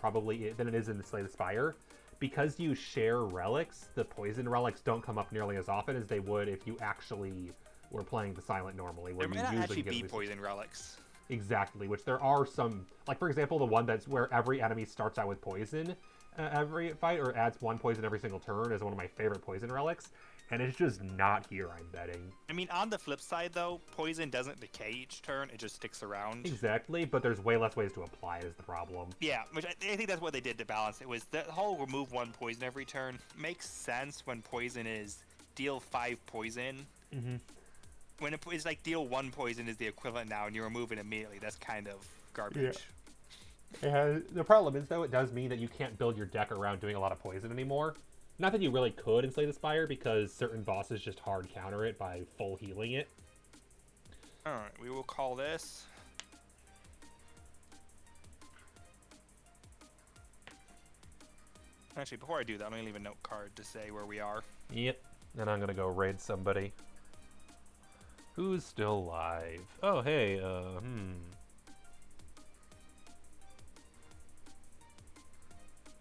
is in the Slay the Spire. Because you share relics, the Poison relics don't come up nearly as often as they would if you actually were playing the Silent normally. Where There you might not usually actually get be Poison relics. Exactly, which there are some, like for example, the one that's where every enemy starts out with poison every fight, or adds 1 poison every single turn, is one of my favorite poison relics. and it's just not here, I'm betting. I mean, on the flip side, though, poison doesn't decay each turn. It just sticks around. Exactly, but there's way less ways to apply it is the problem. Yeah, which I think that's what they did to balance it. Was the whole remove 1 poison every turn makes sense when poison is deal 5 poison. Mm-hmm. When it's like deal 1 poison is the equivalent now, and you remove it immediately, that's kind of garbage. Yeah. The problem is, though, it does mean that you can't build your deck around doing a lot of poison anymore. Not that you really could in Slay the Spire, because certain bosses just hard counter it by full healing it. Alright, we will call this. Actually, before I do that, I'm going to leave a note card to say where we are. Yep. And I'm going to go raid somebody. Who's still alive? Oh, hey,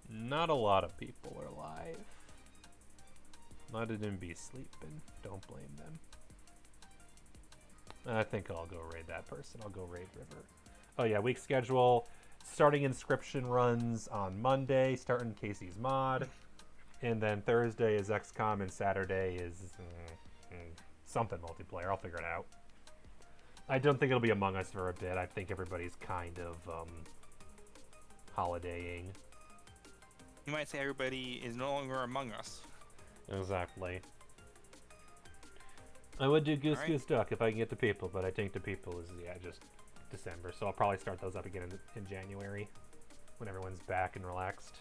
Not a lot of people are alive. Might have been be sleeping. Don't blame them. I think I'll go raid that person. I'll go raid River. Oh yeah, week schedule. Starting inscription runs on Monday, starting Casey's mod. And then Thursday is XCOM and Saturday is something multiplayer. I'll figure it out. I don't think it'll be Among Us for a bit. I think everybody's kind of holidaying. You might say everybody is no longer Among Us. Exactly. I would do Goose Goose Duck if I can get the people, but I think the people is, just December. So I'll probably start those up again in January when everyone's back and relaxed.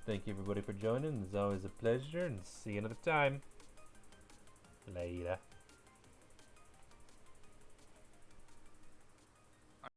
Thank you everybody for joining. It's always a pleasure, and see you another time. Later.